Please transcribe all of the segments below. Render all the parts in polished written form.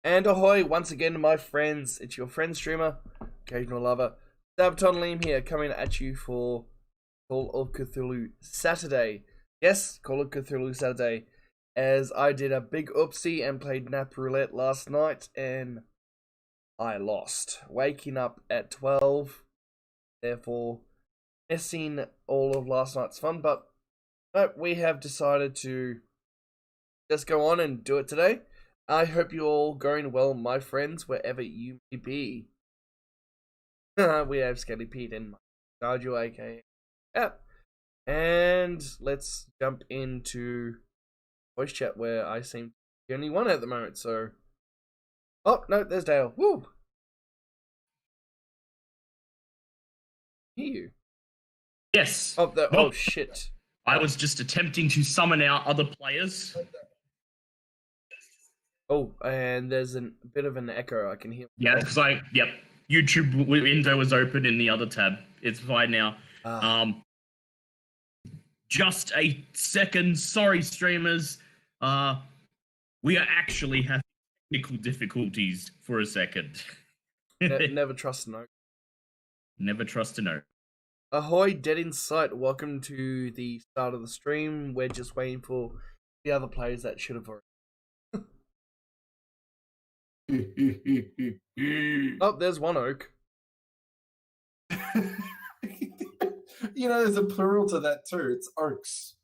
And ahoy once again, my friends. It's your friend streamer, occasional lover, Sabaton Liam here, coming at you for Call of Cthulhu Saturday. Yes, Call of Cthulhu Saturday, as I did a big oopsie and played Nap Roulette last night, and I lost, waking up at 12, therefore missing all of last night's fun, but we have decided to just go on and do it today. I hope you're all going well, my friends, wherever you may be. We have Skelly Pete and Sergio, aka Yep. And let's jump into voice chat, where I seem to be the only one at the moment, so... Oh, no, there's Dale. Woo! Hear you. Yes. Oh, Well, oh, shit. I was just attempting to summon our other players. Oh, and there's a bit of an echo I can hear. Yeah, because YouTube window was open in the other tab. It's fine now. Just a second. Sorry, streamers. We are actually having technical difficulties for a second. Never trust an oak. Never trust an oak. Ahoy, dead in sight. Welcome to the start of the stream. We're just waiting for the other players that should have already. Oh, there's one oak. You know, there's a plural to that too. It's oaks.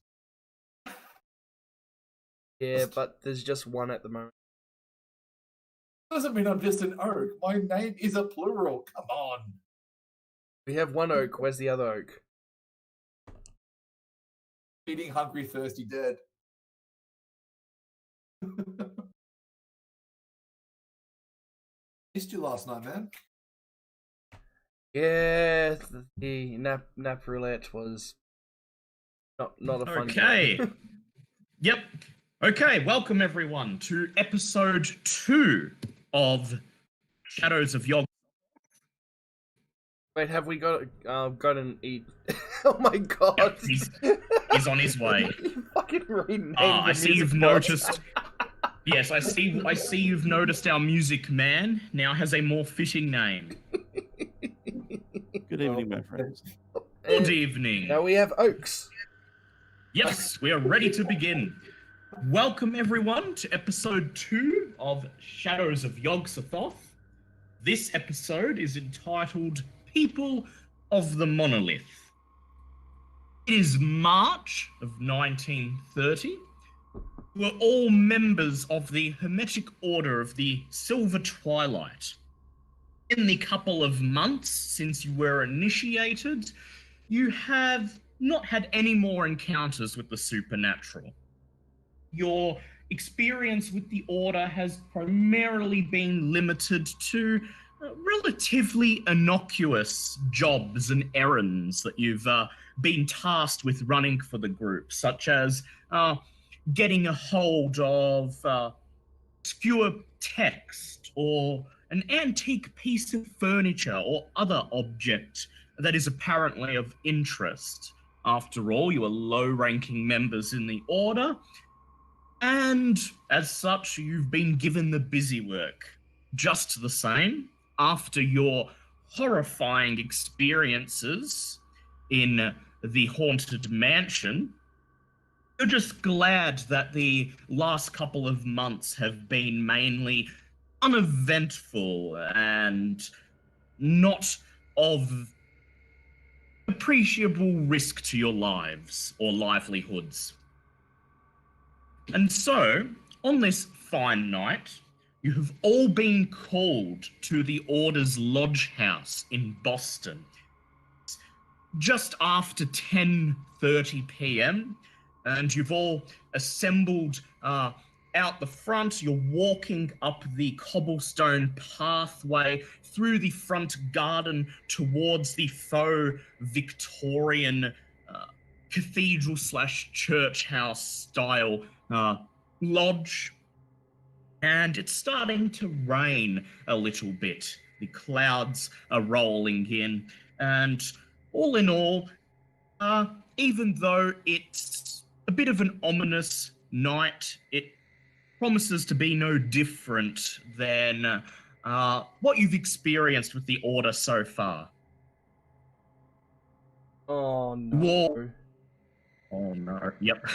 Yeah, but there's just one at the moment. Doesn't mean I'm just an oak. My name is a plural. Come on. We have one oak. Where's the other oak? Eating hungry, thirsty, dead. Missed you last night, man. Yeah, the nap roulette was not a fun game. Yep. Okay, welcome everyone to episode 2 of Shadows of Yog. Wait, have we got an eat? Oh my god! Yep, he's on his way. You fucking renamed I the see you've music box. noticed. Yes, I see you've noticed our music man now has a more fitting name. Good evening, my friends. Good evening. Now we have oaks. Yes, we are ready to begin. Welcome everyone to episode 2 of Shadows of Yog-Sothoth. This episode is entitled People of the Monolith. It is March of 1930. We're all members of the Hermetic Order of the Silver Twilight. In the couple of months since you were initiated, you have not had any more encounters with the supernatural. Your experience with the Order has primarily been limited to relatively innocuous jobs and errands that you've been tasked with running for the group, such as getting a hold of obscure text or an antique piece of furniture or other object that is apparently of interest. After all, you are low-ranking members in the Order, and as such, you've been given the busy work. Just the same, after your horrifying experiences in the Haunted Mansion, you're just glad that the last couple of months have been mainly uneventful and not of appreciable risk to your lives or livelihoods. And so, on this fine night, you have all been called to the Order's Lodge House in Boston. Just after 10:30 p.m., and you've all assembled out the front. You're walking up the cobblestone pathway through the front garden towards the faux Victorian cathedral/church house style lodge. And it's starting to rain a little bit. The clouds are rolling in, and all in all, even though it's a bit of an ominous night, it promises to be no different than what you've experienced with the Order so far. Oh no. War. Oh no. Yep.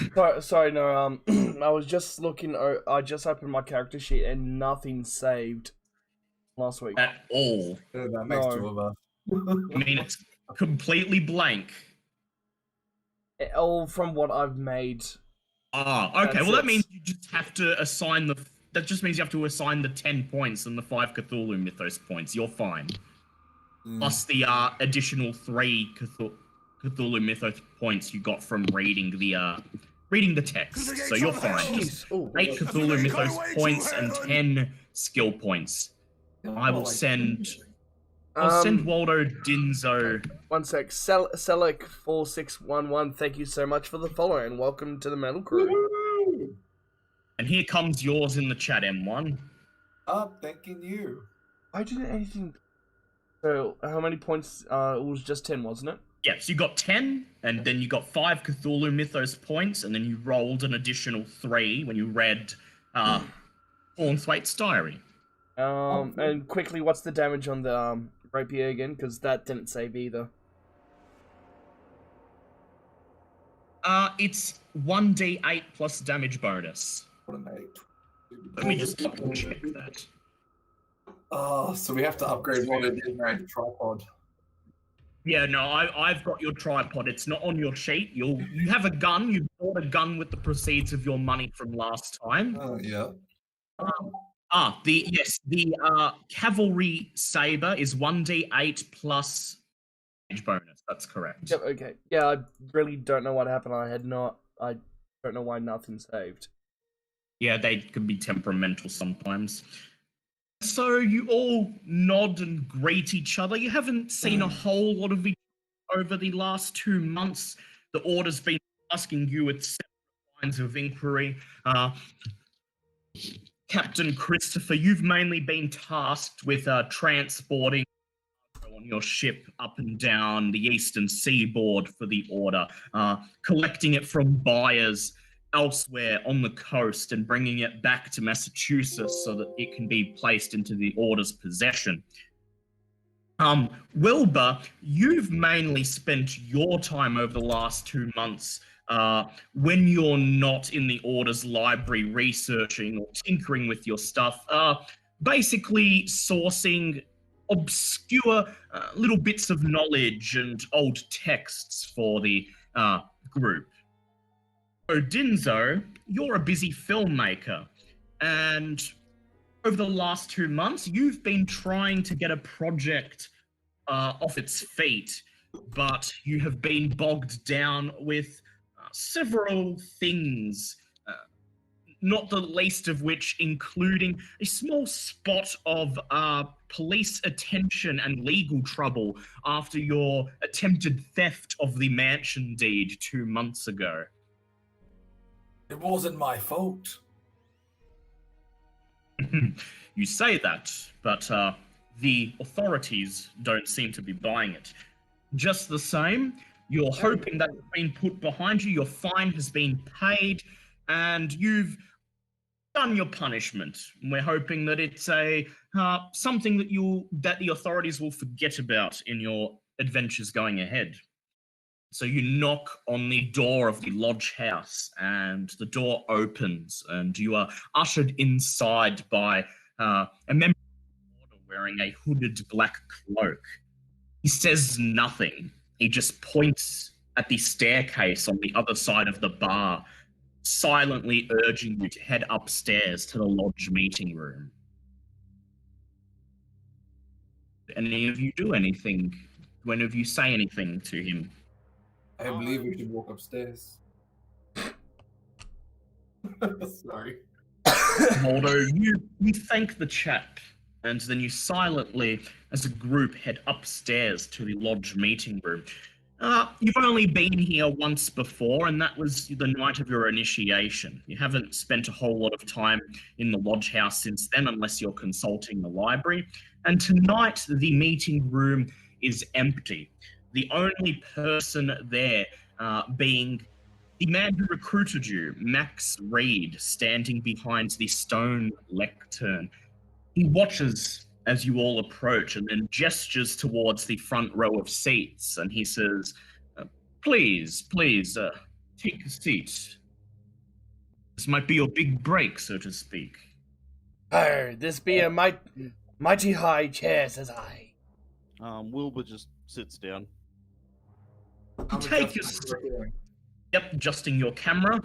Sorry, no. I was just looking. I just opened my character sheet and nothing saved last week. At all. That makes No. two of us. I mean, it's completely blank. All from what I've made. Ah, okay. That's Well, that it. means you just have to assign the. That just means you have to assign the 10 points and the 5 Cthulhu Mythos points. You're fine. Plus the additional 3 Cthulhu Mythos points you got from reading the text. So you're fine. Just Jeez. Ooh. 8 Cthulhu Mythos points and 10 skill points. I will send. I'll send Waldo Dinzo. One sec. Selec4611, thank you so much for the follow and welcome to the Metal Crew. And here comes yours in the chat, M1. Thanking you. I didn't anything. So, how many points? It was just 10, wasn't it? Yeah, so you got 10, and then you got 5 Cthulhu Mythos points, and then you rolled an additional 3 when you read Thornthwaite's diary. And quickly, what's the damage on the rapier again? Because that didn't save either. It's 1d8 plus damage bonus. What an 8. Let me just double check that. Oh, so we have to upgrade one of the tripod. Yeah, no, I've got your tripod. It's not on your sheet. You have a gun. You bought a gun with the proceeds of your money from last time. Oh, yeah. The cavalry saber is 1d8 plus damage bonus. That's correct. Yep, okay. Yeah, I really don't know what happened. I don't know why nothing saved. Yeah, they can be temperamental sometimes. So you all nod and greet each other. You haven't seen a whole lot of each other over the last 2 months. The Order's been asking you with several lines of inquiry. Captain Christopher, you've mainly been tasked with transporting on your ship up and down the eastern seaboard for the Order, collecting it from buyers elsewhere on the coast and bringing it back to Massachusetts so that it can be placed into the Order's possession. Wilbur, you've mainly spent your time over the last 2 months when you're not in the Order's library researching or tinkering with your stuff, basically sourcing obscure little bits of knowledge and old texts for the group. Odinzo, you're a busy filmmaker, and over the last 2 months, you've been trying to get a project off its feet, but you have been bogged down with several things, not the least of which including a small spot of police attention and legal trouble after your attempted theft of the mansion deed 2 months ago. It wasn't my fault. You say that, but the authorities don't seem to be buying it. Just the same, you're hoping that it's been put behind you, your fine has been paid, and you've done your punishment. We're hoping that it's a something that the authorities will forget about in your adventures going ahead. So you knock on the door of the lodge house, and the door opens, and you are ushered inside by a member of the Order wearing a hooded black cloak. He says nothing. He just points at the staircase on the other side of the bar, silently urging you to head upstairs to the lodge meeting room. Did any of you do anything? Do any of you say anything to him? I believe we should walk upstairs. Sorry. Waldo, you thank the chap, and then you silently, as a group, head upstairs to the lodge meeting room. You've only been here once before, and that was the night of your initiation. You haven't spent a whole lot of time in the lodge house since then, unless you're consulting the library. And tonight, the meeting room is empty. The only person there being The man who recruited you, Max Reed, standing behind the stone lectern. He watches as you all approach and then gestures towards the front row of seats, and he says, please, take a seat. This might be your big break, so to speak. This be a mighty high chair, says I. Wilbur just sits down. Yep, adjusting your camera.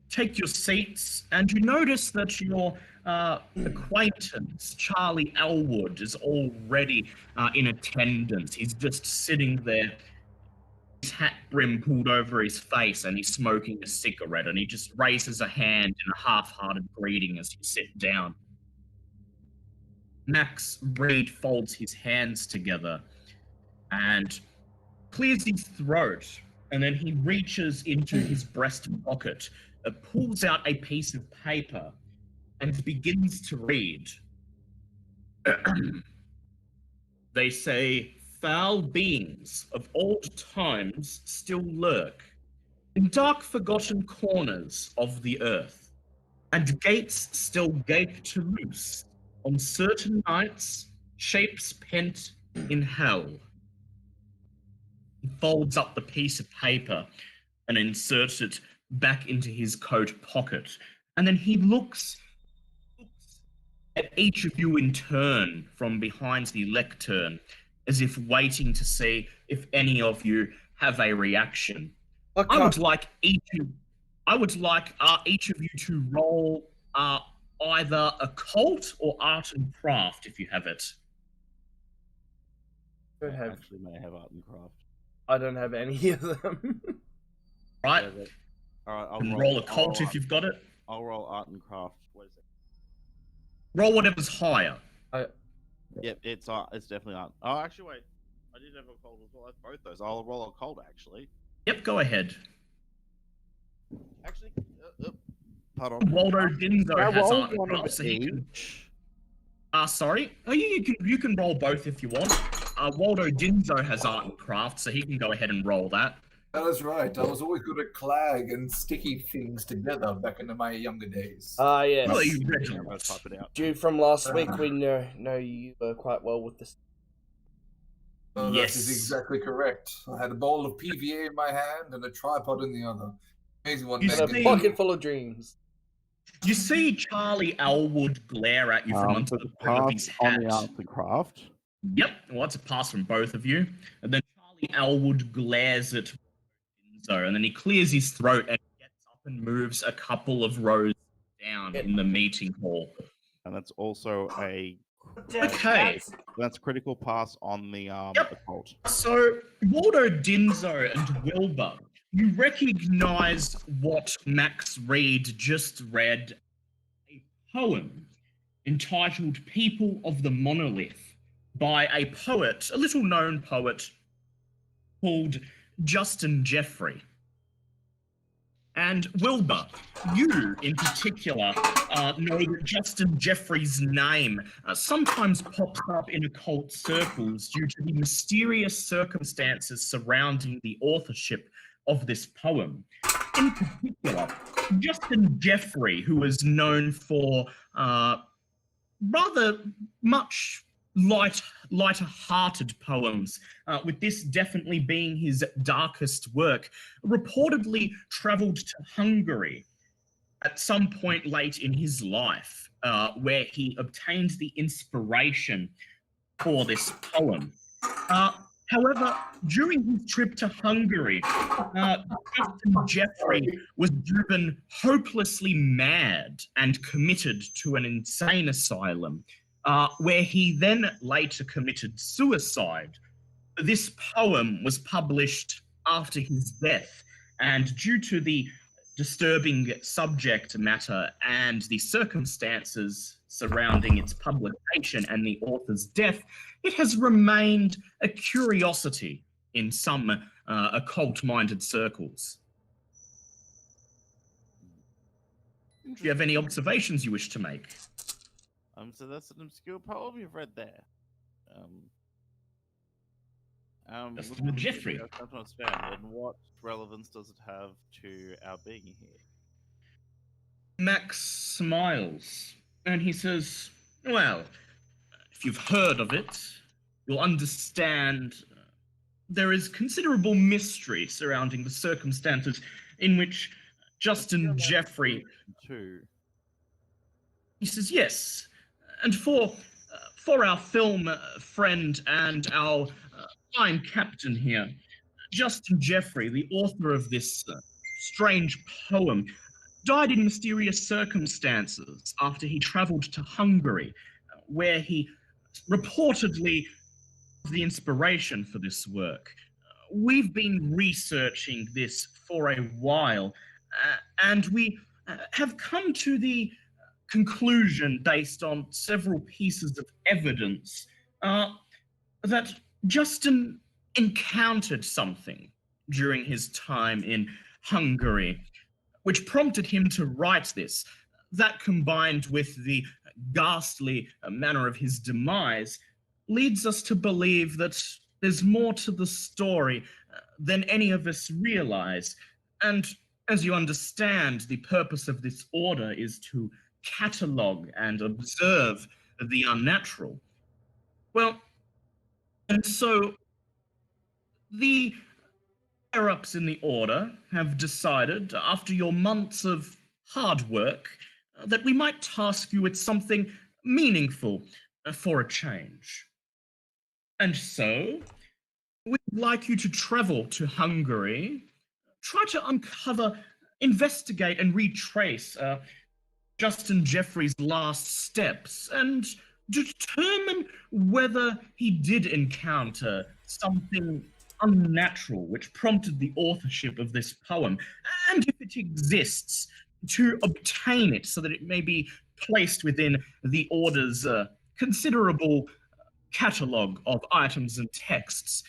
Take your seats, and you notice that your acquaintance, Charlie Elwood, is already in attendance. He's just sitting there, his hat brim pulled over his face, and he's smoking a cigarette, and he just raises a hand in a half-hearted greeting as you sit down. Max Reed folds his hands together and clears his throat, and then he reaches into his breast pocket, pulls out a piece of paper, and begins to read. They say, foul beings of old times still lurk in dark forgotten corners of the earth, and gates still gape to loose on certain nights, shapes pent in hell. He folds up the piece of paper and inserts it back into his coat pocket. And then he looks at each of you in turn from behind the lectern, as if waiting to see if any of you have a reaction. I would like each of you to roll either occult or art and craft, if you have it. I actually may have art and craft. I don't have any of them. Right. All right, I'll roll occult if you've got it. I'll roll art and craft. What is it? Roll whatever's higher. Yep, it's definitely art. Oh, actually, wait. I did have occult as well. Both those. I'll roll occult actually. Yep, go ahead. Actually, pardon. Waldo Dinzo has art and one craft, of so he can. each. Sorry. Oh, you can roll both if you want. Waldo Dinzo has art and craft, so he can go ahead and roll that. That is right. I was always good at clag and sticky things together back in my younger days. Yes. Well, you read I'm gonna type it out. Due from last week, we know you quite well with this. Oh, Yes. That is exactly correct. I had a bowl of PVA in my hand and a tripod in the other. Amazing what You man A see- can do. pocket full of dreams. You see Charlie Elwood glare at you from under So the the brim of his pass on hat. the art and craft. Yep, well, that's a pass from both of you. And then Charlie Elwood glares at Dinzo, and then he clears his throat and gets up and moves a couple of rows down in the meeting hall. And that's also a Okay. that's critical pass on the Yep. occult. So, Waldo Dinzo and Wilbur, you recognize what Max Reed just read, a poem entitled People of the Monolith by a poet, a little known poet called Justin Jeffrey. And Wilbur, you in particular know that Justin Jeffrey's name sometimes pops up in occult circles due to the mysterious circumstances surrounding the authorship of this poem. In particular, Justin Jeffrey, who is known for rather much lighter-hearted poems, with this definitely being his darkest work, reportedly travelled to Hungary at some point late in his life, where he obtained the inspiration for this poem. However, during his trip to Hungary, Justin Jeffrey was driven hopelessly mad and committed to an insane asylum, where he then later committed suicide. This poem was published after his death, and due to the disturbing subject matter and the circumstances surrounding its publication and the author's death, it has remained a curiosity in some occult-minded circles. Do you have any observations you wish to make? So that's an obscure poem you've read there. Just Looking with at Jeffrey. the Sabaton spam, then what relevance does it have to our being here? Max smiles and he says, well, if you've heard of it, you'll understand there is considerable mystery surrounding the circumstances in which Justin Jeffrey. Too. He says, yes. And for our film friend and our fine captain here, Justin Jeffrey, the author of this strange poem, died in mysterious circumstances after he traveled to Hungary, where he reportedly was the inspiration for this work. We've been researching this for a while, and we have come to the conclusion, based on several pieces of evidence, that Justin encountered something during his time in Hungary, which prompted him to write this. That, combined with the ghastly manner of his demise, leads us to believe that there's more to the story than any of us realize. And as you understand, the purpose of this order is to catalogue and observe the unnatural. Well, and so the higher-ups in the order have decided, after your months of hard work, that we might task you with something meaningful for a change. And so, we'd like you to travel to Hungary, try to uncover, investigate and retrace Justin Jeffrey's last steps, and determine whether he did encounter something unnatural which prompted the authorship of this poem, and if it exists, to obtain it so that it may be placed within the order's considerable catalogue of items and texts,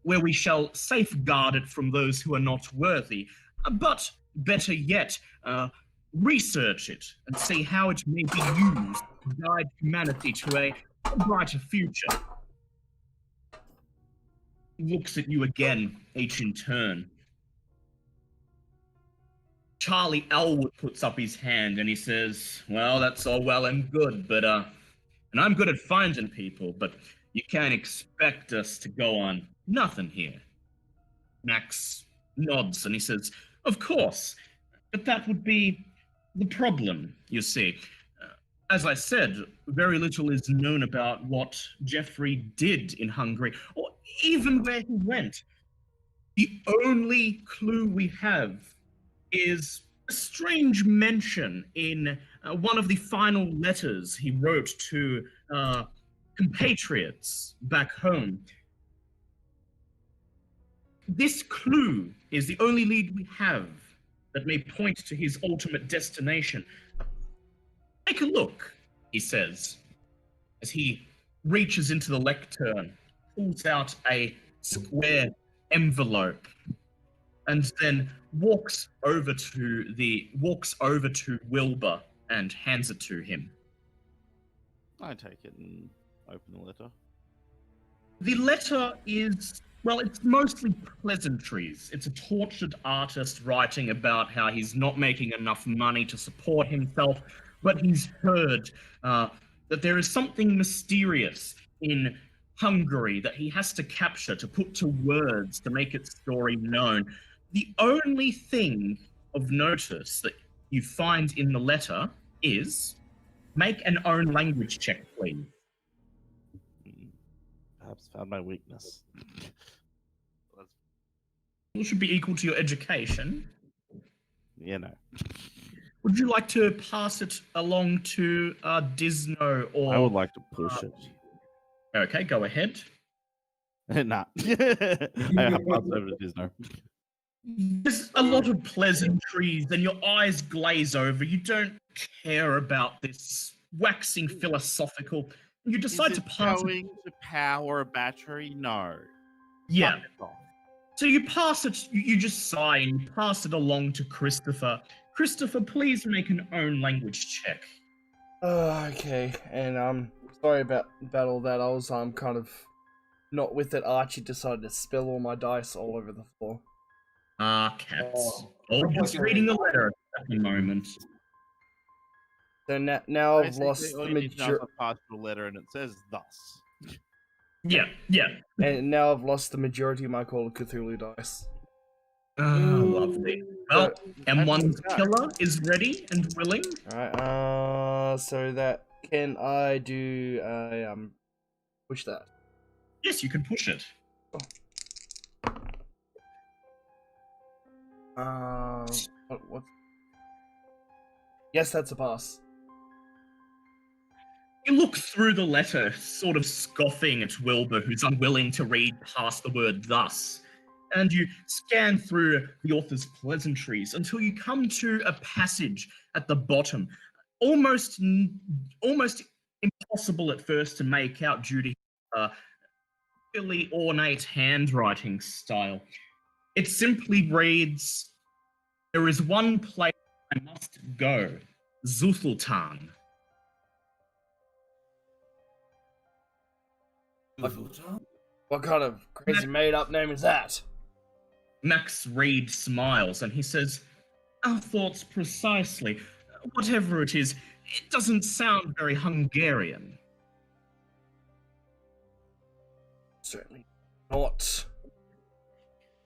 where we shall safeguard it from those who are not worthy, but better yet, research it and see how it may be used to guide humanity to a brighter future. Looks at you again, each in turn. Charlie Elwood puts up his hand and he says, well, that's all well and good, but, and I'm good at finding people, but you can't expect us to go on nothing here. Max nods and he says, of course, but that would be the problem, you see. As I said, very little is known about what Jeffrey did in Hungary, or even where he went. The only clue we have is a strange mention in one of the final letters he wrote to compatriots back home. This clue is the only lead we have that may point to his ultimate destination. Take a look, he says, as he reaches into the lectern, pulls out a square envelope, and then walks over to Wilbur and hands it to him. I take it and open the letter. The letter is, well, it's mostly pleasantries. It's a tortured artist writing about how he's not making enough money to support himself, but he's heard that there is something mysterious in Hungary that he has to capture, to put to words, to make its story known. The only thing of notice that you find in the letter is, make an own language check, please. Perhaps found my weakness. It should be equal to your education. Yeah, no. Would you like to pass it along to Disno or... I would like to push it. Okay, go ahead. Nah. I have passed over to Disno. There's a lot of pleasantries and your eyes glaze over. You don't care about this waxing philosophical. You decide to pass going to power a battery? No. Yeah. Fuck it off. So you pass it, you just sigh and you pass it along to Christopher. Christopher, please make an own language check. Okay, and sorry about all that. I was kind of not with it, Archie decided to spill all my dice all over the floor. Ah, cats. Oh, Oh, just reading the letter at the moment. So now I've Basically, lost all the you need to know is majority. a partial letter, and it says thus. Yeah, yeah. And now I've lost the majority of my Call of Cthulhu dice. Ah, lovely. Well, M1's Okay. killer is ready and willing. Alright, so that can I do push that? Yes, you can push it. What? Yes, that's a pass. You look through the letter, sort of scoffing at Wilbur, who's unwilling to read past the word thus, and you scan through the author's pleasantries until you come to a passage at the bottom, almost impossible at first to make out due to really ornate handwriting style. It simply reads, "There is one place I must go, Zuthultan." What kind of crazy made-up name is that? Max Reed smiles and he says, "Our thoughts precisely. Whatever it is, it doesn't sound very Hungarian." Certainly not.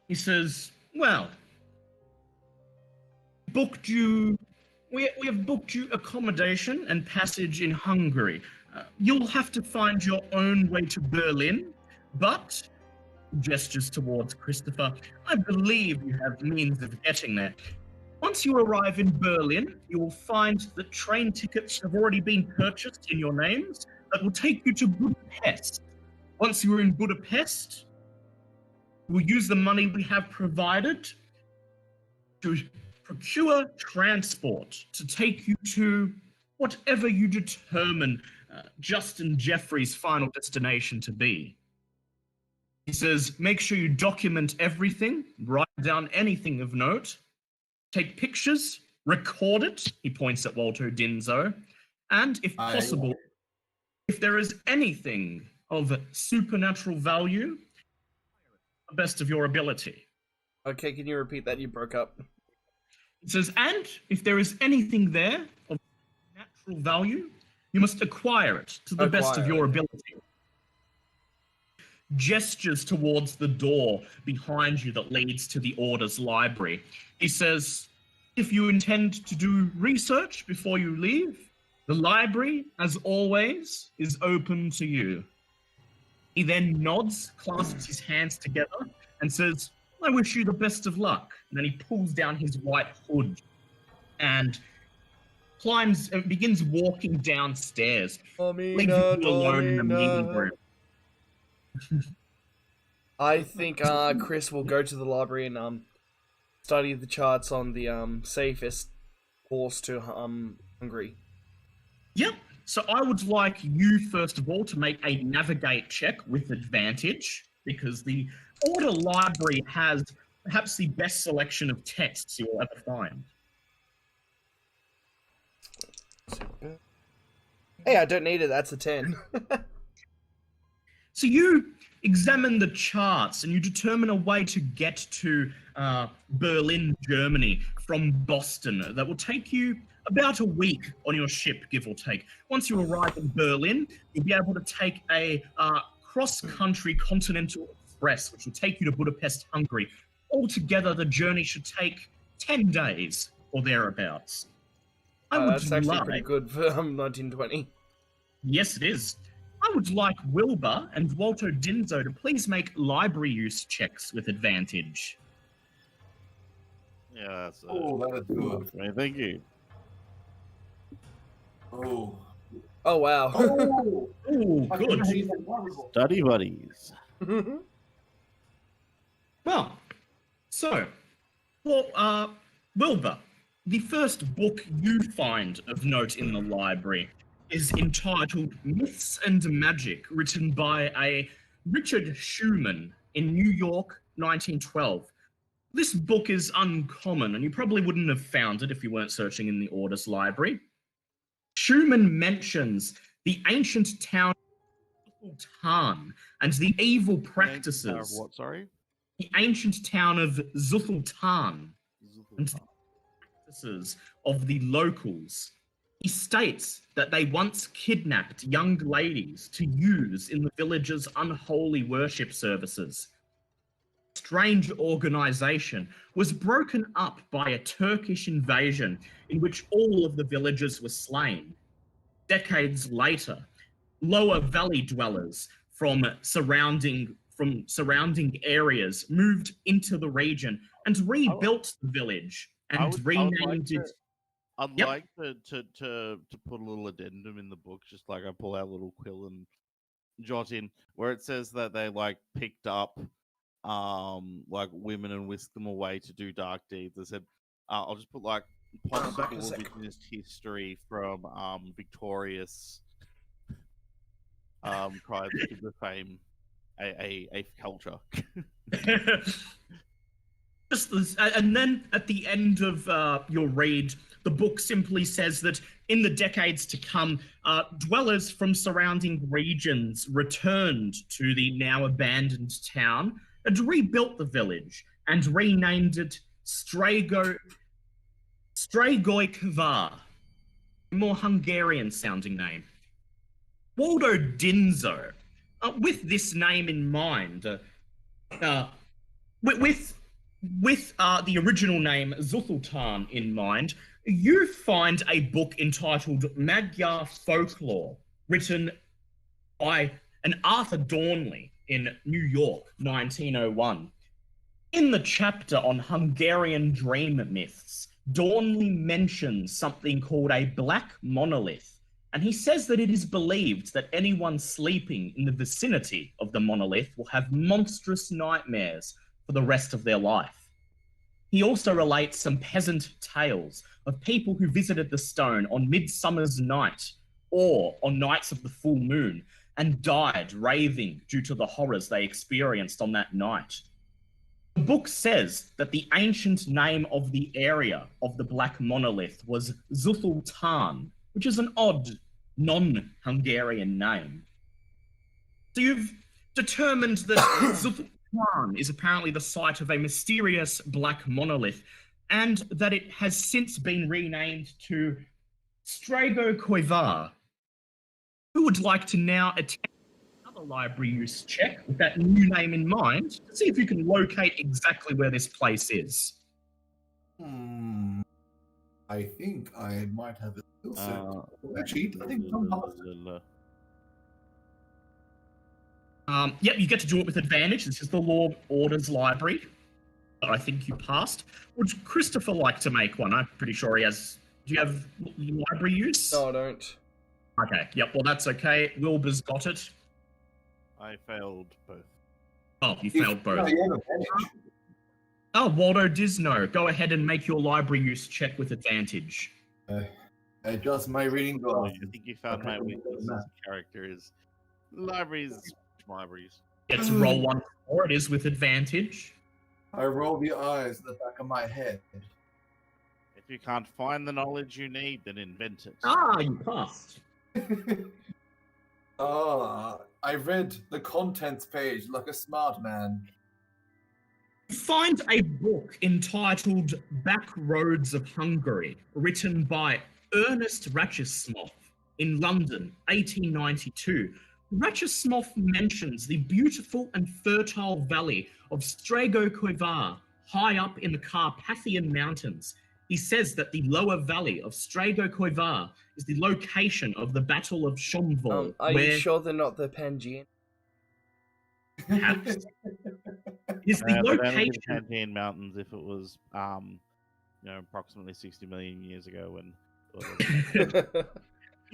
He says, "Well, we have booked you accommodation and passage in Hungary. You'll have to find your own way to Berlin, but," gestures towards Christopher, "I believe you have means of getting there. Once you arrive in Berlin, you will find that train tickets have already been purchased in your names that will take you to Budapest. Once you are in Budapest, we'll use the money we have provided to procure transport to take you to whatever you determine Justin Jeffrey's final destination to be." He says, "Make sure you document everything, write down anything of note, take pictures, record it," he points at Walter Dinzo, "and if possible, if there is anything of supernatural value, the best of your ability." Okay, can you repeat that? You broke up. It says, "And if there is anything there of natural value, you must acquire it to the best of your ability." Gestures towards the door behind you that leads to the Order's library. He says, "If you intend to do research before you leave, the library, as always, is open to you." He then nods, clasps his hands together, and says, "I wish you the best of luck." And then he pulls down his white hood and begins walking downstairs, leaving you alone in the meeting room. I think Chris will go to the library and study the charts on the safest course to Hungary. Yep. So I would like you, first of all, to make a navigate check with advantage, because the Order Library has perhaps the best selection of texts you'll ever find. Hey, I don't need it. That's a 10. So you examine the charts and you determine a way to get to Berlin, Germany from Boston. That will take you about a week on your ship, give or take. Once you arrive in Berlin, you'll be able to take a cross-country continental express, which will take you to Budapest, Hungary. Altogether, the journey should take 10 days or thereabouts. That's actually pretty good for 1920. Yes, it is. I would like Wilbur and Walter Dinzo to please make library use checks with advantage. Yeah, that's that is good. right, thank you. Oh. Oh, wow. Oh, Ooh, I good. he's wonderful. Study buddies. Well, so, for Wilbur, the first book you find of note in the library is entitled Myths and Magic, written by a Richard Schumann in New York, 1912. This book is uncommon, and you probably wouldn't have found it if you weren't searching in the Order's library. Schumann mentions the ancient town Zultan and the evil Of practices. what? Sorry. The ancient town of Zultan and the practices of the locals. He states that they once kidnapped young ladies to use in the village's unholy worship services. A strange organization was broken up by a Turkish invasion in which all of the villagers were slain. Decades later, Lower Valley dwellers from surrounding areas moved into the region and rebuilt the village and renamed it. I'd like to put a little addendum in the book, just like I pull out a little quill and jot in where it says that they like picked up like women and whisked them away to do dark deeds. I said I'll just put like possible revisionist history from victorious tribes to defame a culture. And then at the end of your read, the book simply says that in the decades to come, dwellers from surrounding regions returned to the now abandoned town and rebuilt the village and renamed it Stragoi Kvar, a more Hungarian sounding name. Waldo Dinzo, with this name in mind, with the original name Zultan in mind, you find a book entitled Magyar Folklore, written by an Arthur Dornley in New York, 1901. In the chapter on Hungarian dream myths, Dornley mentions something called a black monolith, and he says that it is believed that anyone sleeping in the vicinity of the monolith will have monstrous nightmares for the rest of their life. He also relates some peasant tales of people who visited the stone on Midsummer's Night or on nights of the full moon and died raving due to the horrors they experienced on that night. The book says that the ancient name of the area of the black monolith was Zultan, which is an odd, non-Hungarian name. So you've determined that Zultan is apparently the site of a mysterious black monolith, and that it has since been renamed to Stragoi Kvar. Who would like to now attempt another library use check with that new name in mind to see if you can locate exactly where this place is? I think I might have a skill set. Actually, I think Tom has. Yep, you get to do it with advantage. This is the Law Orders Library. I think you passed. Would Christopher like to make one? I'm pretty sure he has. Do you have library use? No, I don't. Okay, yep, well that's okay. Wilbur's got it. I failed both. Oh, you failed both. No, you have advantage. Oh, Waldo Disno, go ahead and make your library use check with advantage. Just my reading Oh, glasses. I think you found my weakness as a character is libraries. Get to roll one more. It is with advantage. I roll the eyes in the back of my head. If you can't find the knowledge you need, then invent it. Ah, you passed. I read the contents page like a smart man. Find a book entitled Back Roads of Hungary, written by Ernest Ratchesmoff in London, 1892. Ratchesmoff mentions the beautiful and fertile valley of Stragoi Kvar, high up in the Carpathian Mountains. He says that the lower valley of Stragoi Kvar is the location of the Battle of Shomvol. Are you sure they're not the Pangean? Perhaps. Is the location the Pangean Mountains if it was approximately 60 million years ago when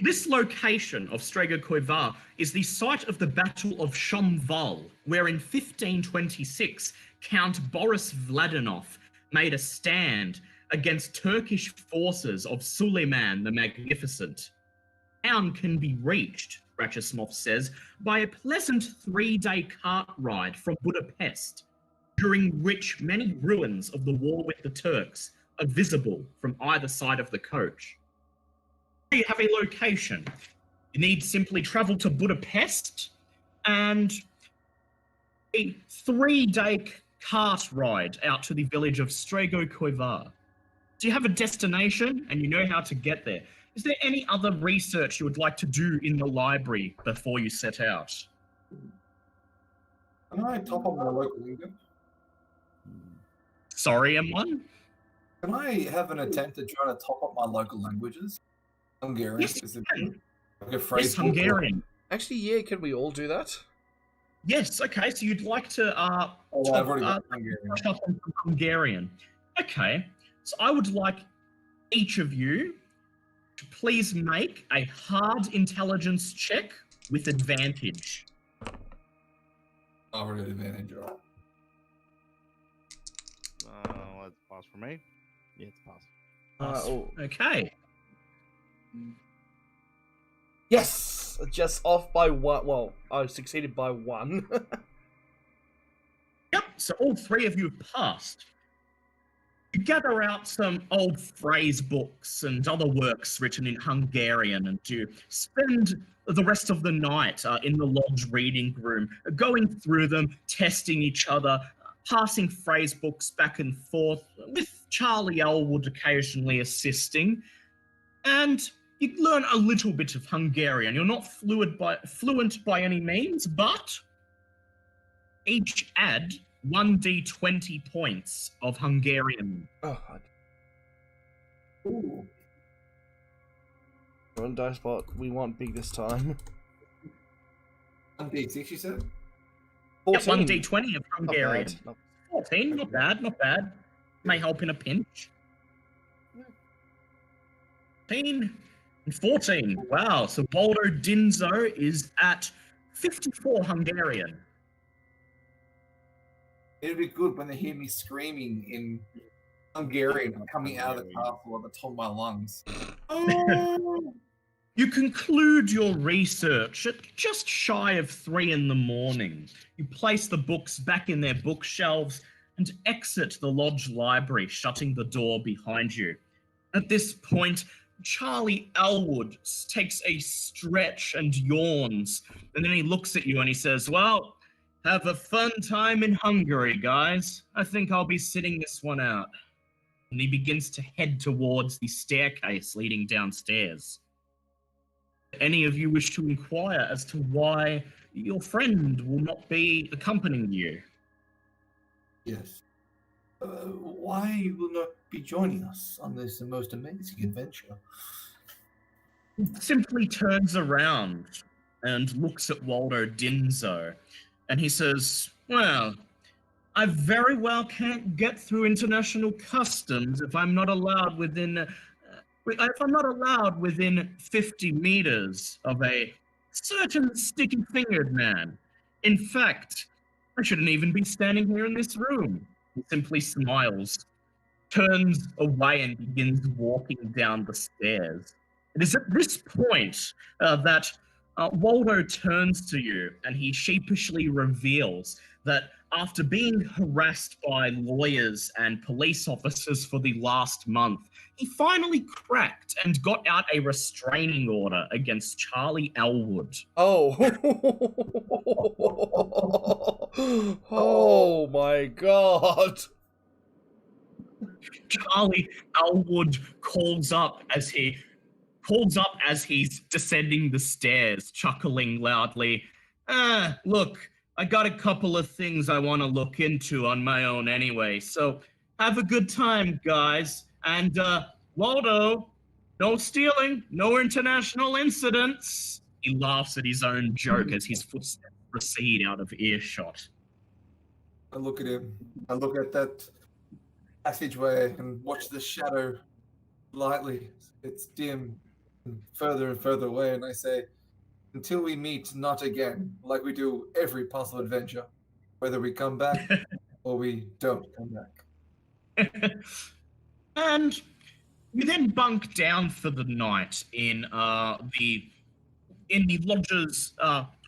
This location of Stragoi Kvar is the site of the Battle of Shomvol, where in 1526 Count Boris Vladanov made a stand against Turkish forces of Suleiman the Magnificent. The town can be reached, Ratchesmoff says, by a pleasant 3-day cart ride from Budapest, during which many ruins of the war with the Turks are visible from either side of the coach. You have a location. You need simply travel to Budapest, and a 3-day cart ride out to the village of Strego Koivar. Do you have a destination and you know how to get there? Is there any other research you would like to do in the library before you set out? Can I top up my local English? Sorry, M1? Can I have an attempt at trying to top up my local languages? Hungarian, Yes, you specifically. can. Like a phrase Yes, book or- Hungarian. Actually, yeah, can we all do that? Yes, okay, so you'd like to Oh, I've already got Hungarian. brush up on some Hungarian. Okay, so I would like each of you to please make a hard intelligence check with advantage. I've already got advantage, all right. Let's pass for me. Yeah, it's pass. Okay. Yes! Just off by one. Well, I succeeded by 1. Yep, so all 3 of you have passed. You gather out some old phrase books and other works written in Hungarian, and you spend the rest of the night in the lodge reading room, going through them, testing each other, passing phrase books back and forth, with Charlie Elwood occasionally assisting. And you learn a little bit of Hungarian. You're not fluent by any means, but each add 1d20 points of Hungarian. Oh, God. Ooh. Roll dice bot. We want big this time. 1d6, you said? 14. Yep, 1d20 of Not Hungarian. bad. Not- 14, not bad, not bad. May help in a pinch. 15 and 14. Wow, so Waldo Dinzo is at 54 Hungarian. It'd be good when they hear me screaming in Hungarian coming out of the castle at the top of my lungs. Oh! You conclude your research at just shy of 3 in the morning. You place the books back in their bookshelves and exit the lodge library, shutting the door behind you. At this point, Charlie Elwood takes a stretch and yawns, and then he looks at you and he says, "Well, have a fun time in Hungary, guys. I think I'll be sitting this one out." And he begins to head towards the staircase leading downstairs. Any of you wish to inquire as to why your friend will not be accompanying you? Yes. Why will not be joining us on this most amazing adventure? Simply turns around and looks at Waldo Dinzo, and he says, "Well, I very well can't get through international customs if I'm not allowed within 50 meters of a certain sticky-fingered man. In fact, I shouldn't even be standing here in this room." He simply smiles, turns away, and begins walking down the stairs. It is at this point that Waldo turns to you, and he sheepishly reveals that after being harassed by lawyers and police officers for the last month, he finally cracked and got out a restraining order against Charlie Elwood. Oh. Oh my God. Charlie Elwood calls up as he's descending the stairs, chuckling loudly. Look, I got a couple of things I want to look into on my own anyway, so have a good time, guys. And, Waldo, no stealing, no international incidents. He laughs at his own joke as his footsteps recede out of earshot. I look at him. I look at that passageway and watch the shadow lightly. It's dim and further away, and I say, "Until we meet not again, like we do every puzzle adventure, whether we come back or we don't come back." And you then bunk down for the night in the lodge's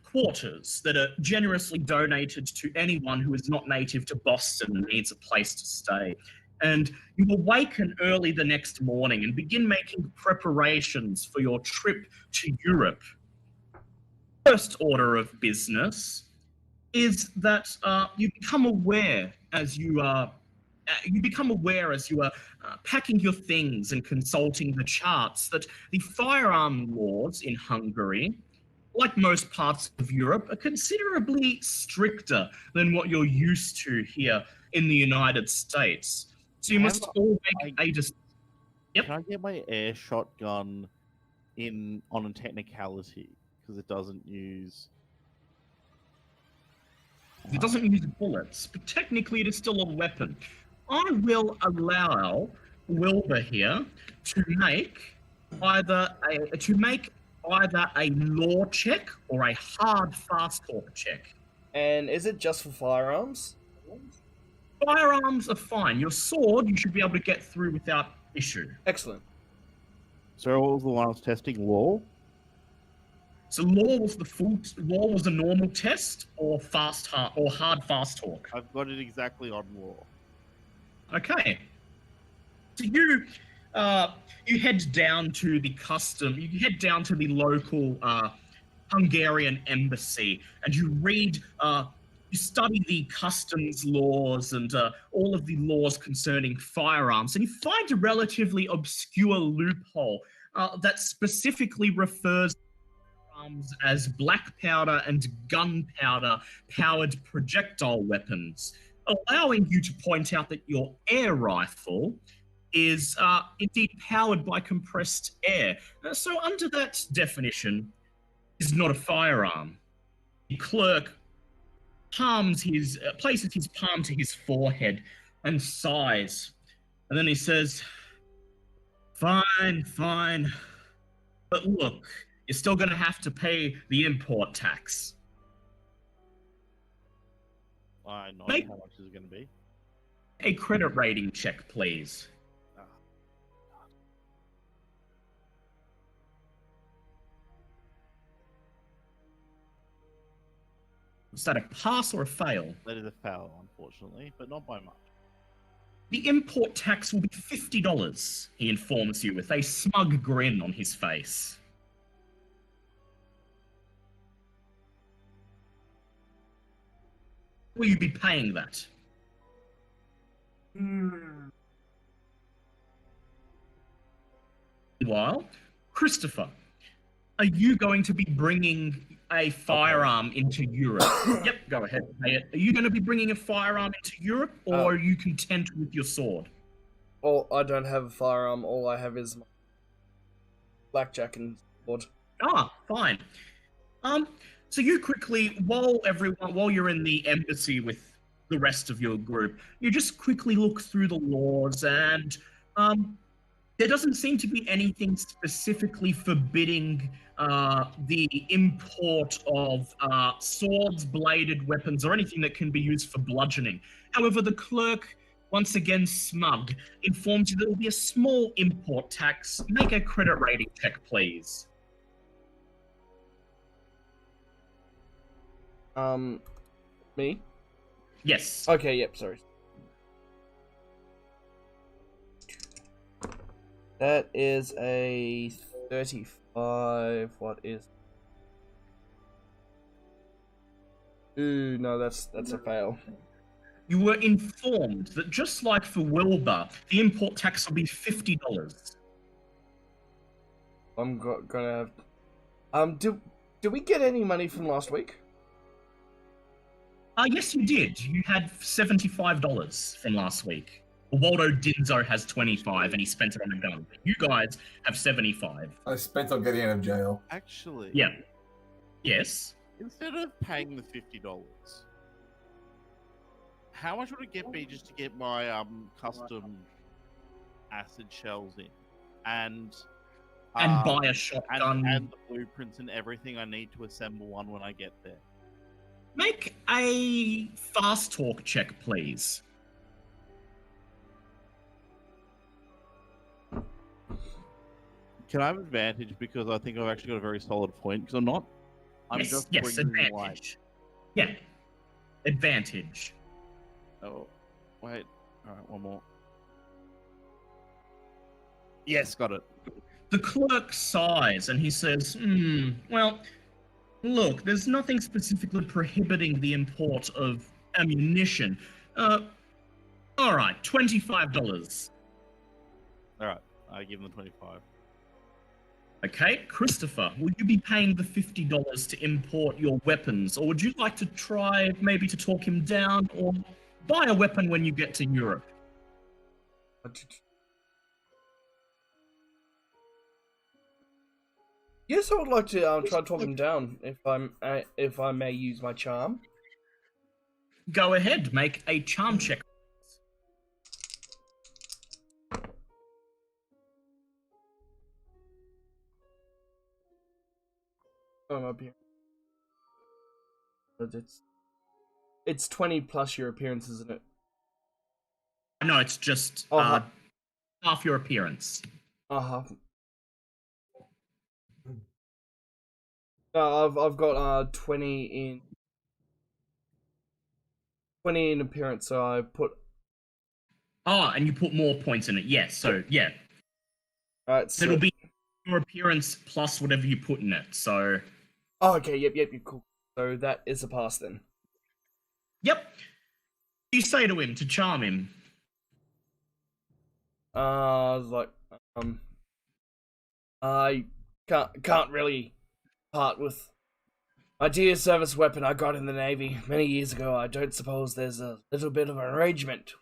quarters that are generously donated to anyone who is not native to Boston and needs a place to stay. And you awaken early the next morning and begin making preparations for your trip to Europe. first order of business is that you become aware as you are packing your things and consulting the charts that the firearm laws in Hungary, like most parts of Europe, are considerably stricter than what you're used to here in the United States. So you must all make a decision. Yep. Can I get my air shotgun on a technicality? Because it doesn't use... It doesn't use bullets, but technically it is still a weapon. I will allow Wilbur here to make either a law check or a hard fast talk check. And is it just for firearms? Firearms are fine. Your sword you should be able to get through without issue. Excellent. So what was the one I was testing? Law? So law was a normal test or hard fast talk. I've got it exactly on law. Okay. So you head down to the local Hungarian embassy, and you study the customs laws and all of the laws concerning firearms, and you find a relatively obscure loophole that specifically refers to firearms as black powder and gunpowder powered projectile weapons, allowing you to point out that your air rifle is indeed powered by compressed air. So under that definition, is not a firearm. The clerk places his palm to his forehead and sighs. And then he says, fine. But look, you're still going to have to pay the import tax. I know how much is it going to be. A credit rating check, please. Is that a pass or a fail? That is a fail, unfortunately, but not by much. The import tax will be $50, he informs you with a smug grin on his face. Will you be paying that? Meanwhile, Christopher, are you going to be bringing a firearm into Europe? Yep, go ahead and pay it. Are you going to be bringing a firearm into Europe, or are you content with your sword? Well, I don't have a firearm. All I have is my blackjack and sword. Ah, fine. So you quickly, while you're in the embassy with the rest of your group, you just quickly look through the laws, and there doesn't seem to be anything specifically forbidding the import of swords, bladed weapons, or anything that can be used for bludgeoning. However, the clerk, once again smug, informs you there will be a small import tax. Make a credit rating check, please. Me? Yes. Okay, yep, sorry. That is a 35. What is... Ooh, no, that's a fail. You were informed that just like for Wilbur, the import tax will be $50. I'm gonna have... Do we get any money from last week? Yes, you did. You had $75 from last week. Waldo Dinzo has 25 and he spent it on a gun. You guys have 75. I spent on getting out of jail. Actually, Yeah. Yes. instead of paying the $50, how much would it get me just to get my custom acid shells in, and buy a shotgun. and the blueprints and everything I need to assemble one when I get there? Make a fast talk check, please. Can I have advantage because I think I've actually got a very solid point? Because I'm Yes, bringing advantage. light. Yeah, advantage. Oh, wait. All right, one more. Yes, got it. The clerk sighs and he says, well, Look, there's nothing specifically prohibiting the import of ammunition. All right, $25. All right, I give him the 25. Okay, Christopher, will you be paying the $50 to import your weapons, or would you like to try maybe to talk him down, or buy a weapon when you get to Europe? Yes, I would like to try to talk him down if I may use my charm. Go ahead, make a charm check. I'm up here. But it's 20 plus your appearance, isn't it? No, it's just half your appearance. No, I've got 20 in appearance, so I put. Oh, and you put more points in it. Yes, so yeah. Alright, So it'll be your appearance plus whatever you put in it. So. Oh, okay. Yep. Cool. So that is a pass then. Yep. You say to him to charm him. I was like, I can't really part with my dear service weapon I got in the Navy many years ago. I don't suppose there's a little bit of an arrangement.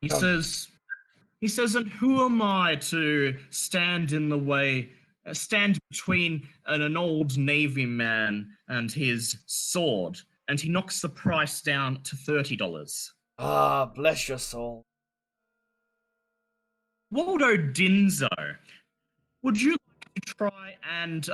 He says, and who am I to stand in the way, stand between an old Navy man and his sword? And he knocks the price down to $30. Ah, bless your soul. Waldo Dinzo, would you like to try and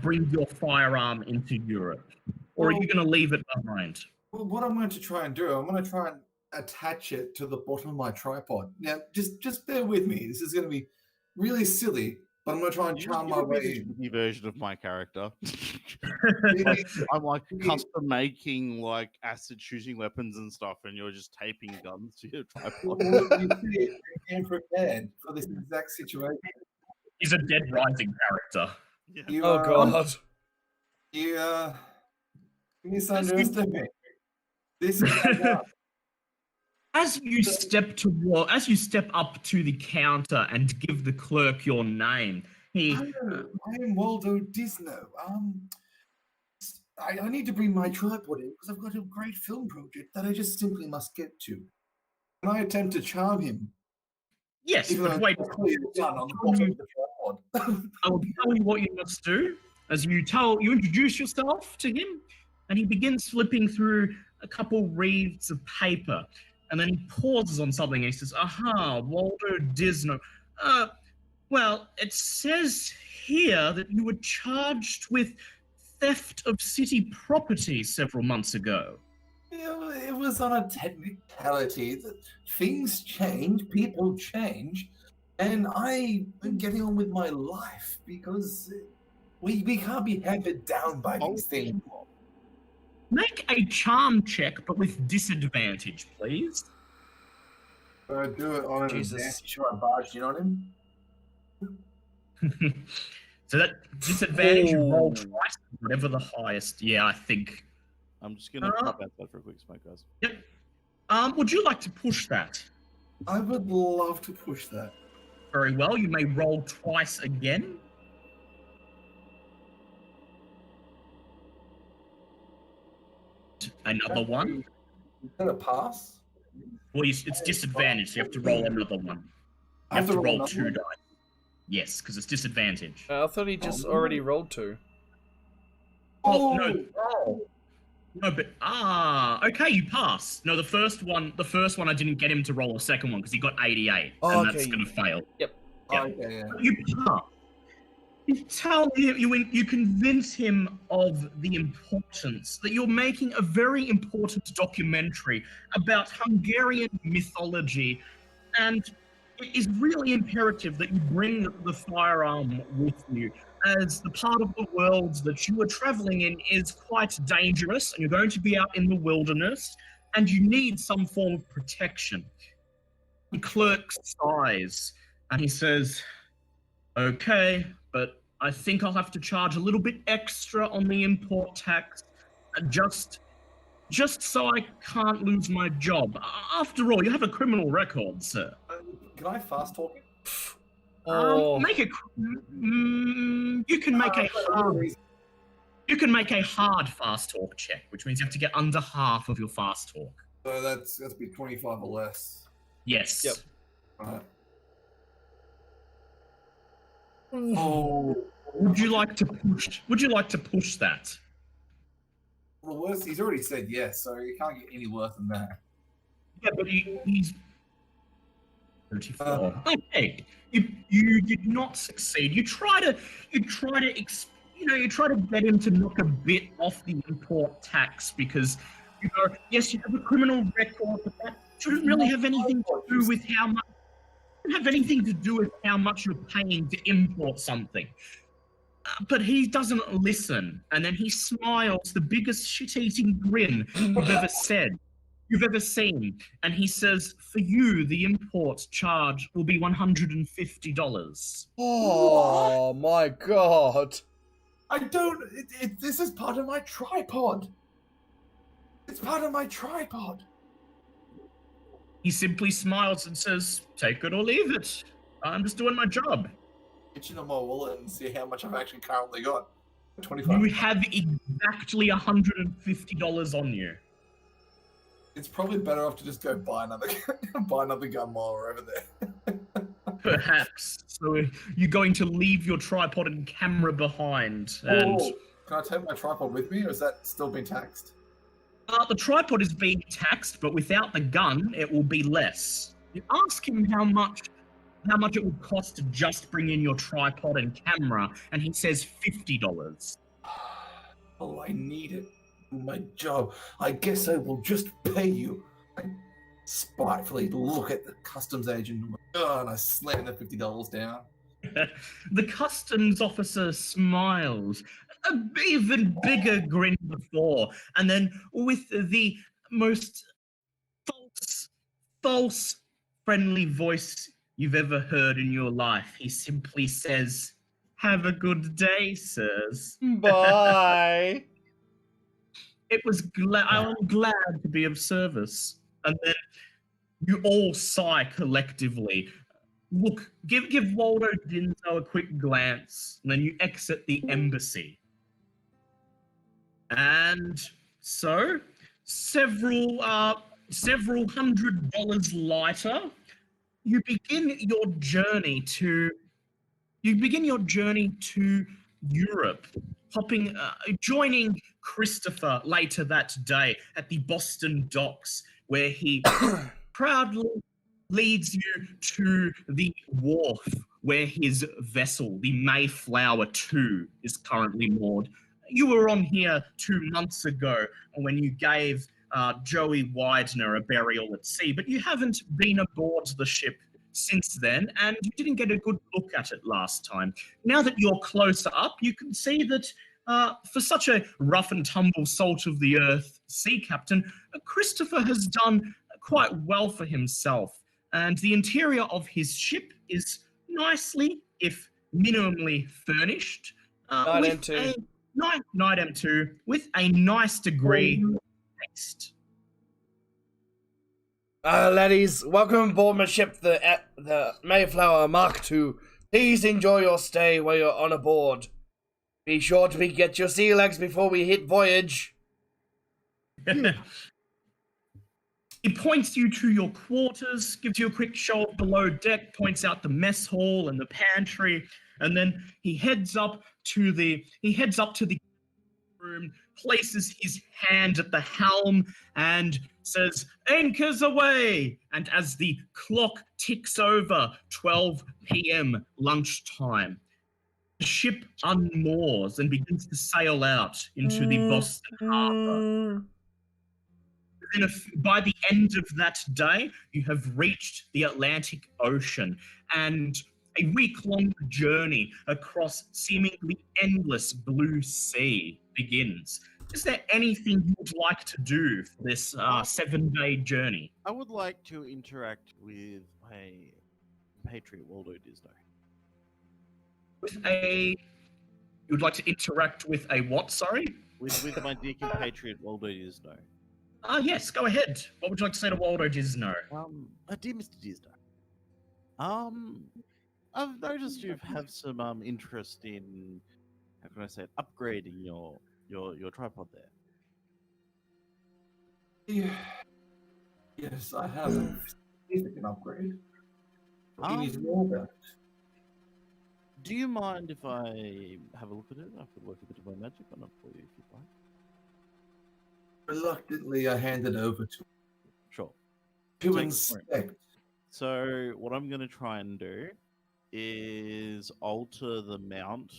bring your firearm into Europe? Or are you going to leave it behind? Well, what I'm going to try and do, I'm going to try and attach it to the bottom of my tripod. Now, just bear with me. This is going to be really silly, but I'm going to try and charm my way in. The version of my character. I'm like custom making like acid shooting weapons and stuff, and you're just taping guns to your tripod. You see, I came prepared for this exact situation. He's a Dead Rising character. Yeah. Oh god. You misunderstood me. This is As you step up to the counter and give the clerk your name, he. I am Waldo Disno. I need to bring my tripod in because I've got a great film project that I just simply must get to. Can I attempt to charm him? Yes, Even but wait. on the bottom of the tripod. I will tell you what you must do. As you introduce yourself to him, and he begins flipping through a couple reams of paper, and then he pauses on something and he says, "Aha, Waldo Disno. Well, it says here that you were charged with theft of city property several months ago." It was on a technicality that things change, people change, and I am getting on with my life because we can't be hampered down by these things. Make a charm check, but with disadvantage, please. I do it on an advantage. Sure, I barged in on him. So that disadvantage, you roll twice, whatever the highest. Yeah, I think. I'm just gonna pop outside for a quick smoke, guys. Yep. Would you like to push that? I would love to push that. Very well. You may roll twice again. Another one. Is that a pass? Well, it's disadvantage, so you have to roll another one. You have to roll 2 dice. Yes, because it's disadvantage. I thought he just already rolled 2. Oh no! Oh. No, but okay, you pass. No, the first one I didn't get him to roll a second one because he got 88, and that's gonna fail. Yep. Yeah. Okay, yeah. You pass. You tell him, you convince him of the importance that you're making a very important documentary about Hungarian mythology, and it is really imperative that you bring the firearm with you, as the part of the world that you are traveling in is quite dangerous, and you're going to be out in the wilderness, and you need some form of protection. The clerk sighs, and he says, "Okay, but I think I'll have to charge a little bit extra on the import tax, just so I can't lose my job. After all, you have a criminal record, sir. Can I fast talk it? Oh, You can make you can make a hard fast talk check, which means you have to get under half of your fast talk. So that's be 25 or less. Yes. Yep. Right. Oh, would you like to push that? Well, the worst, he's already said yes, so you can't get any worse than that. Yeah, but he's 34. Okay, you did not succeed. You try to get him to knock a bit off the import tax because yes, you have a criminal record, but that shouldn't really have anything to do with how much. Have anything to do with how much you're paying to import something. But he doesn't listen, and then he smiles, the biggest shit-eating grin you've ever seen, and he says, "For you, the import charge will be $150." oh my god. I don't. This is part of my tripod. It's part of my tripod. He simply smiles and says, "Take it or leave it. I'm just doing my job." Itching on my wallet and see how much I've actually currently got. 25. You have exactly $150 on you. It's probably better off to just go buy another gun while we're over there. Perhaps. So you're going to leave your tripod and camera behind. And Can I take my tripod with me, or is that still being taxed? the tripod is being taxed, but without the gun, it will be less. You ask him how much it would cost to just bring in your tripod and camera, and he says $50. Oh, I need it for my job. I guess I will just pay you. I spitefully look at the customs agent and I slam the $50 down. The customs officer smiles, an even bigger grin before, and then with the most false, friendly voice you've ever heard in your life, he simply says, "Have a good day, sirs." Bye. I'm glad to be of service. And then you all sigh collectively. Look, give Waldo Dinzo a quick glance, and then you exit the embassy. And so, several $100 later, you begin your journey to Europe, joining Christopher later that day at the Boston docks, where he proudly leads you to the wharf where his vessel, the Mayflower II, is currently moored. You were on here 2 months ago when you gave Joey Widener a burial at sea, but you haven't been aboard the ship since then, and you didn't get a good look at it last time. Now that you're closer up, you can see that for such a rough and tumble salt of the earth sea captain, Christopher has done quite well for himself, and the interior of his ship is nicely, if minimally, furnished. Night M2. Night M2 with a nice degree of taste. Laddies, welcome aboard my ship, the Mayflower Mark II. Please enjoy your stay while you're on aboard. Be sure to get your sea legs before we hit voyage. He points you to your quarters, gives you a quick show of below deck, points out the mess hall and the pantry, and then he heads up to the room, places his hand at the helm, and says, "Anchors away!" And as the clock ticks over 12 p.m. lunchtime, the ship unmoors and begins to sail out into the Boston Harbor. By the end of that day, you have reached the Atlantic Ocean, and a week-long journey across seemingly endless blue sea begins. Is there anything you would like to do for this 7-day journey? I would like to interact with my Patriot Waldo Disno. With a You'd like to interact with a what, sorry? With my dear compatriot Waldo Disno. Yes, go ahead. What would you like to say to Waldo Disno? Dear Mr. Disno. I've noticed you have some interest in, how can I say it, upgrading your tripod there. Yeah. Yes, I have a significant upgrade. What do you need to know about it? Do you mind if I have a look at it? I could work a bit of my magic on it for you if you'd like. Reluctantly, I hand it over to Sure. to Take inspect. So what I'm going to try and do is alter the mount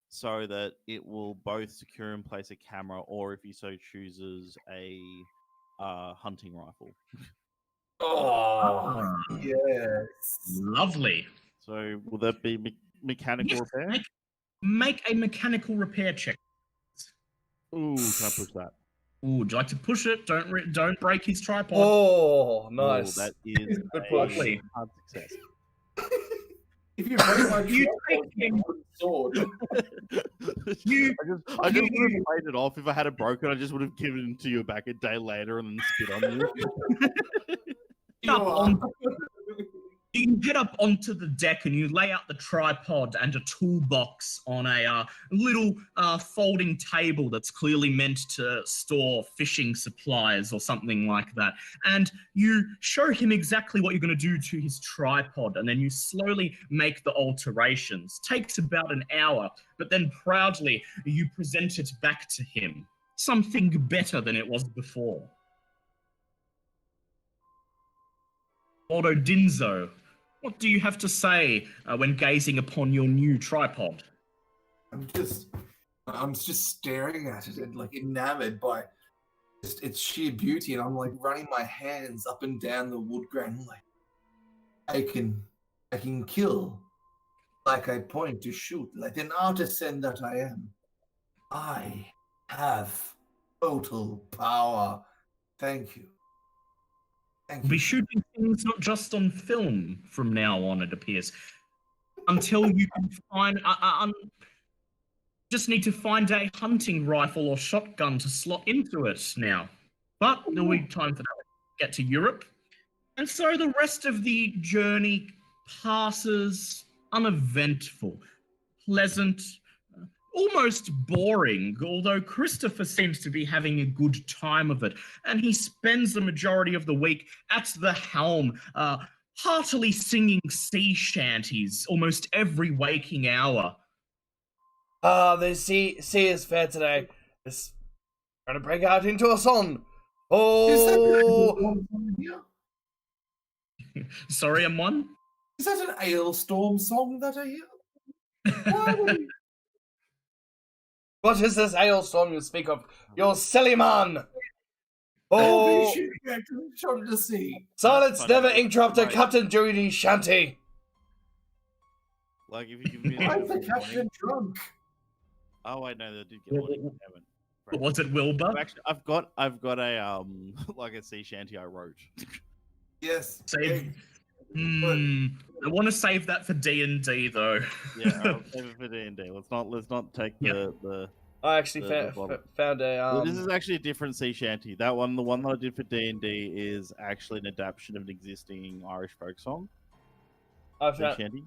so that it will both secure and place a camera, or if you so chooses, a hunting rifle. Oh, yes. Lovely. So will that be mechanical Yes, repair? make a mechanical repair check. Ooh, can I push that? Ooh, would you like to push it? Don't break his tripod. Oh, Ooh, nice. that is Good a push. hard success. If you break my You tripod take him- with a sword. I just would have played it off. If I had it broken, I just would have given it to you back a day later and then spit on you. You can get up onto the deck and you lay out the tripod and a toolbox on a little folding table that's clearly meant to store fishing supplies or something like that. And you show him exactly what you're going to do to his tripod, and then you slowly make the alterations. Takes about an hour, but then proudly you present it back to him. Something better than it was before. Waldo Dinzo, what do you have to say when gazing upon your new tripod? I'm just staring at it and like enamored by just its sheer beauty, and I'm like running my hands up and down the wood grain like I can kill, like I point to shoot, like an artisan that I am. I have total power. Thank you. Thank We'll be you. shooting things not just on film from now on, it appears. Until you can find... just need to find a hunting rifle or shotgun to slot into it now. But there'll be time for that to get to Europe. And so the rest of the journey passes uneventful, pleasant, almost boring, although Christopher seems to be having a good time of it, and he spends the majority of the week at the helm, heartily singing sea shanties almost every waking hour. The sea is fair today. It's trying to break out into a song. Oh, Sorry, M1? Is that an Ailstorm song that I hear? Why would we... what is this hailstorm you speak of? You silly man! Oh, Elvish shot to sea. silence funny. never interrupt a Right. Captain Judy shanty. Like if you give me Why is the warning- captain drunk? Oh, I know they did get one. Was it Wilbur? Actually, I've got a like a sea shanty I wrote. Yes. Save. I want to save that for D&D though. Yeah, I'll save it for D&D. Let's not take the. I actually The found a Well, this is actually a different sea shanty. The one that I did for D&D is actually an adaptation of an existing Irish folk song. I Sea found shanty.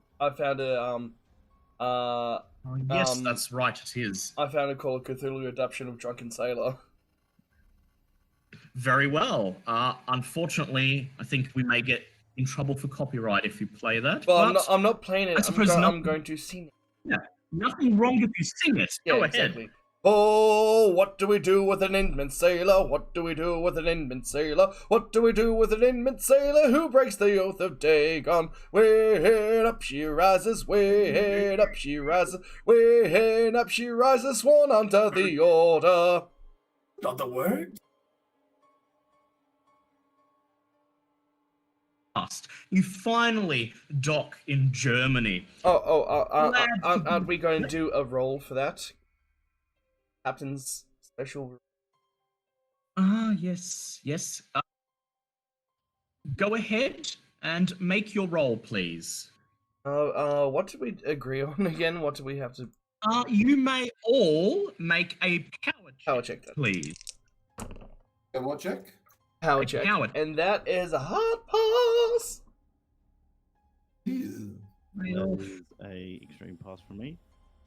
Yes, that's right, it is. I found a Call of Cthulhu adaptation of Drunken Sailor. Very well. Unfortunately, I think we may get in trouble for copyright if you play that. Well, but I'm not playing it. I suppose I'm going to sing it. nothing wrong if you sing it. Yeah, Go ahead. exactly. Oh, what do we do with an Inman sailor? What do we do with an Inman sailor? What do we do with an Inman sailor who breaks the oath of Dagon? Way up she rises, way up she rises, way up she rises, sworn under the order. Not the word? You finally dock in Germany. Aren't we going to do a roll for that? Captain's special. Yes. Go ahead and make your roll, please. What did we agree on again? What do we have to You may all make a power check then? please. And what check? Power A check. power. And that is a hard pass. Ew. That is a extreme pass from me.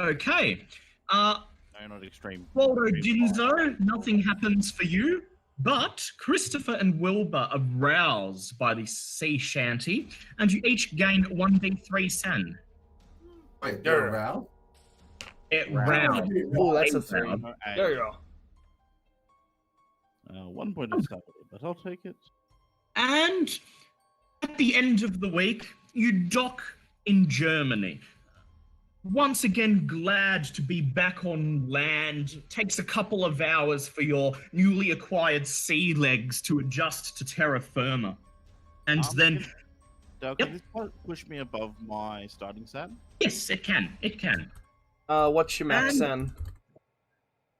Okay. No, not extreme. Waldo Extreme pass. Dinzo, nothing happens for you, but Christopher and Wilbur are roused by the sea shanty, and you each gain 1d3 san. Wait, you're around? Roused. Oh, that's a Roused. 3. No, There you go. 1 point of salary, but I'll take it. And at the end of the week, you dock in Germany. Once again, glad to be back on land. Takes a couple of hours for your newly acquired sea legs to adjust to terra firma. And then, Dale, Yep. can this push me above my starting stat? yes, it can. It can. What's your max, And- San?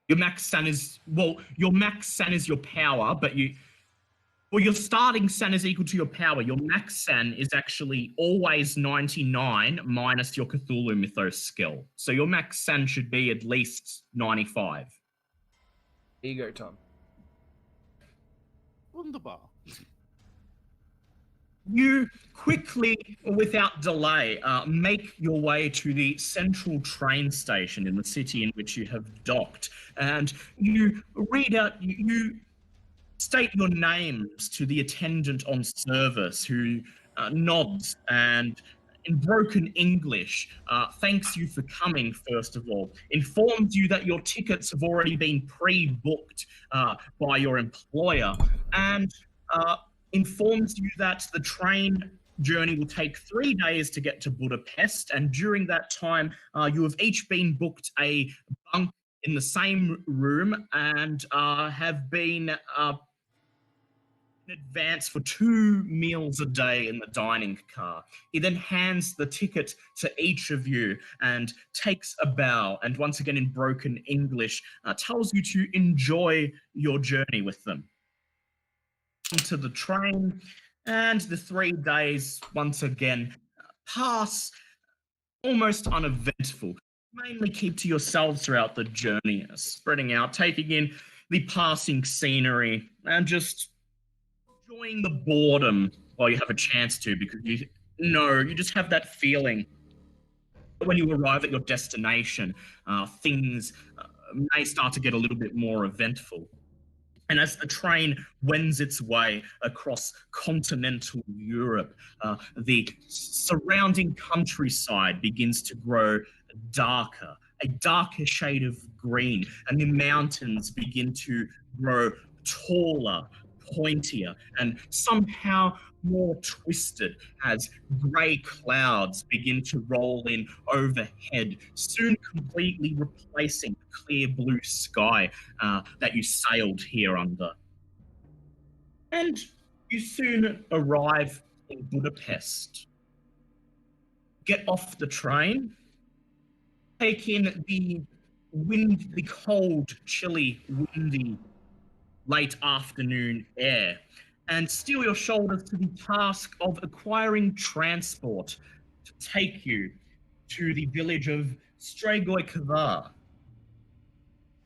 Your max san is, well, your max san is your power, but your starting san is equal to your power. Your max san is actually always 99 minus your Cthulhu Mythos skill. So your max san should be at least 95. Ego Tom. Wunderbar. You quickly, without delay, make your way to the central train station in the city in which you have docked, and you read out, you state your names to the attendant on service, who nods and, in broken English, thanks you for coming, first of all, informs you that your tickets have already been pre-booked by your employer, and informs you that the train journey will take 3 days to get to Budapest, and during that time, you have each been booked a bunk in the same room and have been in advance for 2 meals a day in the dining car. He then hands the ticket to each of you and takes a bow, and once again in broken English, tells you to enjoy your journey with them. To the train, and the 3 days once again pass almost uneventful. Mainly keep to yourselves throughout the journey, spreading out, taking in the passing scenery, and just enjoying the boredom while you have a chance to, because you just have that feeling that when you arrive at your destination, things may start to get a little bit more eventful. And as the train wends its way across continental Europe, the surrounding countryside begins to grow darker, a darker shade of green, and the mountains begin to grow taller, pointier, and somehow more twisted as grey clouds begin to roll in overhead, soon completely replacing the clear blue sky that you sailed here under. And you soon arrive in Budapest. Get off the train, take in the cold, chilly, windy, late afternoon air, and steel your shoulders to the task of acquiring transport to take you to the village of Stragoi Kavar.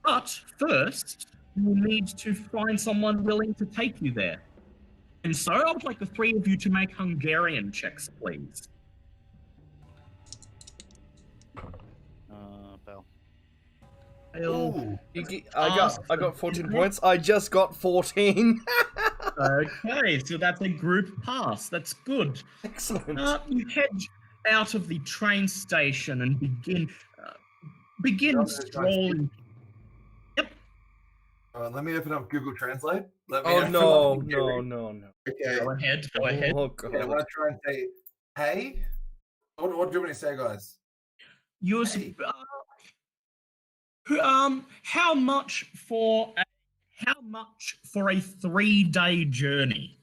But first, you will need to find someone willing to take you there. And so I would like the 3 of you to make Hungarian checks, please. Bell. Ooh. I got 14 points. I just got 14. Okay, so that's a group pass. That's good. Excellent. You head out of the train station and begin strolling. Let me open up Google Translate. Oh no. Okay. Go ahead. Go ahead. Oh Okay, I'm god. gonna try and say, hey. What do you want me to say, guys? You're Hey. how much for a 3-day journey?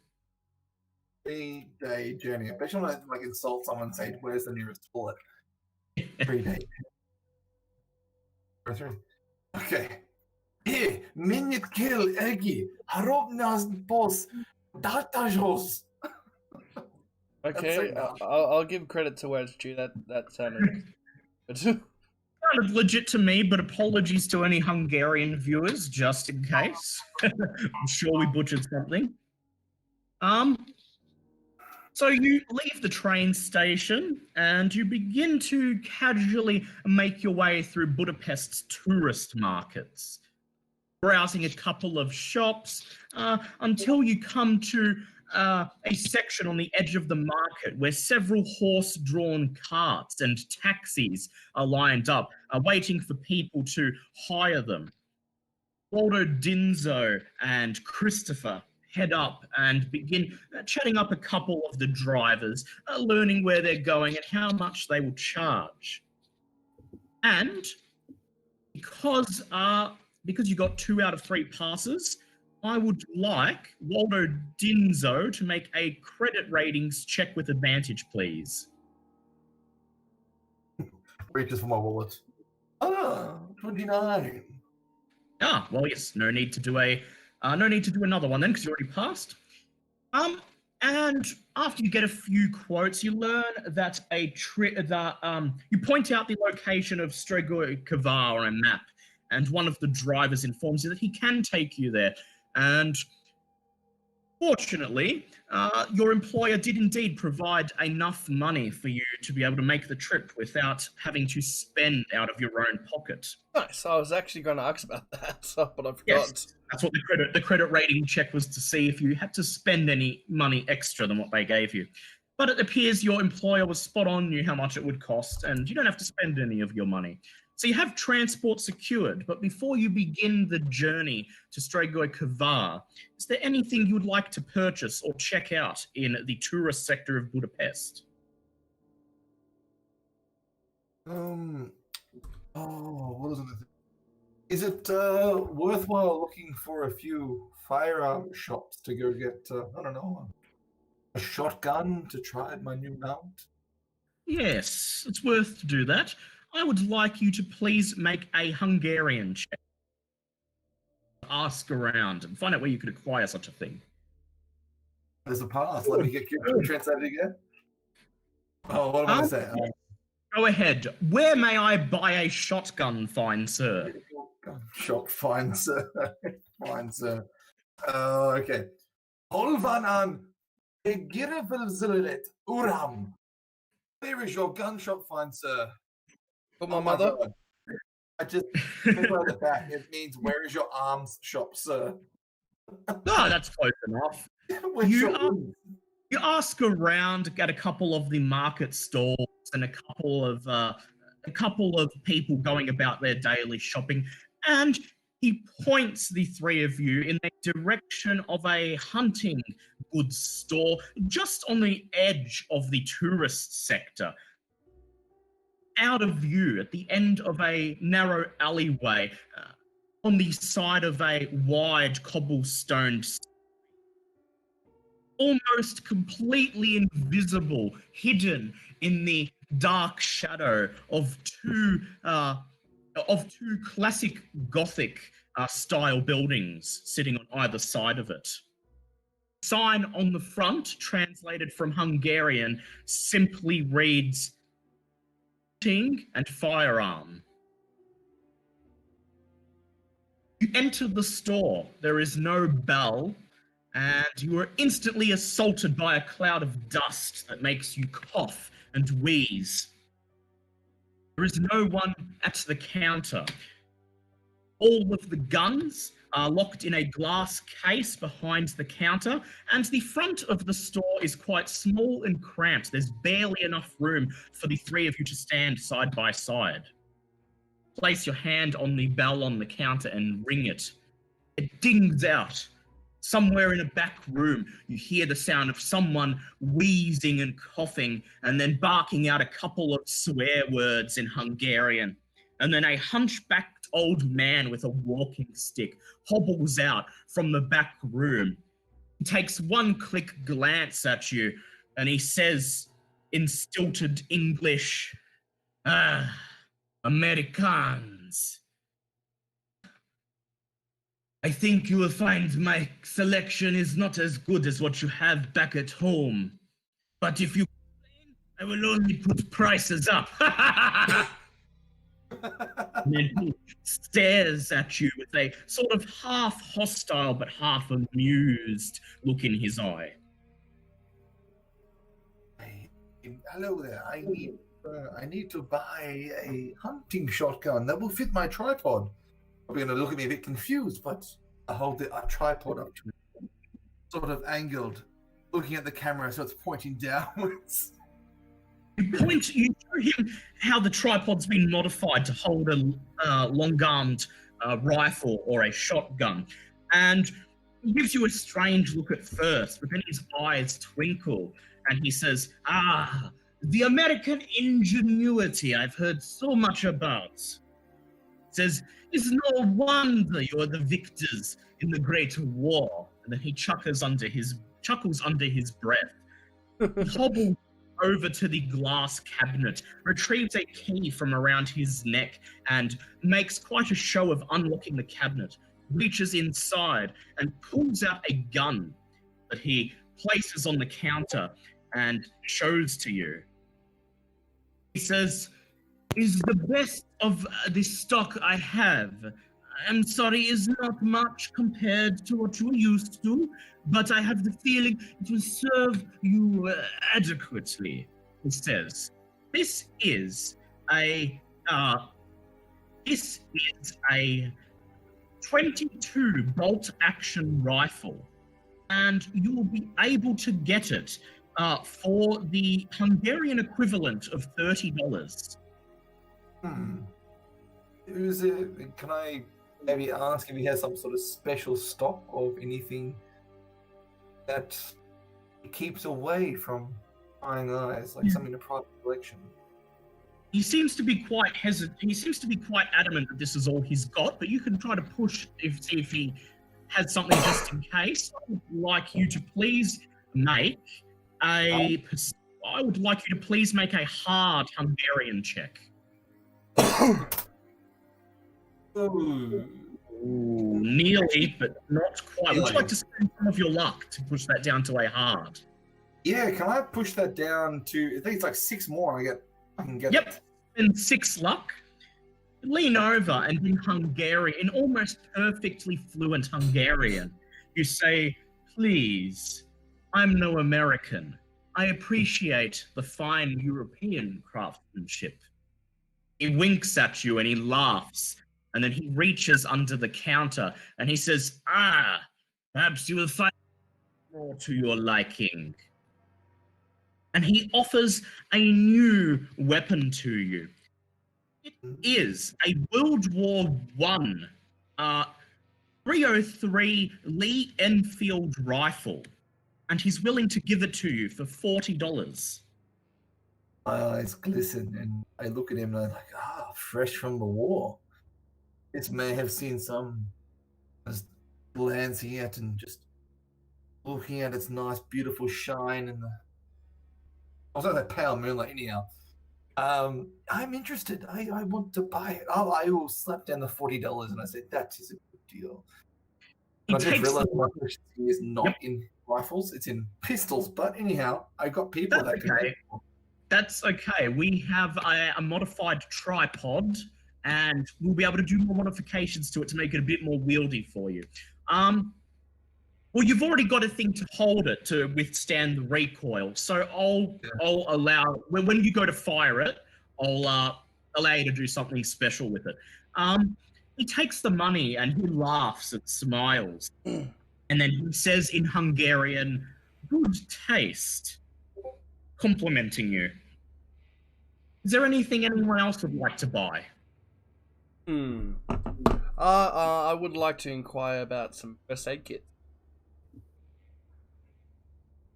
3-day journey. I bet you want to like insult someone and say, where's the nearest toilet? 3 days. Or 3. Okay. Hey, minute kill Egi. Harop nas bos datajos. Okay, enough. I'll give credit to where it's due. That sounded good. Sounded legit to me, but apologies to any Hungarian viewers, just in case. I'm sure we butchered something. So you leave the train station and you begin to casually make your way through Budapest's tourist markets, browsing a couple of shops until you come to a section on the edge of the market where several horse-drawn carts and taxis are lined up, waiting for people to hire them. Waldo Dinzo and Christopher head up and begin chatting up a couple of the drivers, learning where they're going and how much they will charge. And because you got 2 out of 3 passes, I would like Waldo Dinzo to make a credit ratings check with advantage, please. Reaches for my wallet. 29. Well, yes, no need to do another one then, because you already passed. And after you get a few quotes, you learn that you point out the location of Strigoi Kavar on a map, and one of the drivers informs you that he can take you there. And fortunately, your employer did indeed provide enough money for you to be able to make the trip without having to spend out of your own pocket. Nice. I was actually going to ask about that, but I forgot. Yes, that's what the credit rating check was, to see if you had to spend any money extra than what they gave you. But it appears your employer was spot on, knew how much it would cost, and you don't have to spend any of your money. So you have transport secured, but before you begin the journey to Strigoi Kavar, is there anything you would like to purchase or check out in the tourist sector of Budapest? What is it? Is it worthwhile looking for a few firearm shops to go get, I don't know, a shotgun to try my new mount? Yes, it's worth to do that. I would like you to please make a Hungarian check. Ask around and find out where you could acquire such a thing. There's a pass. Let me get translated again. Oh, what am I saying? Go ahead. Where may I buy a shotgun, fine sir? Fine, sir. Fine, sir. Okay. Holvanan Egirevzilet Uram. Where is your gun shop, fine sir? For my mother. God. I just think about the back. It means where is your arms shop, sir? No, that's close enough. You ask around, get a couple of the market stalls and a couple of people going about their daily shopping, and he points the 3 of you in the direction of a hunting goods store just on the edge of the tourist sector. Out of view at the end of a narrow alleyway on the side of a wide cobblestone street, almost completely invisible, hidden in the dark shadow of two classic Gothic style buildings sitting on either side of it. Sign on the front, translated from Hungarian, simply reads "Hunting and Firearm." You enter the store. There is no bell, and you are instantly assaulted by a cloud of dust that makes you cough and wheeze. There is no one at the counter. All of the guns are locked in a glass case behind the counter, and the front of the store is quite small and cramped. There's barely enough room for the 3 of you to stand side by side. Place your hand on the bell on the counter and ring it. It dings out. Somewhere in a back room, you hear the sound of someone wheezing and coughing, and then barking out a couple of swear words in Hungarian. And then a hunchbacked old man with a walking stick hobbles out from the back room. He takes one quick glance at you, and he says in stilted English, Americans. I think you will find my selection is not as good as what you have back at home, But if you complain, I will only put prices up. And then he stares at you with a sort of half hostile but half amused look in his eye. Hello there. I need to buy a hunting shotgun that will fit my tripod. You're going to look at me a bit confused, but I hold the tripod up to it, sort of angled, looking at the camera so it's pointing downwards. You show him how the tripod's been modified to hold a long-armed rifle or a shotgun, and he gives you a strange look at first, but then his eyes twinkle, and he says, the American ingenuity I've heard so much about. Says, it's no wonder you're the victors in the Great War. And then he chuckles under his breath. He hobbles over to the glass cabinet, retrieves a key from around his neck, and makes quite a show of unlocking the cabinet, reaches inside, and pulls out a gun that he places on the counter and shows to you. He says, is the best of the stock I have. I'm sorry, is not much compared to what you're used to, but I have the feeling it will serve you adequately, he says. This is a 22 bolt action rifle, and you will be able to get it for the Hungarian equivalent of $30. Can I maybe ask if he has some sort of special stock of anything that he keeps away from prying eyes, like something in a private collection? He seems to be quite hesitant. He seems to be quite adamant that this is all he's got, but you can try to push see if he has something just in case. I would like you to please make a hard Hungarian check. Ooh. Ooh, nearly, but not quite. Would you like to spend some of your luck to push that down to a hard? Yeah, can I push that down to, I think it's like 6 more I can get Yep, it. and 6 luck. Lean over and in Hungarian, in almost perfectly fluent Hungarian, you say, please, I'm no American. I appreciate the fine European craftsmanship. He winks at you and he laughs, and then he reaches under the counter and he says, perhaps you will find more to your liking. And he offers a new weapon to you. It is a World War I 303 Lee Enfield rifle, and he's willing to give it to you for $40. My eyes glisten and I look at him and I'm like, fresh from the war. This may have seen some, just glancing at and just looking at its nice, beautiful shine and also that pale moonlight. Anyhow, I'm interested. I want to buy it. I will slap down the $40 and I said, that is a good deal. I just realized my question is not in rifles, it's in pistols. But anyhow, I got people that can. Okay. That's okay. We have a modified tripod, and we'll be able to do more modifications to it to make it a bit more wieldy for you. Well, you've already got a thing to hold it to withstand the recoil, so I'll allow when you go to fire it, I'll allow you to do something special with it. He takes the money and he laughs and smiles, and then he says in Hungarian, "Good taste," complimenting you. Is there anything anyone else would like to buy? I would like to inquire about some first aid kits.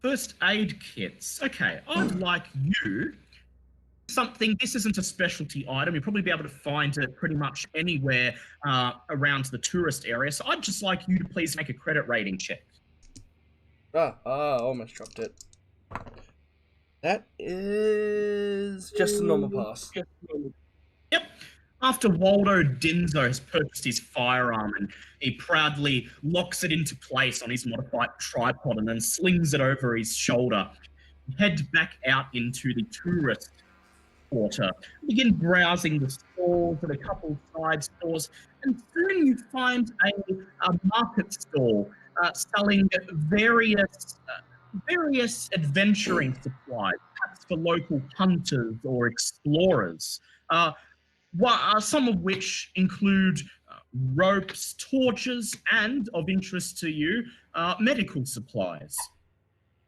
First aid kits. Okay, I'd like you something. This isn't a specialty item. You'll probably be able to find it pretty much anywhere around the tourist area. So I'd just like you to please make a credit rating check. I almost dropped it. That is just a normal pass. Yep. After Waldo Dinzo has purchased his firearm and he proudly locks it into place on his modified tripod and then slings it over his shoulder, head back out into the tourist quarter. Begin browsing the stores and a couple side stores, and soon you find a market stall selling various adventuring supplies, perhaps for local hunters or explorers. Some of which include ropes, torches, and, of interest to you, medical supplies.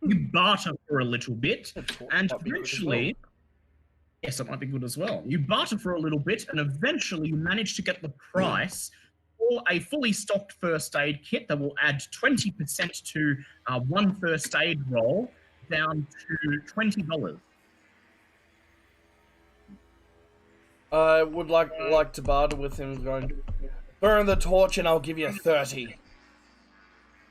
You barter for a little bit, and eventually, yes, it might be good as well. You barter for a little bit, and eventually you manage to get the price for a fully stocked first aid kit that will add 20% to one first aid roll, down to $20. I would like to barter with him, going, burn the torch and I'll give you 30.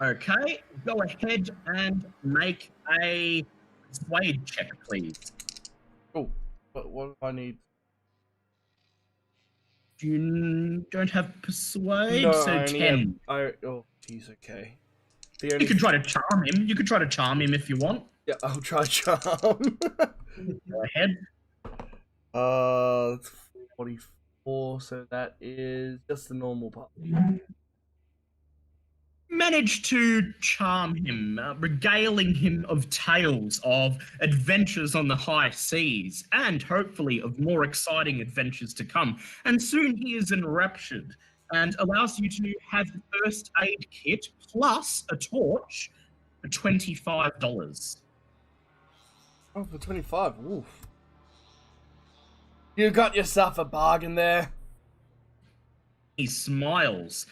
Okay, go ahead and make a persuade check, please. Oh, but what do I need? You don't have persuade, No, so I only 10. oh, jeez, okay. You could try to charm him. You could try to charm him if you want. Yeah, I'll try charm. Go ahead. That's 44, so that is just the normal part. Managed to charm him, regaling him of tales of adventures on the high seas, and hopefully of more exciting adventures to come. And soon he is enraptured and allows you to have the first aid kit plus a torch for $25. Oh, for 25, oof. You got yourself a bargain there. He smiles.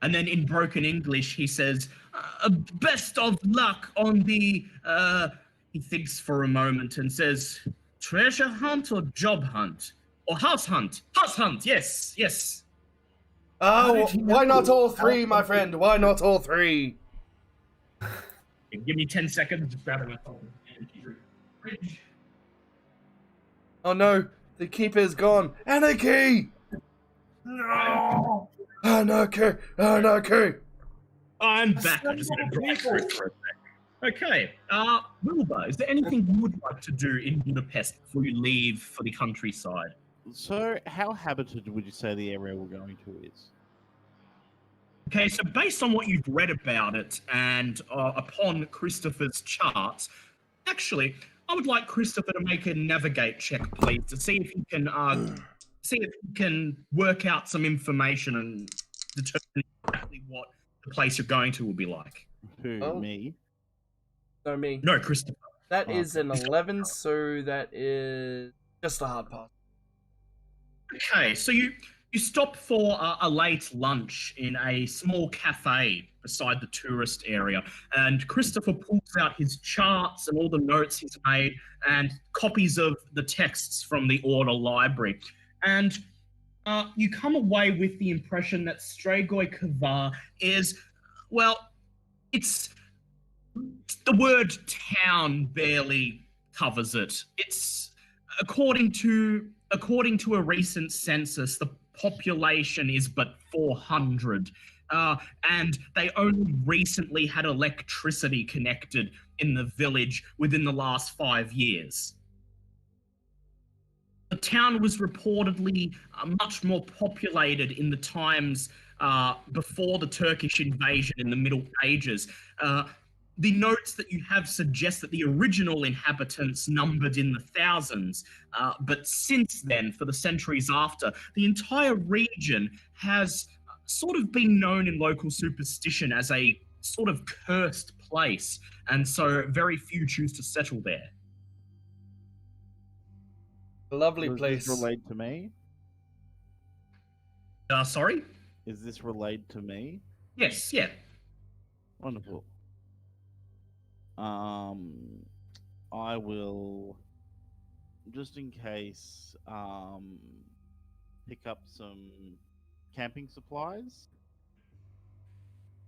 And then in broken English, he says, best of luck on the, he thinks for a moment and says, treasure hunt or job hunt? Or house hunt? House hunt, yes, yes. Oh, why not all three, my friend? Why not all three? Give me 10 seconds, just grabbing my phone. Oh no, the keeper's gone. Anarchy! No! Anarchy! Anarchy! I'm back. I just had to drive through for a sec. Okay, Wilbur, is there anything you would like to do in Budapest before you leave for the countryside? So, how habited would you say the area we're going to is? Okay, so based on what you've read about it and upon Christopher's charts, actually, I would like Christopher to make a navigate check, please, to see if he can work out some information and determine exactly what the place you're going to will be like. Who, Oh. me? No, me. No, Christopher. That Oh. is an 11, so that is just the hard part. Okay, so you stop for a late lunch in a small cafe beside the tourist area, and Christopher pulls out his charts and all the notes he's made and copies of the texts from the order library. And you come away with the impression that Strigoi Kavar is, well, it's the word town barely covers it. It's according to a recent census, the population is but 400, and they only recently had electricity connected in the village within the last 5 years. The town was reportedly much more populated in the times before the Turkish invasion in the Middle Ages. The notes that you have suggest that the original inhabitants numbered in the thousands, but since then, for the centuries after, the entire region has sort of been known in local superstition as a sort of cursed place, and so very few choose to settle there. A lovely Does place. this relate to me? Sorry? Is this related to me? Yes, yeah. Wonderful. I will, just in case, pick up some camping supplies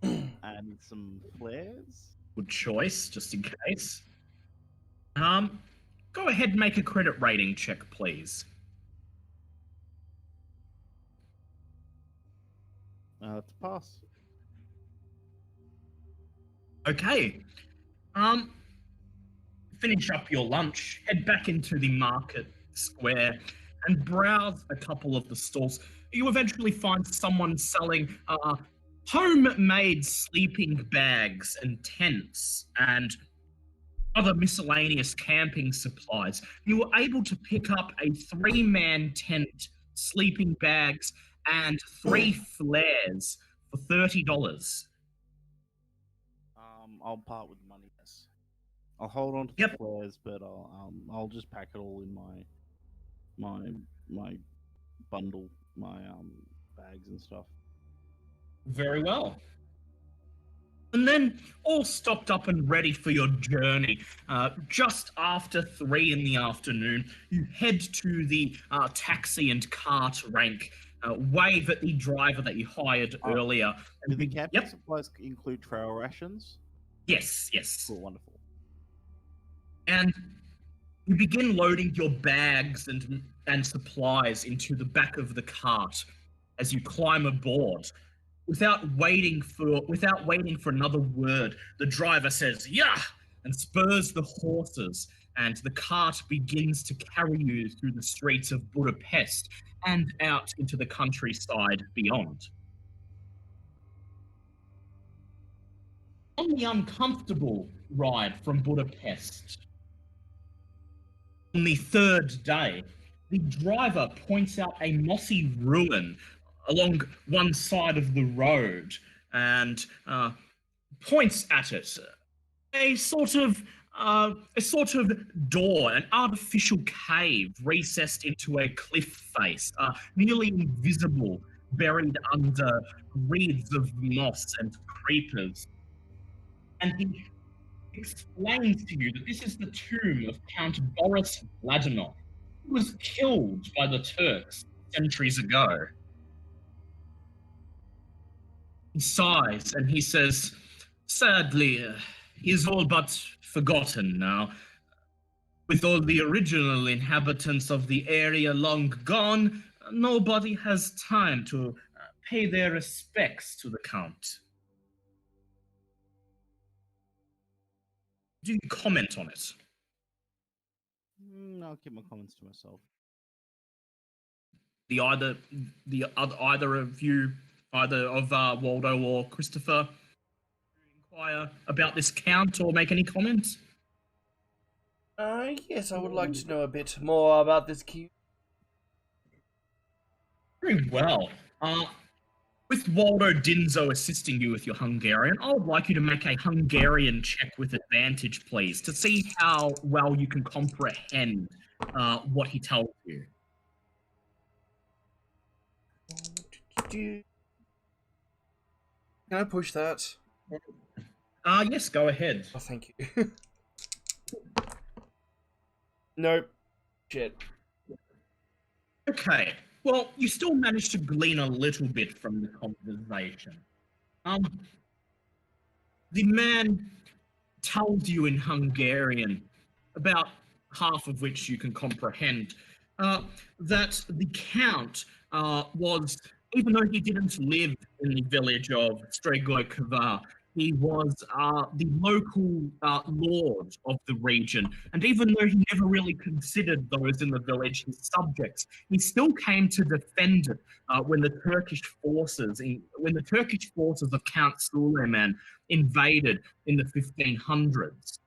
and some flares. Good choice, just in case. Go ahead and make a credit rating check, please. It's a pass. Okay. finish up your lunch, head back into the market square, and browse a couple of the stalls. You eventually find someone selling homemade sleeping bags and tents and other miscellaneous camping supplies. You were able to pick up a 3-man tent, sleeping bags, and 3 flares for $30. I'll part with the money. Yes, I'll hold on to the Yep. flares, but I'll just pack it all in my bundle, my bags and stuff. Very well. And then, all stocked up and ready for your journey, just after 3 in the afternoon, you head to the taxi and cart rank, wave at the driver that you hired earlier. Do the camping Yep. supplies include trail rations? Yes, yes. Cool, wonderful. And you begin loading your bags and supplies into the back of the cart as you climb aboard. Without waiting for another word, the driver says, "Yeah!" and spurs the horses, and the cart begins to carry you through the streets of Budapest and out into the countryside beyond. On the uncomfortable ride from Budapest, on the 3rd day, the driver points out a mossy ruin along one side of the road and points at it. A sort of door, an artificial cave recessed into a cliff face, nearly invisible, buried under wreaths of moss and creepers. And he explains to you that this is the tomb of Count Boris Vladimir, who was killed by the Turks centuries ago. He sighs and he says, "Sadly, he is all but forgotten now. With all the original inhabitants of the area long gone, nobody has time to pay their respects to the Count." Do you comment on it? I'll keep my comments to myself. Either of Waldo or Christopher, inquire about this Count or make any comments? Yes, I would like to know a bit more about this cube. Very well. With Waldo Dinzo assisting you with your Hungarian, I would like you to make a Hungarian check with advantage, please, to see how well you can comprehend what he tells you. Can I push that? Yes, go ahead. Oh, thank you. Nope. Shit. Okay. Well, you still managed to glean a little bit from the conversation. The man tells you in Hungarian, about half of which you can comprehend, that the Count was, even though he didn't live in the village of Strigoi Kvar, he was the local lord of the region, and even though he never really considered those in the village his subjects, he still came to defend it when the Turkish forces of Count Suleiman invaded in the 1500s.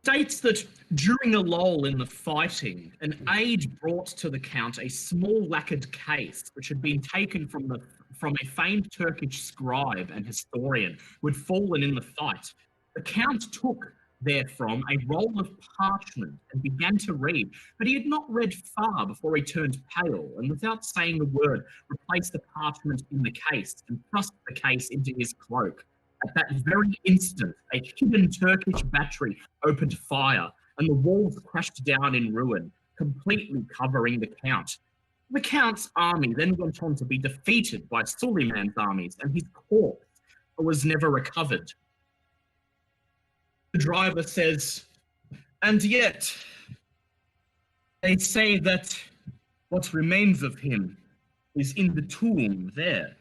States that during a lull in the fighting, an aide brought to the Count a small lacquered case which had been taken from a famed Turkish scribe and historian who had fallen in the fight. The Count took therefrom a roll of parchment and began to read, but he had not read far before he turned pale, and without saying a word, replaced the parchment in the case and thrust the case into his cloak. At that very instant, a hidden Turkish battery opened fire, and the walls crashed down in ruin, completely covering the Count. The Count's army then went on to be defeated by Suleiman's armies, and his corpse was never recovered. The driver says, "And yet, they say that what remains of him is in the tomb there,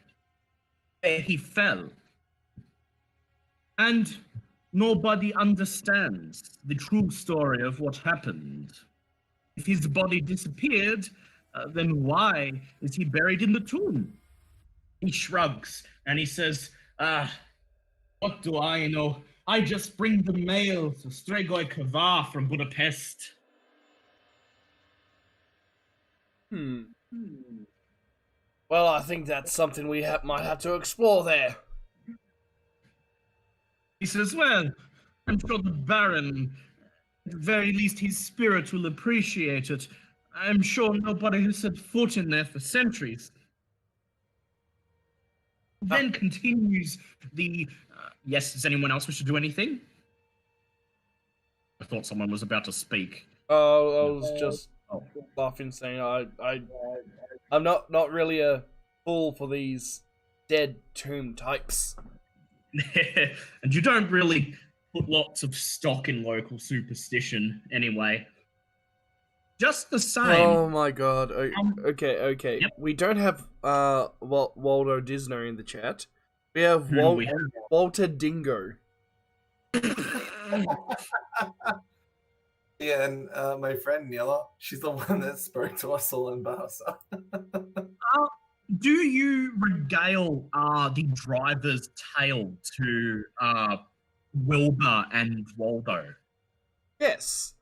where he fell." And nobody understands the true story of what happened. If his body disappeared, then why is he buried in the tomb? He shrugs and he says, what do I know? I just bring the mail to Strigoi Kavar from Budapest. Well, I think that's something we might have to explore there. He says, well, I'm sure the Baron, at the very least his spirit will appreciate it. I'm sure nobody has set foot in there for centuries. Then continues the... yes, does anyone else wish to do anything? I thought someone was about to speak. Oh, I was just laughing, saying I'm not really a fool for these dead tomb types. And you don't really put lots of stock in local superstition anyway. Just the same. Oh my god. Okay. Yep. We don't have Waldo Disner in the chat. We have Who we have? Walter Dingo. Yeah, and my friend Nila, she's the one that spoke to us all in Bahasa. Do you regale the driver's tale to Wilbur and Waldo? Yes.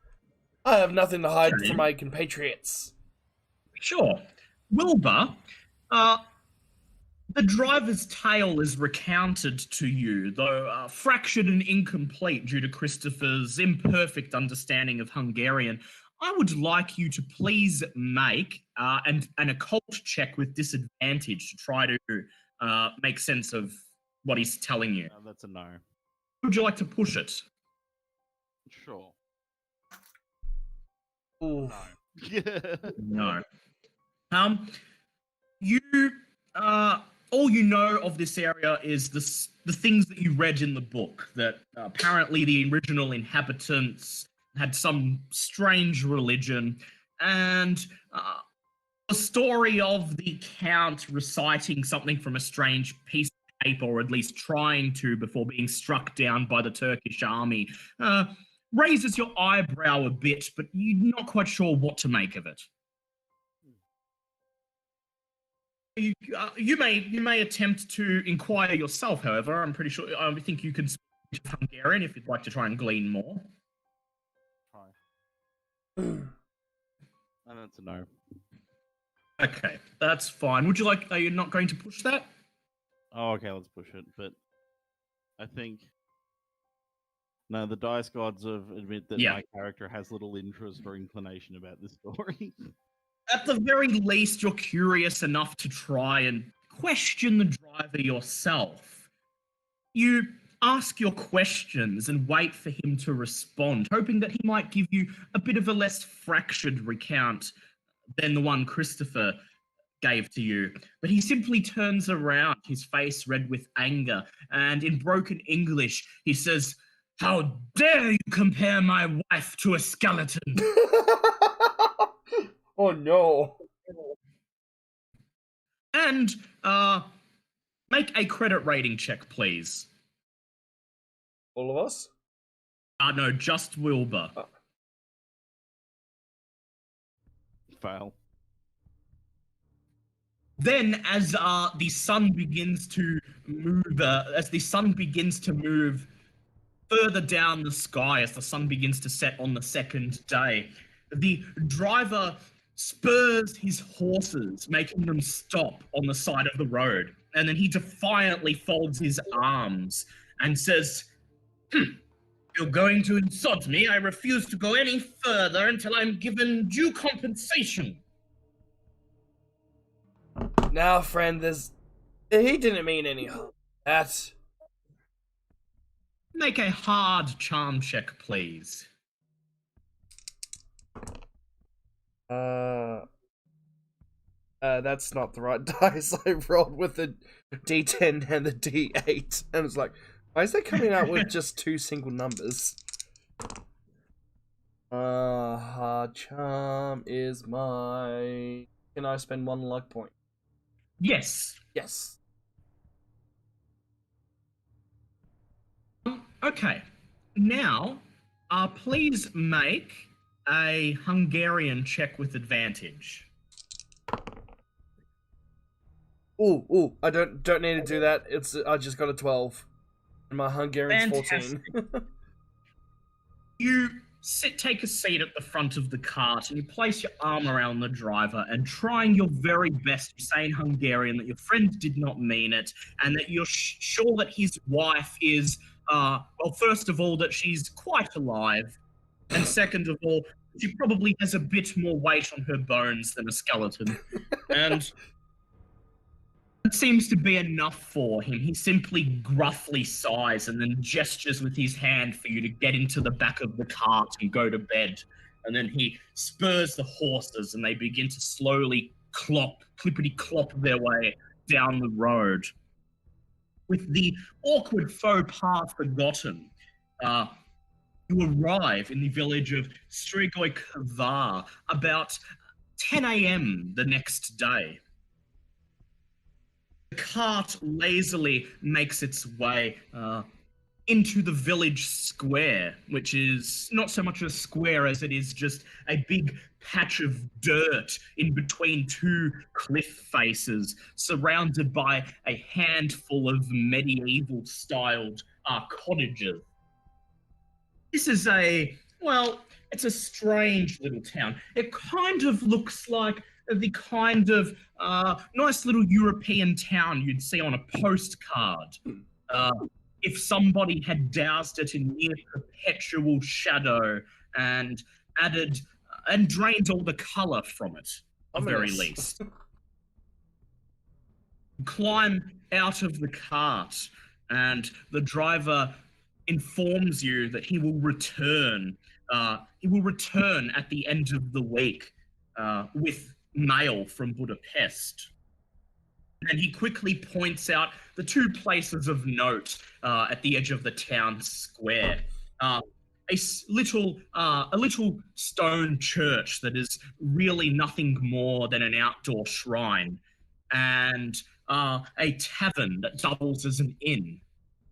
I have nothing to hide Okay. from my compatriots. Sure. Wilbur, the driver's tale is recounted to you, though fractured and incomplete due to Christopher's imperfect understanding of Hungarian. I would like you to please make an occult check with disadvantage to try to make sense of what he's telling you. That's a no. Would you like to push it? Sure. Ooh. No. You all you know of this area is the things that you read in the book, that apparently the original inhabitants had some strange religion, and the story of the Count reciting something from a strange piece of paper, or at least trying to before being struck down by the Turkish army, raises your eyebrow a bit, but you're not quite sure what to make of it. You may attempt to inquire yourself, however. I'm pretty sure. I think you can speak Hungarian if you'd like to try and glean more. Try. And that's a no. Okay, that's fine. Would you like? Are you not going to push that? Oh, okay, let's push it. But I think no, the dice gods have admit that Yeah. my character has little interest or inclination about this story. At the very least, you're curious enough to try and question the driver yourself. You ask your questions and wait for him to respond, hoping that he might give you a bit of a less fractured recount than the one Christopher gave to you. But he simply turns around, his face red with anger, and in broken English, he says, "How dare you compare my wife to a skeleton?" Oh no. And make a credit rating check, please. All of us? No, just Wilbur. Fail. Then, as the sun begins to move, further down the sky, as the sun begins to set on the second day, the driver spurs his horses, making them stop on the side of the road, and then he defiantly folds his arms and says, "You're going to insult me. I refuse to go any further until I'm given due compensation." Now, friend, he didn't mean any harm. That. Make a hard charm check, please. That's not the right dice. I rolled with the D10 and the D8, and it's like, why is that coming out with just two single numbers? Hard charm is my... Can I spend one luck point? Yes. Yes. Okay. Now, please make a Hungarian check with advantage. Ooh, I don't need to do that. I just got a 12. And my Hungarian's Fantastic. 14. You take a seat at the front of the cart and you place your arm around the driver and trying your very best to say in Hungarian that your friend did not mean it and that you're sure that his wife is, well, first of all, that she's quite alive, and second of all, she probably has a bit more weight on her bones than a skeleton. And it seems to be enough for him. He simply gruffly sighs and then gestures with his hand for you to get into the back of the cart and go to bed. And then he spurs the horses and they begin to slowly clippity-clop their way down the road. With the awkward faux pas forgotten, you arrive in the village of Strigoi Kvar about 10 a.m. the next day. The cart lazily makes its way into the village square, which is not so much a square as it is just a big patch of dirt in between two cliff faces, surrounded by a handful of medieval-styled cottages. This is it's a strange little town. It kind of looks like the kind of nice little European town you'd see on a postcard. If somebody had doused it in near perpetual shadow and added and drained all the colour from it, at the very least. Climb out of the cart and the driver informs you that he will return. He will return at the end of the week with mail from Budapest. And he quickly points out the two places of note at the edge of the town square. A little stone church that is really nothing more than an outdoor shrine, and a tavern that doubles as an inn.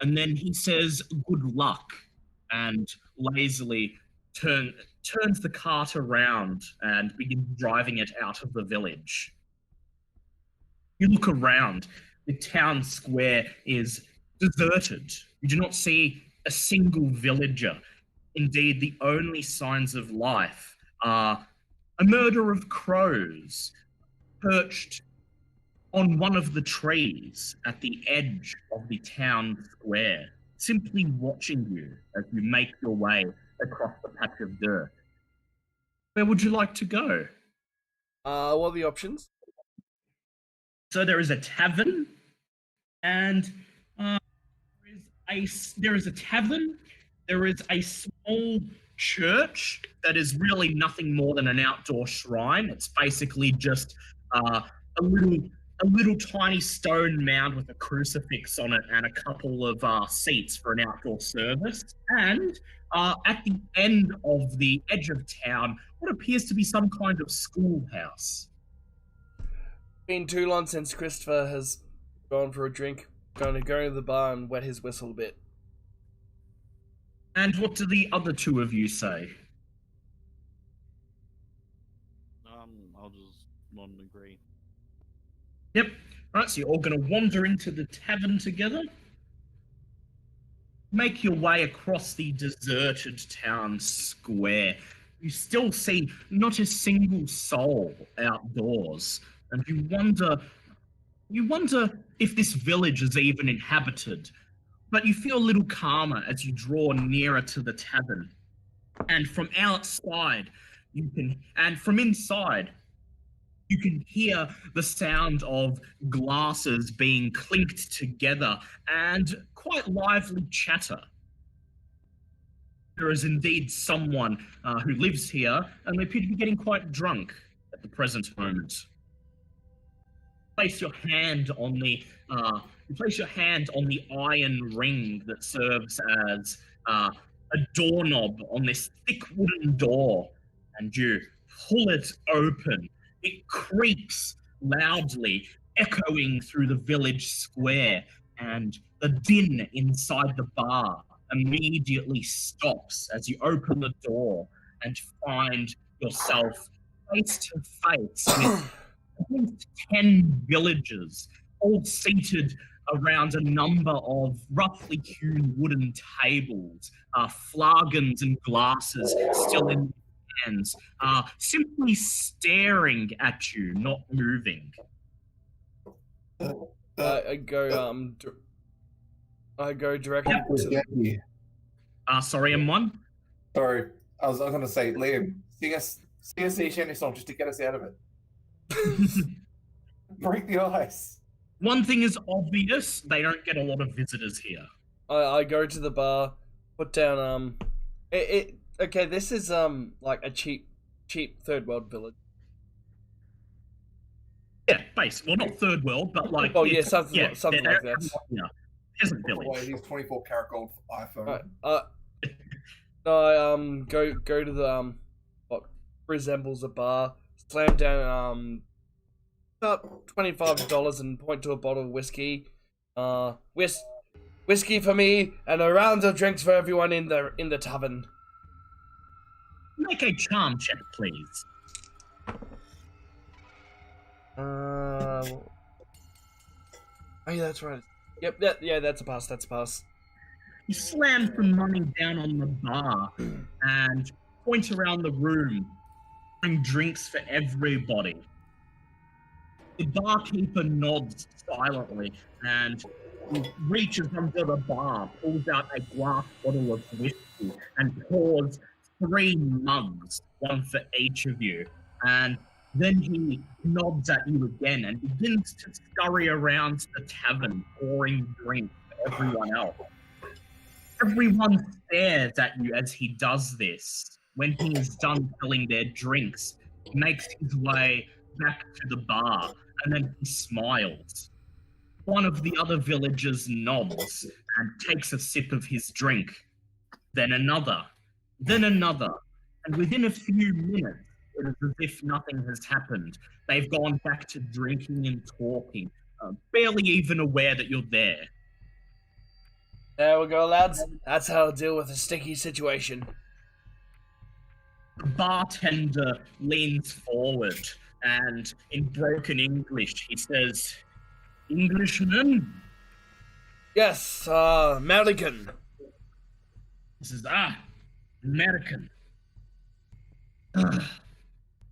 And then he says, "Good luck," and lazily turns the cart around and begins driving it out of the village. You look around. The town square is deserted. You do not see a single villager. Indeed, the only signs of life are a murder of crows perched on one of the trees at the edge of the town square, simply watching you as you make your way across the patch of dirt. Where would you like to go? What are the options? So there is a tavern, and there is a tavern. There is a small church that is really nothing more than an outdoor shrine. It's basically just a little tiny stone mound with a crucifix on it and a couple of seats for an outdoor service. And at the end of the edge of town, what appears to be some kind of schoolhouse. Been too long since Christopher has gone for a drink. Going to go to the bar and wet his whistle a bit. And what do the other two of you say? I'll just nod and agree. Yep. Right, so you're all going to wander into the tavern together. Make your way across the deserted town square. You still see not a single soul outdoors. And you wonder if this village is even inhabited. But you feel a little calmer as you draw nearer to the tavern. And from outside, from inside, you can hear the sound of glasses being clinked together and quite lively chatter. There is indeed someone who lives here, and they appear to be getting quite drunk at the present moment. Place your hand on the iron ring that serves as a doorknob on this thick wooden door, and you pull it open. It creaks loudly, echoing through the village square, and the din inside the bar immediately stops as you open the door and find yourself face to face with at least 10 villagers, all seated around a number of roughly hewn wooden tables, flagons and glasses still in their hands, simply staring at you, not moving. I go directly to. Sorry, M1? Sorry, I was going to say, Liam, sing us a sea shanty song just to get us out of it. Break the ice. One thing is obvious, they don't get a lot of visitors here. I go to the bar, put down okay, this is like a cheap third world village. Yeah, well, not third world, but like oh yeah, something like that. Peasant village. Why these 24 karat gold iPhone? No, I go to the what resembles a bar, slam down about $25 and point to a bottle of whiskey. Whiskey for me and a round of drinks for everyone in the tavern. Make a charm check, please. Oh yeah, that's right. Yep, that's a pass. That's a pass. You slam some money down on the bar and point around the room, bring drinks for everybody. The barkeeper nods silently and reaches under the bar, pulls out a glass bottle of whiskey, and pours 3 mugs, one for each of you. And then he nods at you again and begins to scurry around the tavern, pouring drinks for everyone else. Everyone stares at you as he does this. When he is done filling their drinks, he makes his way back to the bar, and then he smiles. One of the other villagers nods and takes a sip of his drink. Then another. And within a few minutes, it is as if nothing has happened. They've gone back to drinking and talking, barely even aware that you're there. There we go, lads. That's how to deal with a sticky situation. The bartender leans forward and in broken English, he says, "Englishman?" Yes, American. He says, American.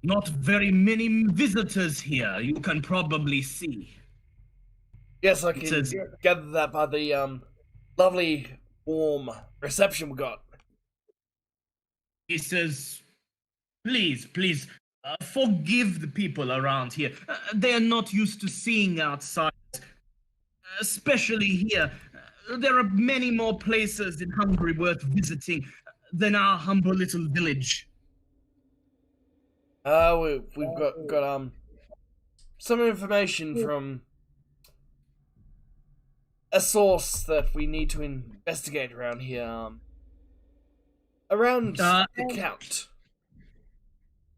Not very many visitors here, you can probably see. Yes, I can gather that by the lovely, warm reception we got. He says, please, forgive the people around here. They are not used to seeing outside, especially here. There are many more places in Hungary worth visiting than our humble little village. We've got some information from a source that we need to investigate around here. Around the Count.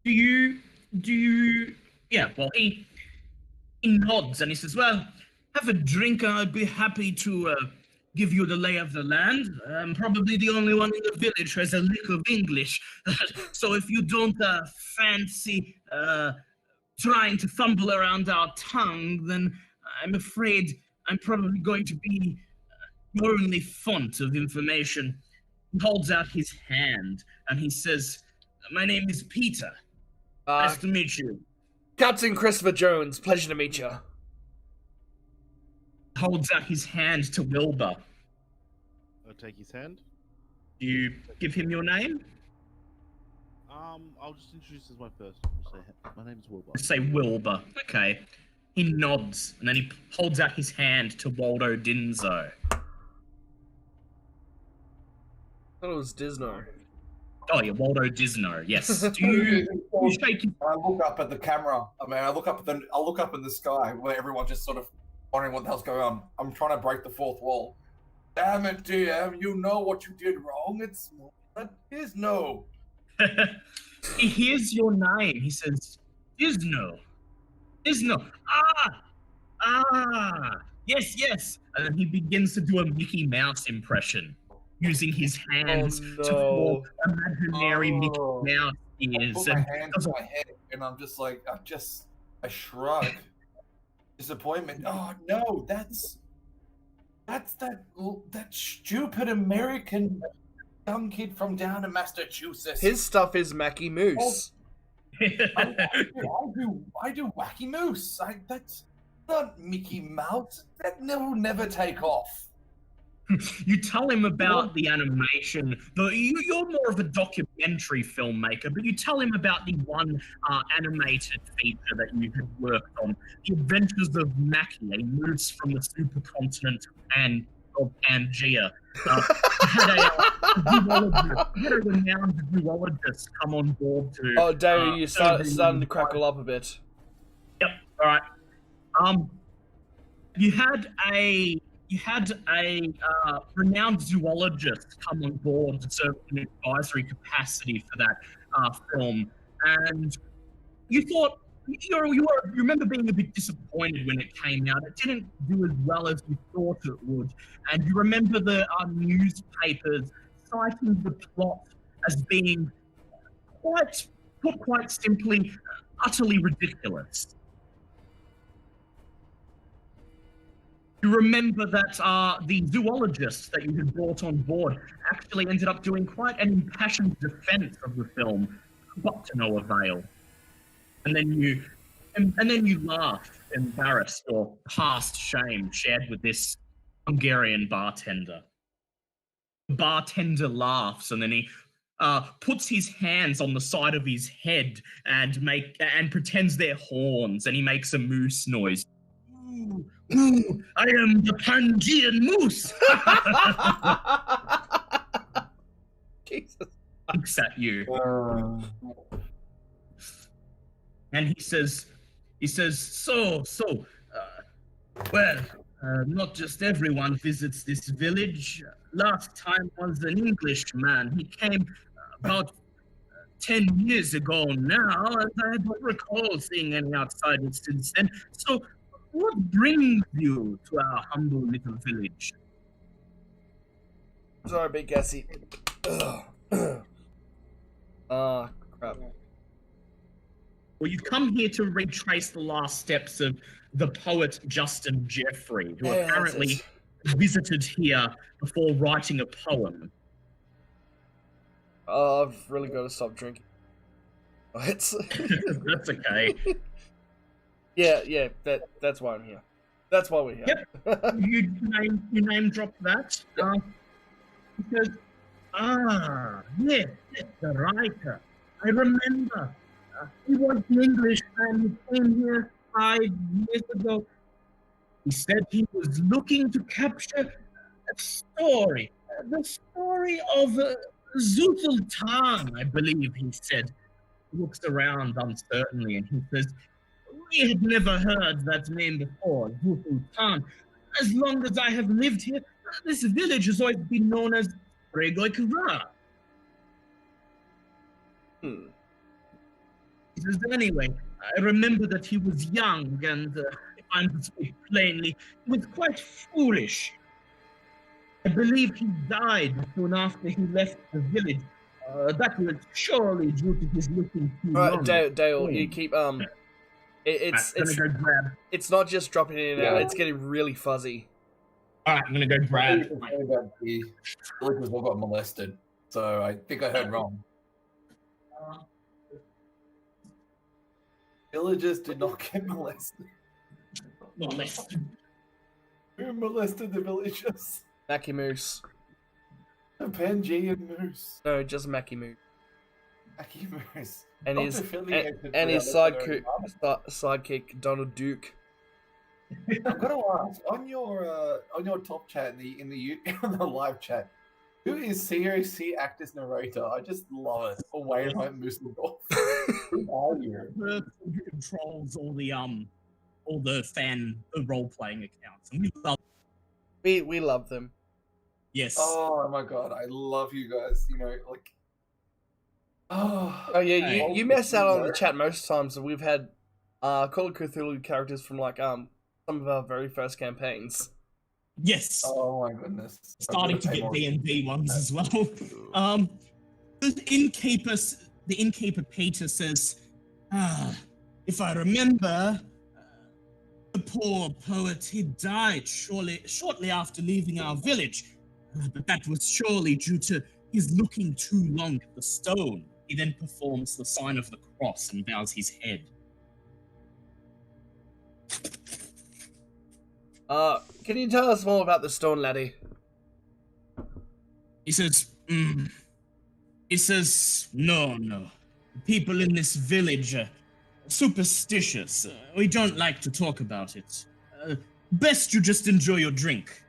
Do you? Yeah. Well, he nods and he says, "Well, have a drink. I'd be happy to give you the lay of the land. I'm probably the only one in the village who has a lick of English. So if you don't fancy trying to fumble around our tongue, then I'm afraid I'm probably going to be your only font of information." He holds out his hand and he says, "My name is Peter. Nice to meet you." Captain Christopher Jones, pleasure to meet you. Holds out his hand to Wilbur. I'll take his hand. Do you give him your name? I'll just introduce as my first. I'll say, my name's Wilbur. Say Wilbur. Okay. He nods and then he holds out his hand to Waldo Dinzo. I thought it was Disno. Oh yeah, Waldo Disno. Yes. Do you shake his... I look up at the camera. I look up in the sky where everyone's just sort of wondering what the hell's going on. I'm trying to break the fourth wall. Damn it, DM! You know what you did wrong. That is no. He hears your name. He says, Disno. Yes. And then he begins to do a Mickey Mouse impression. using his hands to form imaginary Mickey Mouse I ears. put my hand to my head, and I'm just like, I shrug. Disappointment. Oh no, that's that stupid American young kid from down in Massachusetts. His stuff is Mackie Moose. I do Wacky Moose. That's not Mickey Mouse. That will never take off. You tell him about the animation. You're more of a documentary filmmaker, but you tell him about the one animated feature that you had worked on, The Adventures of Mackie, a moose from the supercontinent of Pangea. Had a renowned zoologist come on board to... Oh, David, you're starting to crackle up a bit. Yep, alright. You had a renowned zoologist come on board to serve in an advisory capacity for that film, and you thought you remember being a bit disappointed when it came out. It didn't do as well as you thought it would, and you remember the newspapers citing the plot as being quite simply, utterly ridiculous. You remember that the zoologist that you had brought on board actually ended up doing quite an impassioned defense of the film, but to no avail. And then you laughed, embarrassed or past shame shared with this Hungarian bartender. The bartender laughs, and then he puts his hands on the side of his head and pretends they're horns, and he makes a moose noise. Ooh, I am the Pangean moose. Jesus. Looks at you. And he says, not just everyone visits this village. Last time was an Englishman. He came about 10 years ago now, and I don't recall seeing any outsiders since then. So, what brings you to our humble little village? Sorry, Big Gassy. Crap. Well, you've come here to retrace the last steps of the poet Justin Jeffrey, who apparently visited here before writing a poem. I've really got to stop drinking. That's okay. Yeah, that's why I'm here. That's why we're here. Yep. you name drop that. Because, yes, the writer. I remember. He was an Englishman who came here 5 years ago. He said he was looking to capture a story. The story of Zultan, I believe he said. He looks around uncertainly and he says, we had never heard that name before, Zultan. As long as I have lived here, this village has always been known as Regoikra. He says, anyway, I remember that he was young and, if I'm to speak plainly, he was quite foolish. I believe he died soon after he left the village. That was surely due to his looking too long. Dale, you keep, it's not just dropping in and out, it's getting really fuzzy. Alright, I'm gonna go grab. The villagers all got molested, so I think I heard wrong. Villagers did not get molested. Molested. Who molested the villagers? Mackie Moose. The Pangean moose. No, just Mackie Moose. Mackie Moose. And Not his affiliated and with his other sidekick Donald Duke. I've got to ask on your top chat in the live chat, who is COC actors narrator? I just love it. Away right Musseldorf. Who are you? The who controls all the role playing accounts, and We love them. Yes. Oh my god, I love you guys. You know, like. Oh yeah, you miss out on the chat most times. And we've had Call of Cthulhu characters from like some of our very first campaigns. Yes, Oh my goodness. starting to get D&D ones as well. The innkeeper Peter says, if I remember, the poor poet, he died shortly after leaving our village. But that was surely due to his looking too long at the stone. He then performs the sign of the cross and bows his head. Can you tell us more about the stone, laddie? He says, no. People in this village are superstitious. We don't like to talk about it. Best you just enjoy your drink.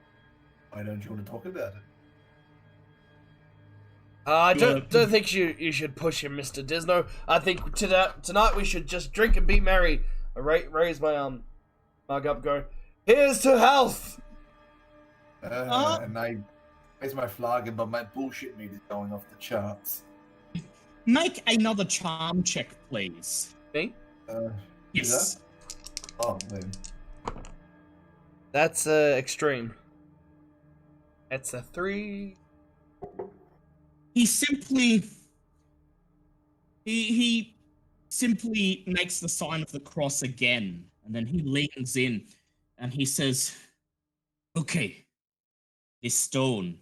Why don't you want to talk about it? I don't think you should push him, Mr. Disno. I think tonight we should just drink and be merry. I raise my mug up, go, here's to health! And I raise my flagon, but my bullshit meat is going off the charts. Make another charm check, please. Me? Yes. Oh, man. That's extreme. That's a 3. He simply makes the sign of the cross again, and then he leans in and he says, okay, this stone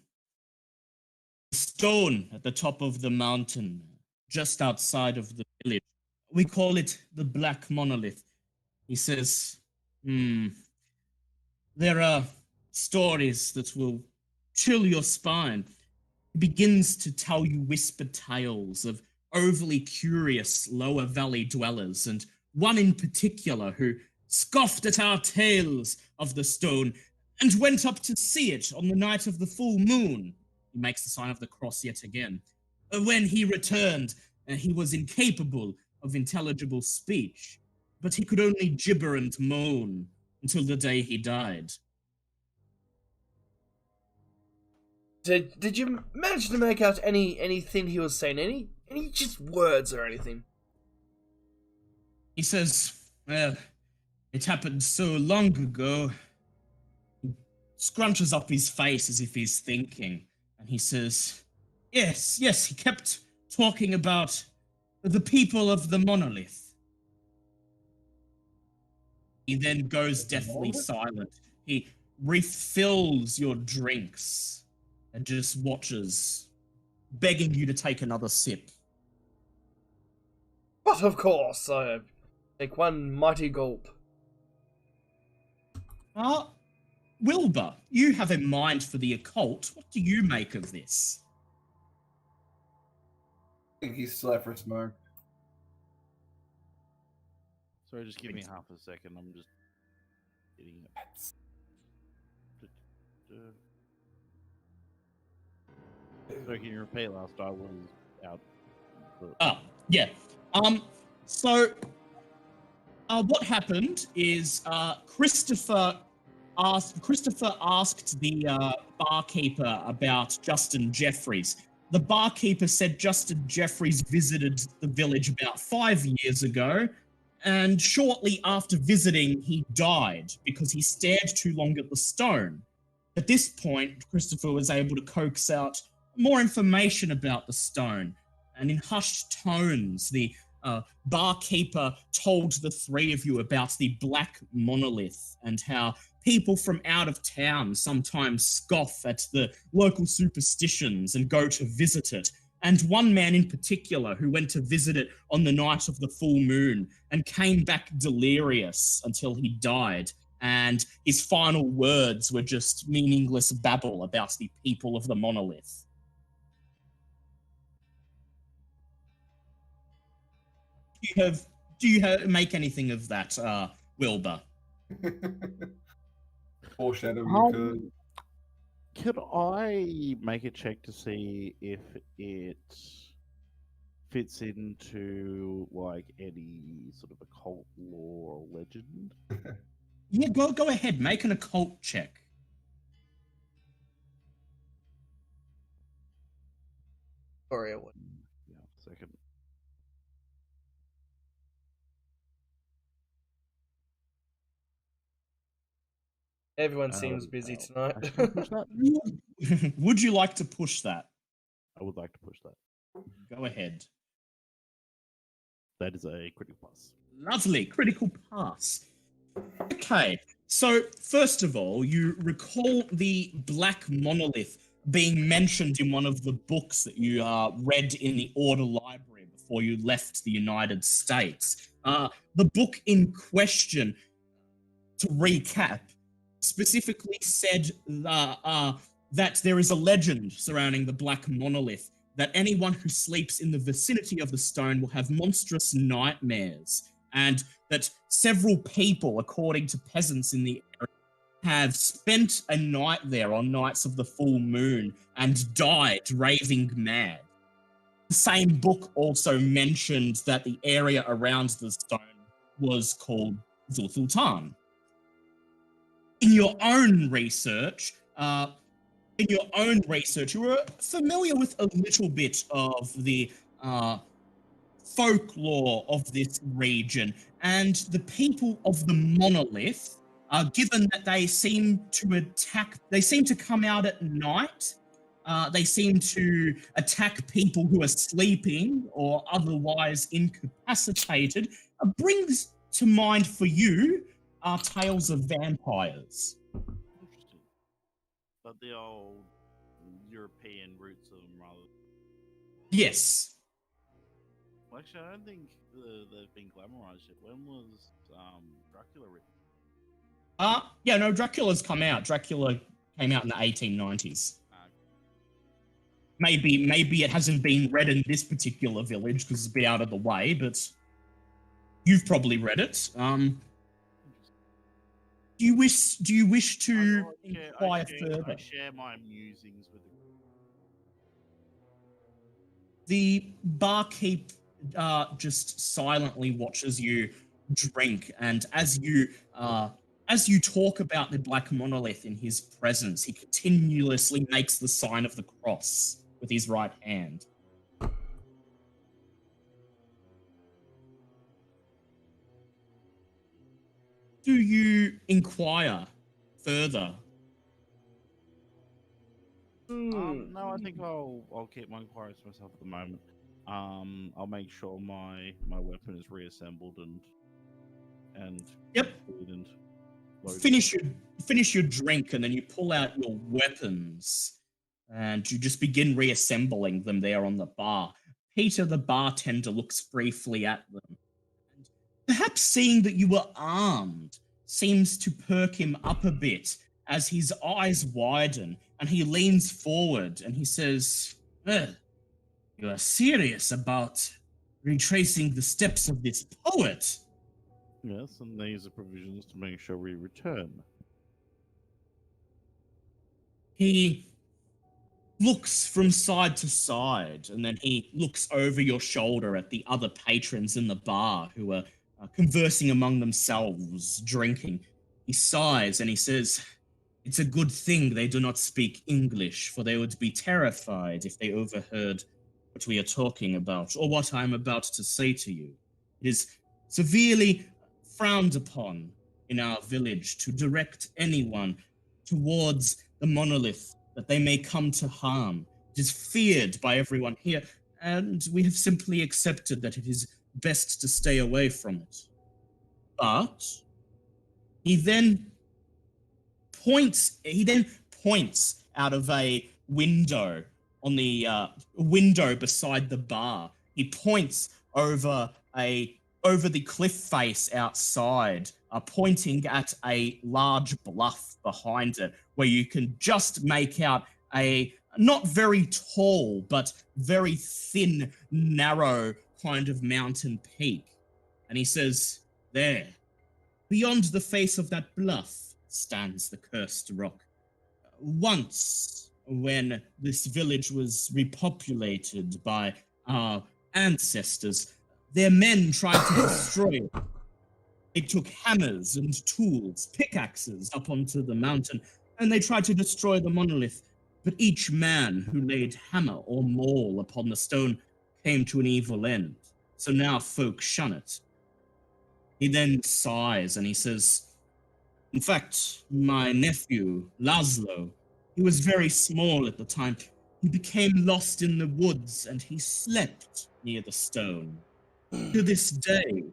at the top of the mountain, just outside of the village, we call it the Black Monolith. He says, there are stories that will chill your spine. He begins to tell you whispered tales of overly curious lower valley dwellers, and one in particular who scoffed at our tales of the stone and went up to see it on the night of the full moon. He makes the sign of the cross yet again. When he returned, he was incapable of intelligible speech, but he could only gibber and moan until the day he died. Did you manage to make out anything he was saying? Any just words or anything? He says, well, it happened so long ago. He scrunches up his face as if he's thinking, and he says, yes, he kept talking about the people of the monolith. He then goes deathly silent. He refills your drinks and just watches, begging you to take another sip. But of course, I take one mighty gulp. Wilbur, you have a mind for the occult. What do you make of this? I think he's still out for a smoke. Sorry, just give me half a second. I'm just getting it. So can you repeat last I was out? Yeah. So, what happened is Christopher asked the barkeeper about Justin Jeffries. The barkeeper said Justin Jeffries visited the village about 5 years ago, and shortly after visiting, he died because he stared too long at the stone. At this point, Christopher was able to coax out more information about the stone, and in hushed tones, the barkeeper told the three of you about the Black Monolith and how people from out of town sometimes scoff at the local superstitions and go to visit it. And one man in particular who went to visit it on the night of the full moon and came back delirious until he died. And his final words were just meaningless babble about the people of the monolith. Do you make anything of that, Wilbur? Foreshadowing occurred. Could I make a check to see if it fits into like any sort of occult lore or legend? Yeah, go ahead. Make an occult check. Sorry, I would. Yeah, second. Everyone seems busy tonight. Can I push that? Would you like to push that? I would like to push that. Go ahead. That is a critical pass. Lovely, critical pass. Okay, so first of all, you recall the black monolith being mentioned in one of the books that you read in the Order Library before you left the United States. The book in question, to recap, specifically said that there is a legend surrounding the black monolith, that anyone who sleeps in the vicinity of the stone will have monstrous nightmares, and that several people, according to peasants in the area, have spent a night there on nights of the full moon and died raving mad. The same book also mentioned that the area around the stone was called Zul'Thultan. In your own research, you were familiar with a little bit of the folklore of this region, and the people of the monolith, given that they seem to come out at night, they seem to attack people who are sleeping or otherwise incapacitated, brings to mind for you tales of vampires. Interesting. But the old European roots of them, rather. Yes. Well, actually, I don't think they've been glamorized yet. When was Dracula written? Yeah, no, Dracula's come out. Dracula came out in the 1890s. Maybe it hasn't been read in this particular village because it's a bit out of the way, but you've probably read it. Do you wish to inquire further? I share my musings with The barkeep just silently watches you drink, and as you talk about the black monolith in his presence, he continuously makes the sign of the cross with his right hand. Do you inquire further? No, I think I'll keep my inquiries to myself at the moment. I'll make sure my weapon is reassembled and Yep. and loaded. Finish your drink, and then you pull out your weapons, and you just begin reassembling them there on the bar. Peter, the bartender, looks briefly at them. Perhaps seeing that you were armed seems to perk him up a bit as his eyes widen and he leans forward and he says, "You are serious about retracing the steps of this poet?" Yes, and these are provisions to make sure we return. He looks from side to side, and then he looks over your shoulder at the other patrons in the bar who are conversing among themselves, drinking. He sighs and he says, "It's a good thing they do not speak English, for they would be terrified if they overheard what we are talking about, or what I am about to say to you. It is severely frowned upon in our village to direct anyone towards the monolith, that they may come to harm. It is feared by everyone here, and we have simply accepted that it is best to stay away from it." But he then points out of a window on the window beside the bar. He points over the cliff face outside, pointing at a large bluff behind it, where you can just make out a not very tall, but very thin, narrow kind of mountain peak. And he says, "There, beyond the face of that bluff, stands the cursed rock. Once, when this village was repopulated by our ancestors, their men tried to destroy it. They took hammers and tools, pickaxes, up onto the mountain, and they tried to destroy the monolith. But each man who laid hammer or maul upon the stone came to an evil end. So now folk shun it." He then sighs and he says, In fact, my nephew, Laszlo, he was very small at the time. He became lost in the woods and he slept near the stone. To this day,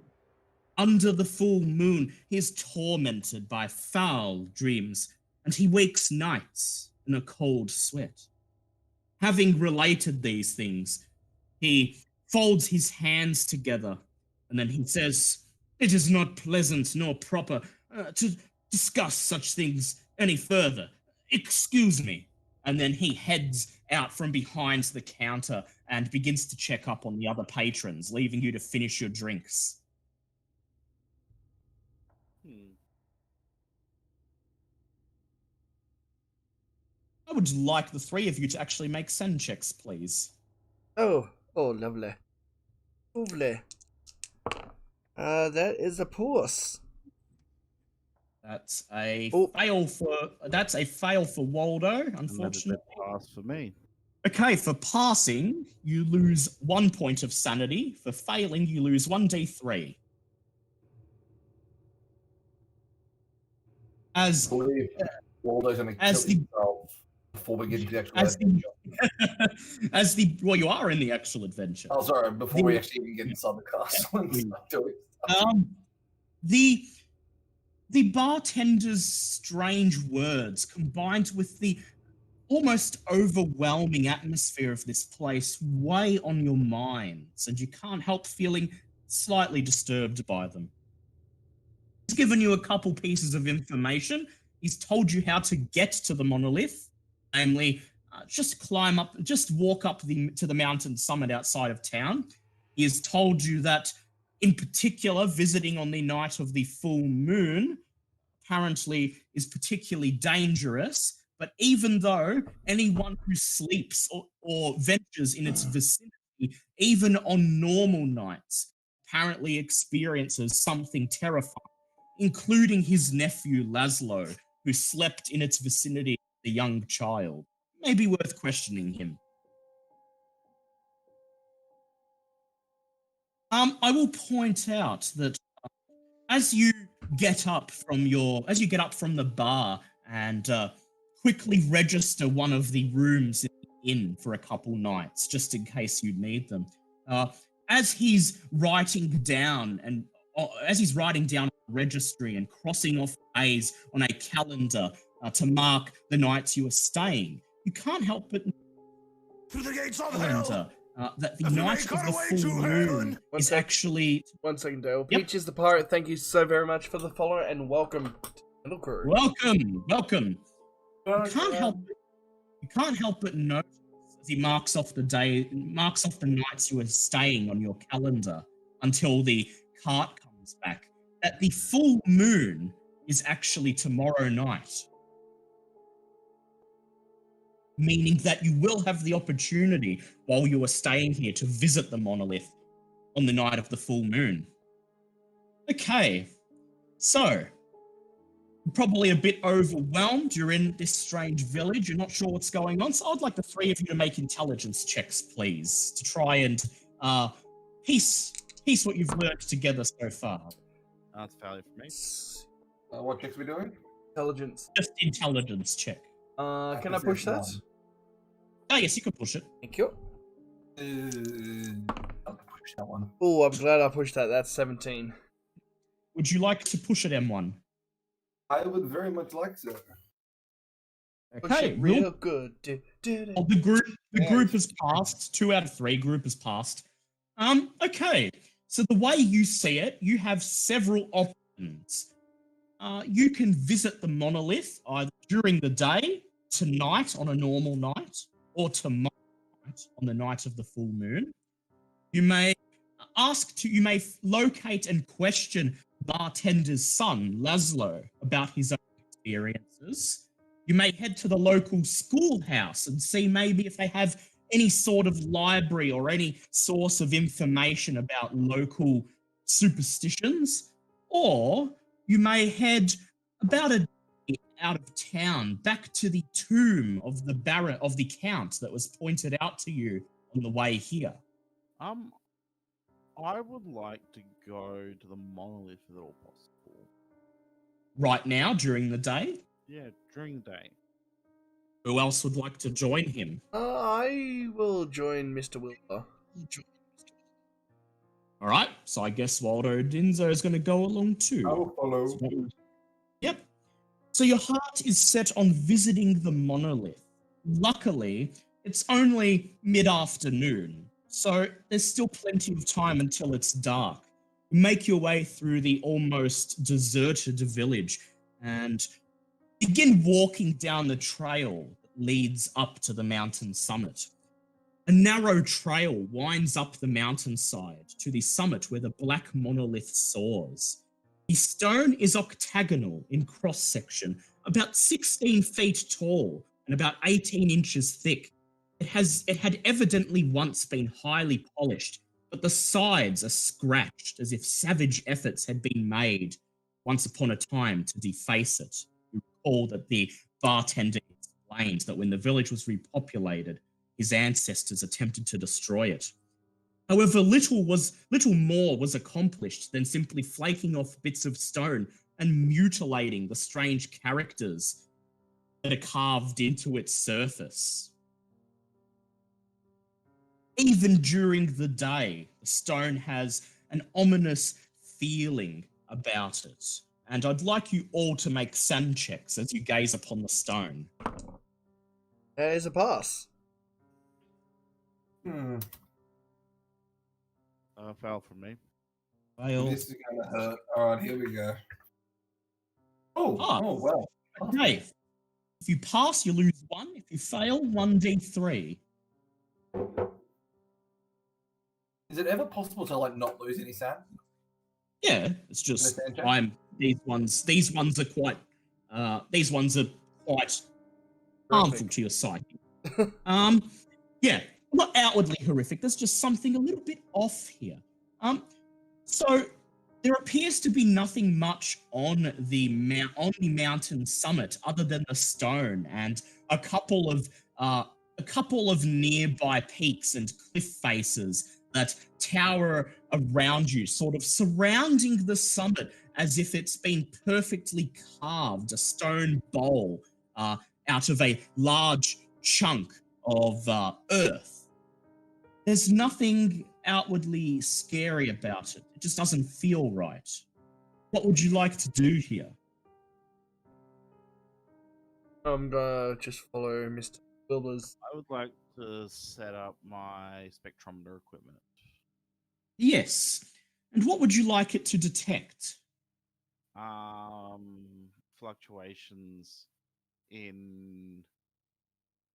under the full moon, he is tormented by foul dreams and he wakes nights in a cold sweat. Having related these things, he folds his hands together and then he says, "It is not pleasant nor proper to discuss such things any further. Excuse me." And then he heads out from behind the counter and begins to check up on the other patrons, leaving you to finish your drinks. I would like the three of you to actually make send checks, please. Oh, lovely. Lovely. That is a puss. That's a Oh. fail for Waldo, Another unfortunately. pass for me. Okay, for passing, you lose 1 point of sanity. For failing, you lose 1d3. As I believe Waldo's going to As kill the- himself before we get into the actual as adventure. the well, you are in the actual adventure. Oh, sorry, before we actually even get inside the castle and start doing stuff. The bartender's strange words combined with the almost overwhelming atmosphere of this place weigh on your minds, and you can't help feeling slightly disturbed by them. He's given you a couple pieces of information. He's told you how to get to the monolith, namely, just walk up to the mountain summit outside of town. He has told you that, in particular, visiting on the night of the full moon apparently is particularly dangerous. But even though anyone who sleeps or ventures in its vicinity, even on normal nights, apparently experiences something terrifying, including his nephew Laszlo, who slept in its vicinity as a young child. Maybe worth questioning him. I will point out that as you get up from the bar and quickly register one of the rooms in the inn for a couple nights, just in case you need them, as he's writing down a registry and crossing off days on a calendar to mark the nights you are staying, you can't help but Through the gates of calendar hell. that the As we night make of our the way full to moon heaven. is actually... 1 second, Dale. Yep. Peaches the Pirate, thank you so very much for the follow and welcome to Little Crew. Welcome. You can't help but notice as he marks off the nights you are staying on your calendar until the cart comes back, that the full moon is actually tomorrow night. Meaning that you will have the opportunity while you are staying here to visit the monolith on the night of the full moon. Okay, so probably a bit overwhelmed. You're in this strange village. You're not sure what's going on. So I'd like the three of you to make intelligence checks, please, to try and piece what you've learned together so far. That's valid for me. What checks are we doing? Intelligence. Just intelligence check. Can I push that? Oh, yes, you can push it. Thank you. I'll push that one. Oh, I'm glad I pushed that. That's 17. Would you like to push it, M1? I would very much like to. Push Okay, it real good. well, the group has passed. 2 out of 3 group has passed. Okay, so the way you see it, you have several options. You can visit the monolith either during the day, tonight on a normal night, or tomorrow night on the night of the full moon. You may locate and question bartender's son, Laszlo, about his own experiences. You may head to the local schoolhouse and see maybe if they have any sort of library or any source of information about local superstitions. Or you may head about a day out of town back to the tomb of the count that was pointed out to you on the way here. I would like to go to the monolith if at all possible. right now during the day. Yeah, during the day. Who else would like to join him? I will join Mr. Wilbur. All right, so I guess Waldo Dinzo is going to go along too. I will follow. Yep. So your heart is set on visiting the monolith. Luckily, it's only mid-afternoon, so there's still plenty of time until it's dark. You make your way through the almost deserted village and begin walking down the trail that leads up to the mountain summit. A narrow trail winds up the mountainside to the summit where the black monolith soars. The stone is octagonal in cross-section, about 16 feet tall and about 18 inches thick. It had evidently once been highly polished, but the sides are scratched as if savage efforts had been made once upon a time to deface it. You recall that the bartender explained that when the village was repopulated, his ancestors attempted to destroy it. However, little more was accomplished than simply flaking off bits of stone and mutilating the strange characters that are carved into its surface. Even during the day, the stone has an ominous feeling about it. And I'd like you all to make SAN checks as you gaze upon the stone. There's a pass. Fail from me. Fail. This is gonna hurt. All right, here we go. Oh, Ah. oh well. Okay. If you pass, you lose 1. If you fail, 1d3. Is it ever possible to like not lose any sand? Yeah, it's just Understand, Jack? these ones are quite harmful to your psyche. Yeah, not outwardly horrific. There's just something a little bit off here. So there appears to be nothing much on the mountain summit other than the stone and a couple of nearby peaks and cliff faces that tower around you, sort of surrounding the summit as if it's been perfectly carved, a stone bowl out of a large chunk of earth. There's nothing outwardly scary about it. It just doesn't feel right. What would you like to do here? I'm gonna just follow Mr. Wilbur's. I would like to set up my spectrometer equipment. Yes. And what would you like it to detect? Fluctuations in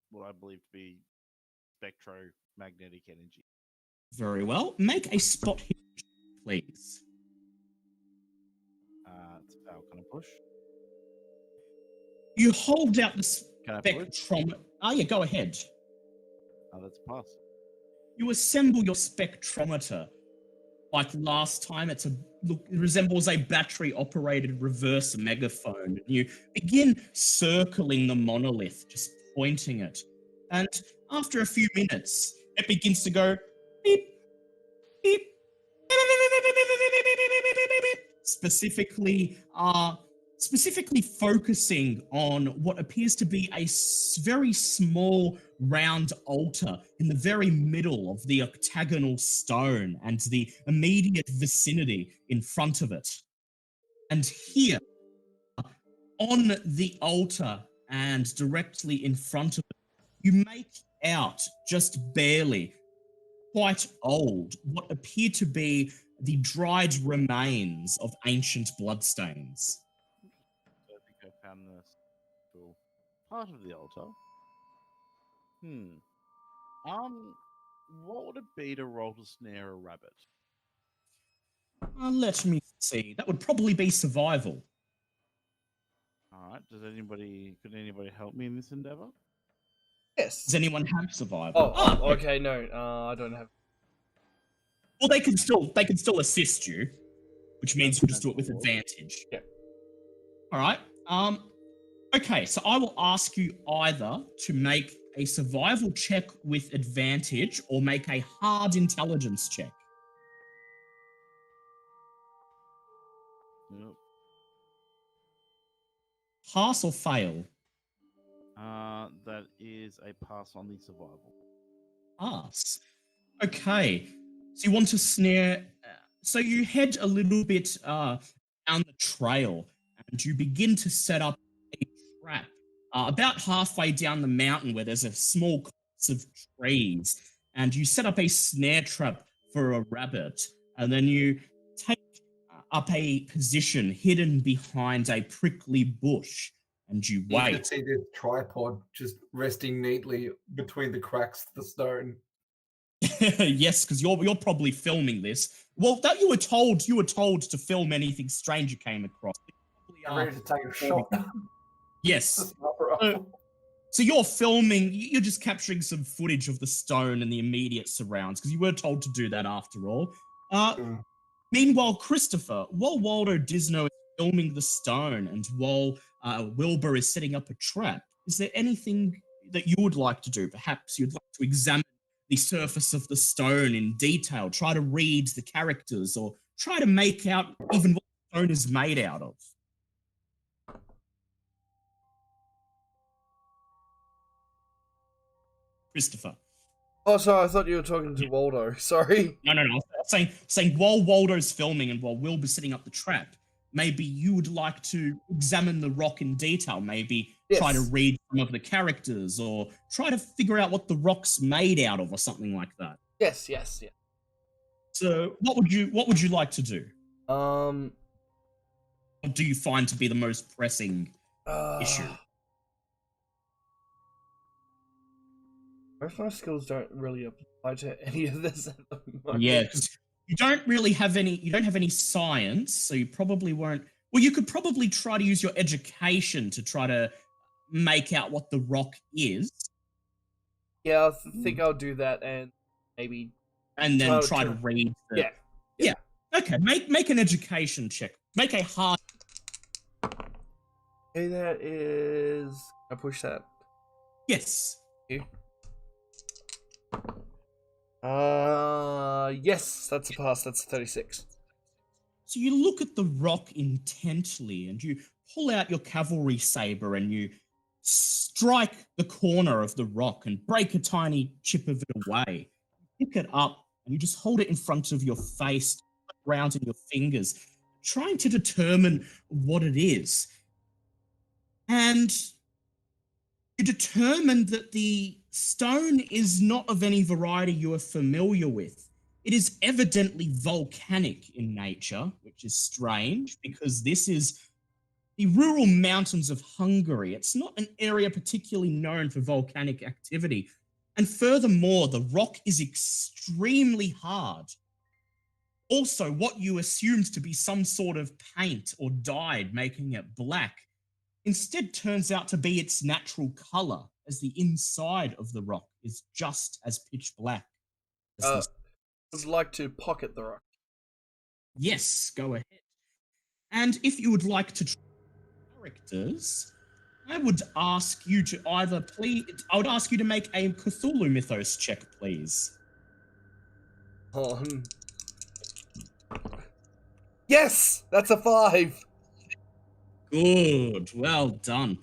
what I believe to be spectromagnetic energy. Very well. Make a spot hit, please. It's how can I push? You hold out the Can I push? spectrometer. Oh, yeah, go ahead. That's a pass. You assemble your spectrometer. Like last time, it resembles a battery-operated reverse megaphone. You begin circling the monolith, just pointing it. And after a few minutes, it begins to go beep, beep, specifically focusing on what appears to be a very small round altar in the very middle of the octagonal stone and the immediate vicinity in front of it. And here, on the altar and directly in front of it, you make out, just barely, quite old, what appear to be the dried remains of ancient bloodstains. I think I found this cool part of the altar. What would it be to roll to snare a rabbit? Let me see. That would probably be survival. All right. Could anybody help me in this endeavor? Yes. Does anyone have survival? Oh, okay, no, I don't have. Well, they can still assist you, which means you'll just do it with advantage. Yeah. All right. Okay, so I will ask you either to make a survival check with advantage or make a hard intelligence check. Yep. pass or fail? That is a pass on the survival. Pass. Okay. So you want to snare. So you head a little bit down the trail and you begin to set up a trap about halfway down the mountain where there's a small copse of trees. And you set up a snare trap for a rabbit. And then you take up a position hidden behind a prickly bush. And you You can wait. see the tripod just resting neatly between the cracks of the stone. Yes, because you're probably filming this. Well, that you were told to film anything strange you came across. I'm ready to take a shot. Yes. So you're filming. You're just capturing some footage of the stone and the immediate surrounds because you were told to do that after all. Meanwhile, Christopher, while Waldo Disno is filming the stone and while Wilbur is setting up a trap, is there anything that you would like to do? Perhaps you'd like to examine the surface of the stone in detail, try to read the characters, or try to make out even what the stone is made out of. Christopher. Oh, sorry, I thought you were talking to Waldo. Sorry. No. Saying while Waldo's filming and while Wilbur's setting up the trap, maybe you would like to examine the rock in detail, maybe try to read some of the characters or try to figure out what the rock's made out of or something like that. Yes. So what would you like to do? Um, What do you find to be the most pressing issue? Most of my skills don't really apply to any of this at the moment. Yeah, you don't have any science, so you probably won't. Well, you could probably try to use your education to try to make out what the rock is. Yeah, I think I'll do that and maybe. And then try to read. Yeah. Okay, make an education check. Make a hard. Okay, that is. I push that. Yes. Okay. Yes, that's a pass. That's 36. So you look at the rock intently and you pull out your cavalry saber and you strike the corner of the rock and break a tiny chip of it away. You pick it up and you just hold it in front of your face, around in your fingers, trying to determine what it is. And you determine that the stone is not of any variety you are familiar with. It is evidently volcanic in nature, which is strange because this is the rural mountains of Hungary. It's not an area particularly known for volcanic activity. And furthermore, the rock is extremely hard. Also, what you assumed to be some sort of paint or dyed making it black instead turns out to be its natural color, as the inside of the rock is just as pitch black. I would like to pocket the rock. Yes, go ahead. And if you would like to try characters, I would ask you to I would ask you to make a Cthulhu Mythos check, please. Yes, that's a 5. Good, well done.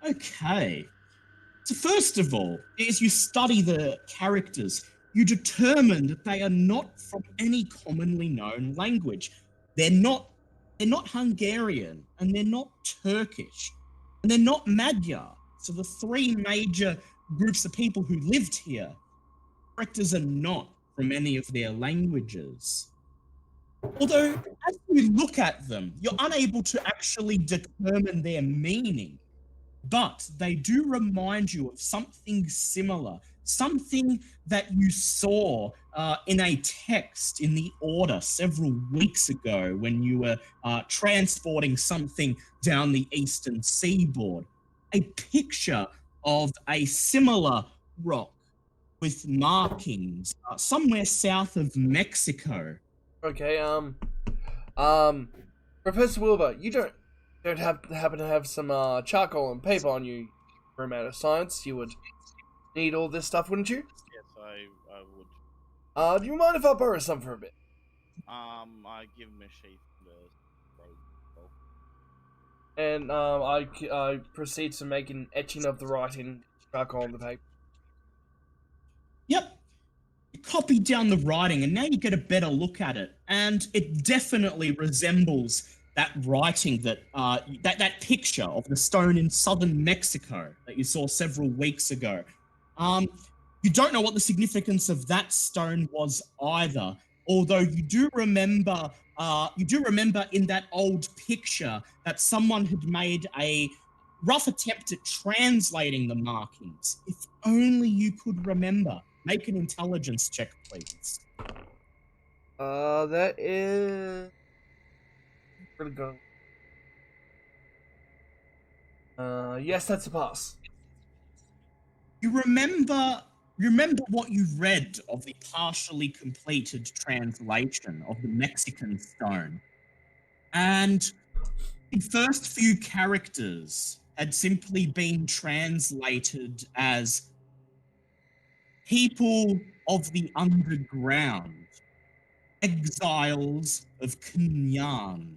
Okay. So first of all, as you study the characters, you determine that they are not from any commonly known language. They're not Hungarian, and they're not Turkish, and they're not Magyar. So the three major groups of people who lived here, characters are not from any of their languages. Although, as you look at them, you're unable to actually determine their meaning, but they do remind you of something similar, something that you saw in a text in the Order several weeks ago when you were transporting something down the eastern seaboard. A picture of a similar rock with markings somewhere south of Mexico. Okay, Professor Wilbur, you don't happen to have some charcoal and paper on you for a matter of science? You would need all this stuff, wouldn't you? Yes, I would. Do you mind if I borrow some for a bit? I give him a sheath and a robe. And I proceed to make an etching of the writing charcoal on the paper. Yep. You copy down the writing, and now you get a better look at it, and it definitely resembles that writing that picture of the stone in southern Mexico that you saw several weeks ago. You don't know what the significance of that stone was either, although you do remember in that old picture that someone had made a rough attempt at translating the markings. If only you could remember. Make an intelligence check, please. That is pretty good. Yes, that's a pass. You remember what you read of the partially completed translation of the Mexican stone. And the first few characters had simply been translated as people of the underground, exiles of Kunyan.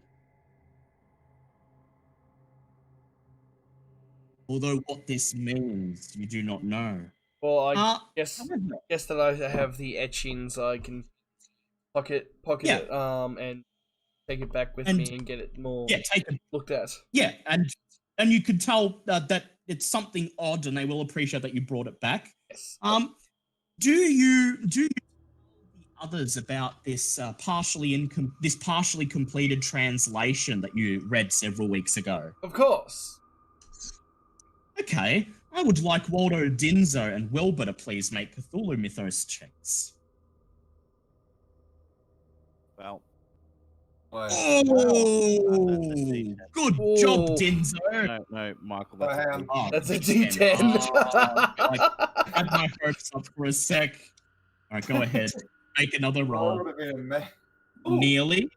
Although what this means, you do not know. Well, I However, guess that I have the etchings. I can pocket Yeah. it, and take it back with And- me and get it more take a looked at. Yeah, and you can tell that it's something odd, and they will appreciate that you brought it back. Yes. Do you tell the others about this partially completed translation that you read several weeks ago? Of course. Okay, I would like Waldo Dinzo and Wilbur to please make Cthulhu Mythos checks. Well, Why? Oh, good job, Oh. Dinzo. no, Michael. Go That's a ahead. big- Oh, That's a D10. D10. Oh, had my hopes up for a sec. All right, go ahead. Make another That roll. would have been Ooh. Nearly.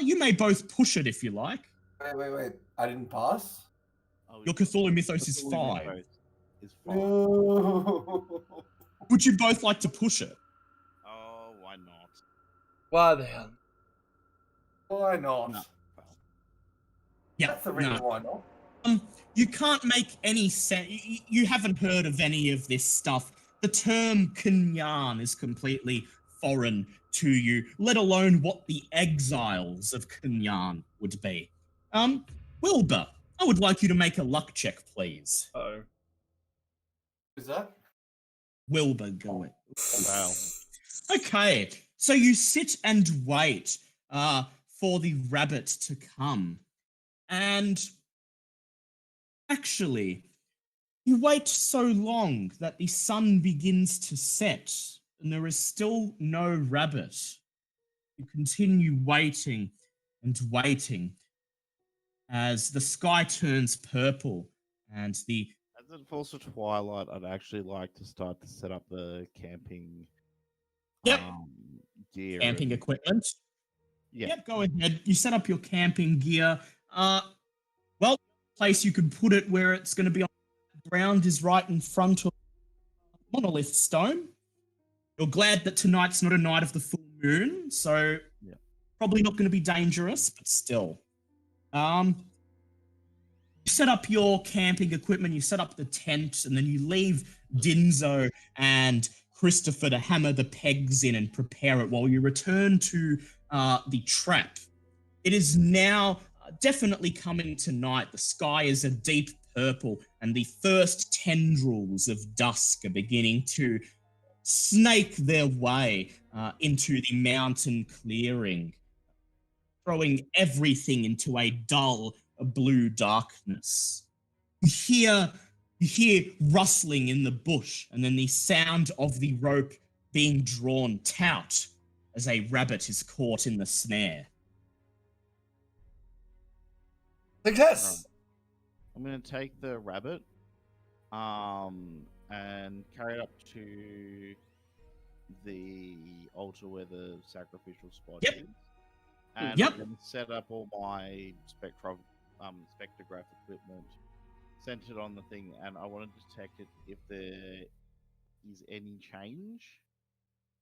You may both push it if you like. Wait. I didn't pass? Oh, Your Cthulhu Mythos is Cthulhu 5. Mythos is 5. No. Would you both like to push it? Oh, why not? Why the hell? Why not? No. Well, Yeah, That's the reason why not. You can't make any sense. You haven't heard of any of this stuff. The term Kunyan is completely foreign to you, let alone what the exiles of Kunyan would be. Wilbur, I would like you to make a luck check, please. Oh. Is that? Wilbur, go it. wow. Okay, so you sit and wait for the rabbit to come. And actually, you wait so long that the sun begins to set and there is still no rabbit. You continue waiting and waiting as the sky turns purple and the As it falls to twilight, I'd actually like to start to set up the camping Yep. gear. camping equipment. Yeah. Yep, go ahead. You set up your camping gear. Well, place you could put it where it's going to be on the ground is right in front of monolith stone. You're glad that tonight's not a night of the full moon, so Yeah. probably not going to be dangerous, but still. You set up your camping equipment, you set up the tent, and then you leave Dinzo and Christopher to hammer the pegs in and prepare it while you return to the trap. It is now definitely coming tonight. The sky is a deep purple, and the first tendrils of dusk are beginning to snake their way into the mountain clearing, throwing everything into a dull blue darkness. You hear rustling in the bush, and then the sound of the rope being drawn taut as a rabbit is caught in the snare. Success. I'm going to take the rabbit and carry it up to the altar where the sacrificial spot Yep. is. And Yep. I'm going to set up all my spectrograph equipment, centered on the thing, and I want to detect it if there is any change.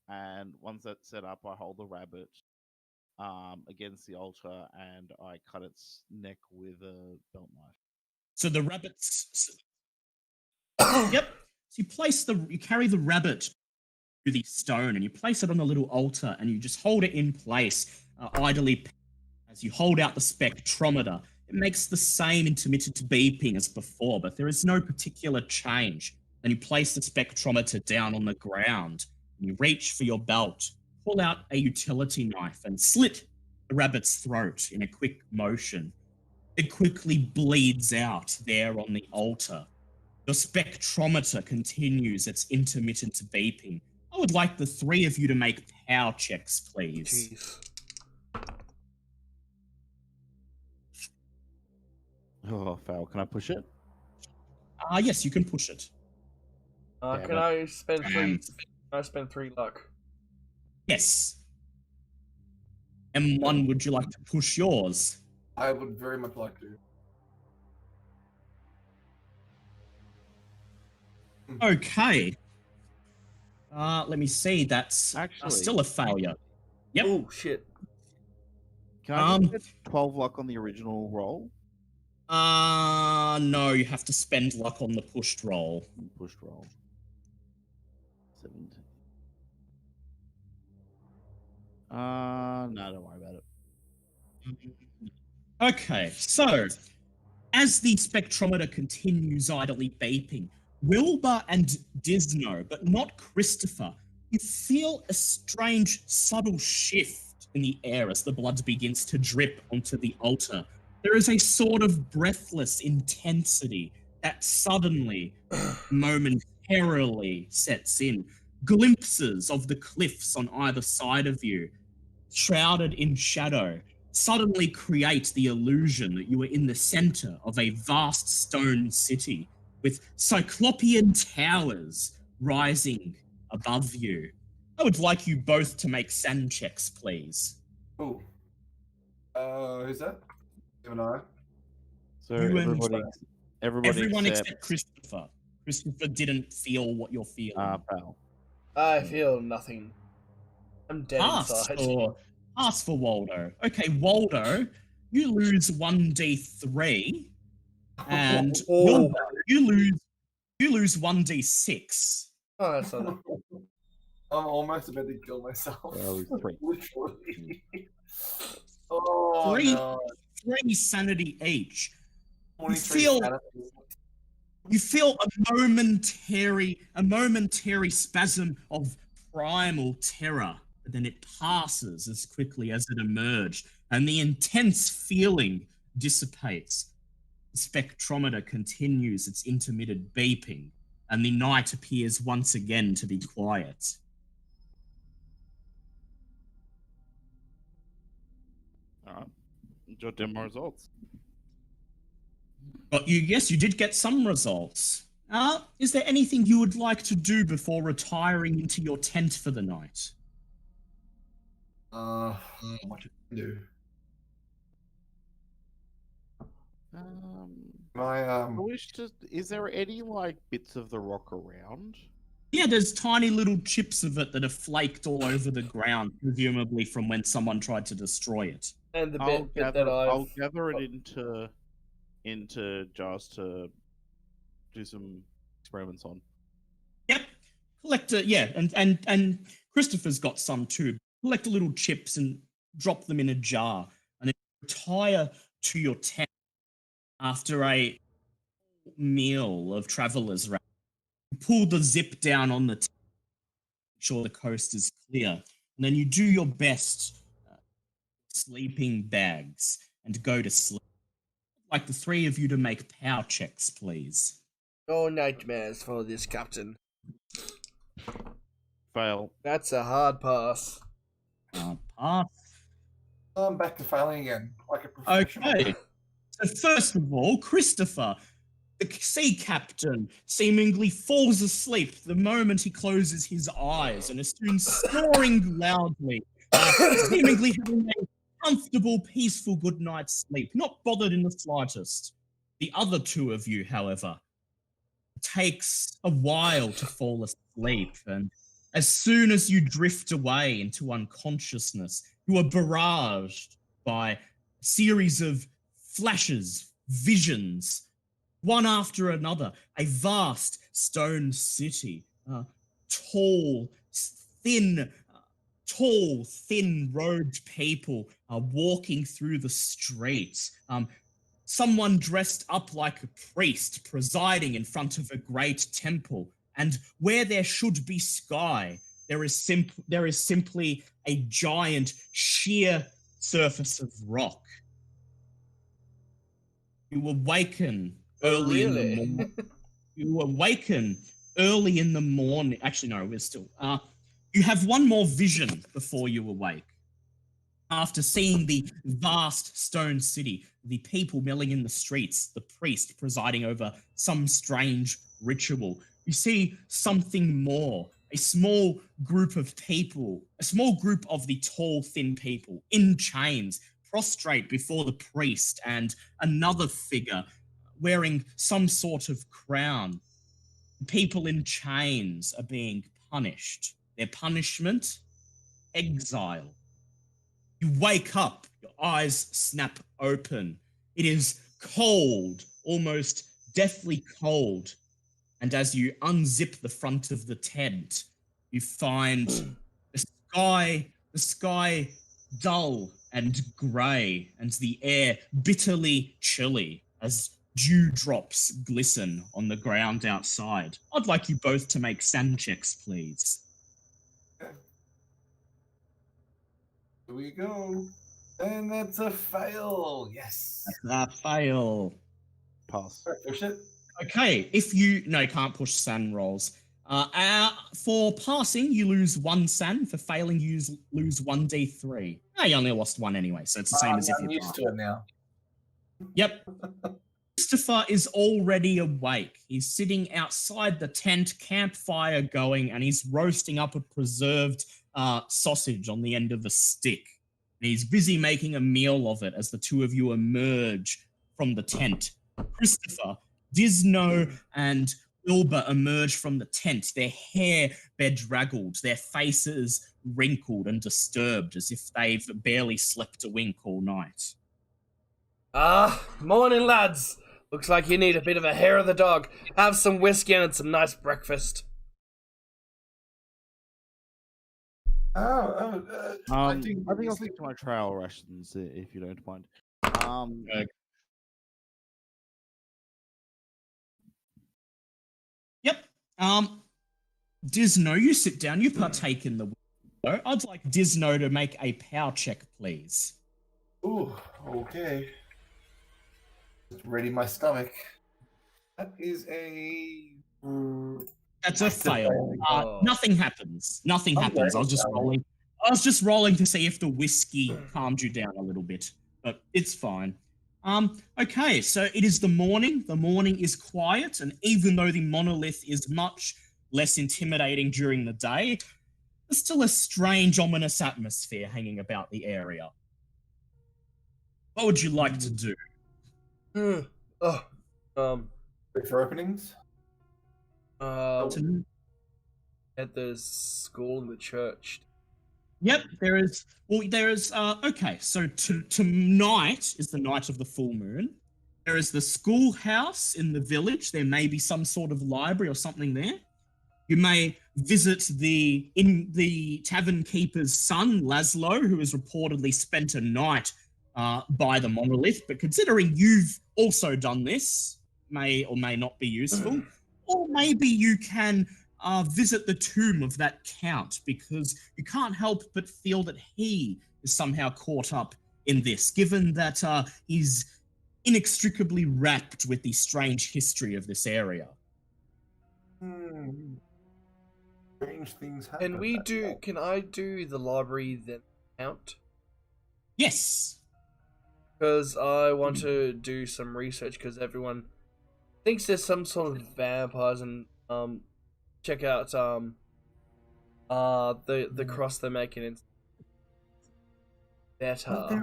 And once that's set up, I hold the rabbit against the altar, and I cut its neck with a belt knife. So the rabbits. Yep. So you carry the rabbit through the stone, and you place it on a little altar, and you just hold it in place idly as you hold out the spectrometer. It makes the same intermittent beeping as before, but there is no particular change. Then you place the spectrometer down on the ground, and you reach for your belt, pull out a utility knife, and slit the rabbit's throat in a quick motion. It quickly bleeds out there on the altar. Your spectrometer continues its intermittent beeping. I would like the three of you to make power checks, please. Jeez. Oh, fail. Can I push it? Yes, you can push it. Damn Can it. I spend three? Can I spend 3 luck? Yes. M1, would you like to push yours? I would very much like to. Okay. Let me see. That's Actually- still a failure. Yep. Oh shit! Can I just get 12 luck on the original roll? No, you have to spend luck on the pushed roll. Pushed roll. 17. No, don't worry about it. Okay, so as the spectrometer continues idly beeping, Wilbur and Disno, but not Christopher, you feel a strange, subtle shift in the air as the blood begins to drip onto the altar. There is a sort of breathless intensity that suddenly, momentarily sets in. Glimpses of the cliffs on either side of you, shrouded in shadow, suddenly create the illusion that you are in the center of a vast stone city with cyclopean towers rising above you. I would like you both to make sand checks, please. Oh. Who's that? You and I. So You and- everybody except Christopher. Christopher didn't feel what you're feeling. Pal. I feel nothing. I'm dead inside. Pass for Waldo. Okay, Waldo, you lose 1d3, and Oh. Wilbur, you lose 1d6. Oh, that's not. I'm almost about to kill myself. Well, he's 3. Literally. Oh, Three. no. 3 sanity each. 23 feel- sanity. You feel a momentary spasm of primal terror, but then it passes as quickly as it emerged, and the intense feeling dissipates. The spectrometer continues its intermittent beeping, and the night appears once again to be quiet. Alright. Jot down my results. But you did get some results. Is there anything you would like to do before retiring into your tent for the night? What to do? I wish to. Is there any like bits of the rock around? Yeah, there's tiny little chips of it that have flaked all over the ground, presumably from when someone tried to destroy it. And the I'll bit that I'll gather it into jars to do some experiments on. Yep. And Christopher's got some too. Collect the little chips and drop them in a jar, and then retire to your tent after a meal of travelers. Pull the zip down on the tent, make sure the coast is clear, and then you do your best sleeping bags and go to sleep. I'd like the three of you to make power checks, please. No nightmares for this captain. Fail. That's a hard pass. Pass. I'm back to failing again, like a professional. Okay. So first of all, Christopher, the sea captain, seemingly falls asleep the moment he closes his eyes and is soon snoring loudly, seemingly having a comfortable, peaceful good night's sleep, not bothered in the slightest. The other two of you, however, takes a while to fall asleep, and as soon as you drift away into unconsciousness, You are barraged by a series of flashes, visions, one after another. A vast stone city, tall, thin, thin-robed people are walking through the streets. Someone dressed up like a priest presiding in front of a great temple. And where there should be sky, there is simply a giant sheer surface of rock. You awaken early in the morning. You awaken early in the morning. Actually, no, we're still. You have one more vision before you awake. After seeing the vast stone city, the people milling in the streets, the priest presiding over some strange ritual, you see something more. A small group of people, a small group of the tall, thin people in chains, prostrate before the priest and another figure wearing some sort of crown. People in chains are being punished. Their punishment? Exile. You wake up, your eyes snap open. It is cold, almost deathly cold. And as you unzip the front of the tent, you find the sky dull and grey, and the air bitterly chilly as dewdrops glisten on the ground outside. I'd like you both to make sand checks, please. Here we go. And that's a fail. Yes. That's a fail. Pass. All right, push it. Okay, you can't push sand rolls. For passing, you lose 1 sand. For failing, you lose 1d3. You only lost 1 anyway, so it's the same as if you I'm used to it now. Yep. Christopher is already awake. He's sitting outside the tent, campfire going, and he's roasting up a preserved sausage on the end of a stick. And he's busy making a meal of it as the two of you emerge from the tent. Christopher, Disno, and Wilbur emerge from the tent, their hair bedraggled, their faces wrinkled and disturbed as if they've barely slept a wink all night. Morning, lads. Looks like you need a bit of a hair of the dog. Have some whiskey and some nice breakfast. I think I'll stick to my trail rations if you don't mind. Yep. Disno, you sit down. You partake in the window. I'd like Disno to make a power check, please. Ooh, okay. Ready my stomach. That is a... That's a fail. Oh. Nothing happens. Nothing happens. I was just rolling to see if the whiskey calmed you down a little bit, but it's fine. Okay, so it is the morning. The morning is quiet, and even though the monolith is much less intimidating during the day, there's still a strange, ominous atmosphere hanging about the area. What would you like to do? Wait for openings? At the school and the church. Yep, there is. Okay, so tonight is the night of the full moon. There is the schoolhouse in the village. There may be some sort of library or something there. You may visit the tavern keeper's son, Laszlo, who has reportedly spent a night by the monolith. But considering you've also done this, may or may not be useful. Or maybe you can visit the tomb of that count, because you can't help but feel that he is somehow caught up in this, given that he's inextricably wrapped with the strange history of this area. Strange things happen. Can I do the library then count? Yes. Because I want to do some research, because everyone thinks there's some sort of vampires, and check out the cross they're making it better.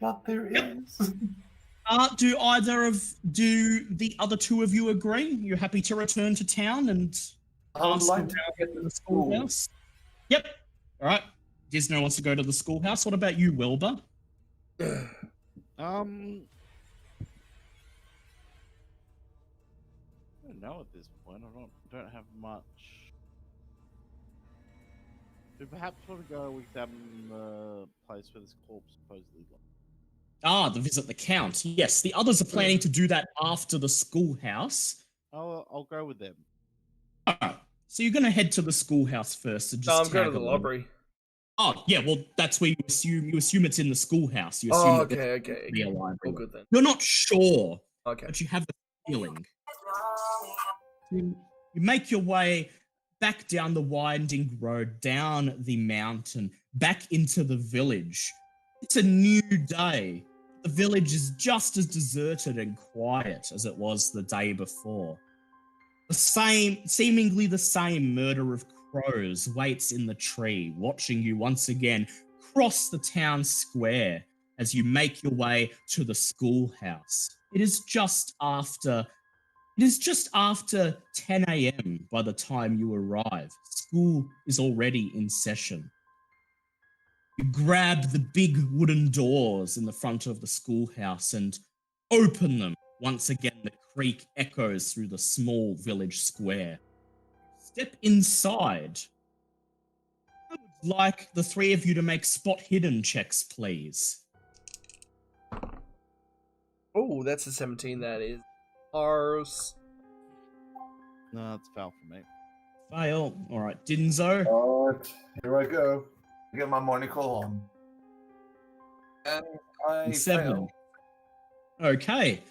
But there is. Do the other two of you agree? You're happy to return to town and I would ask like to about get to the school. schoolhouse? Yep. All right. Disno wants to go to the schoolhouse. What about you, Wilbur? I don't know at this point. I don't have much. We perhaps want to go examine the place where this corpse supposedly lies. Ah, the visit the Count. Yes, the others are planning to do that after the schoolhouse. I'll go with them. Alright, so you're going to head to the schoolhouse first and No, just I'm going to tag the along. library. Oh, yeah, well, that's where you assume it's in the schoolhouse. You assume Oh, that there's okay. be a library. All good then. You're not sure, Okay. but you have the feeling. You make your way back down the winding road, down the mountain, back into the village. It's a new day. The village is just as deserted and quiet as it was the day before. Seemingly the same murder of crows waits in the tree, watching you once again cross the town square as you make your way to the schoolhouse. It is just after 10 a.m. by the time you arrive. School is already in session. You grab the big wooden doors in the front of the schoolhouse and open them. Once again, the creak echoes through the small village square. Step inside. I would like the three of you to make spot hidden checks, please. Oh, that's a 17, that is. Ours. No, that's foul for me. Fail. All right, Dinzo. Alright, here I go. I get my monocle on. And I 7. fail. Okay.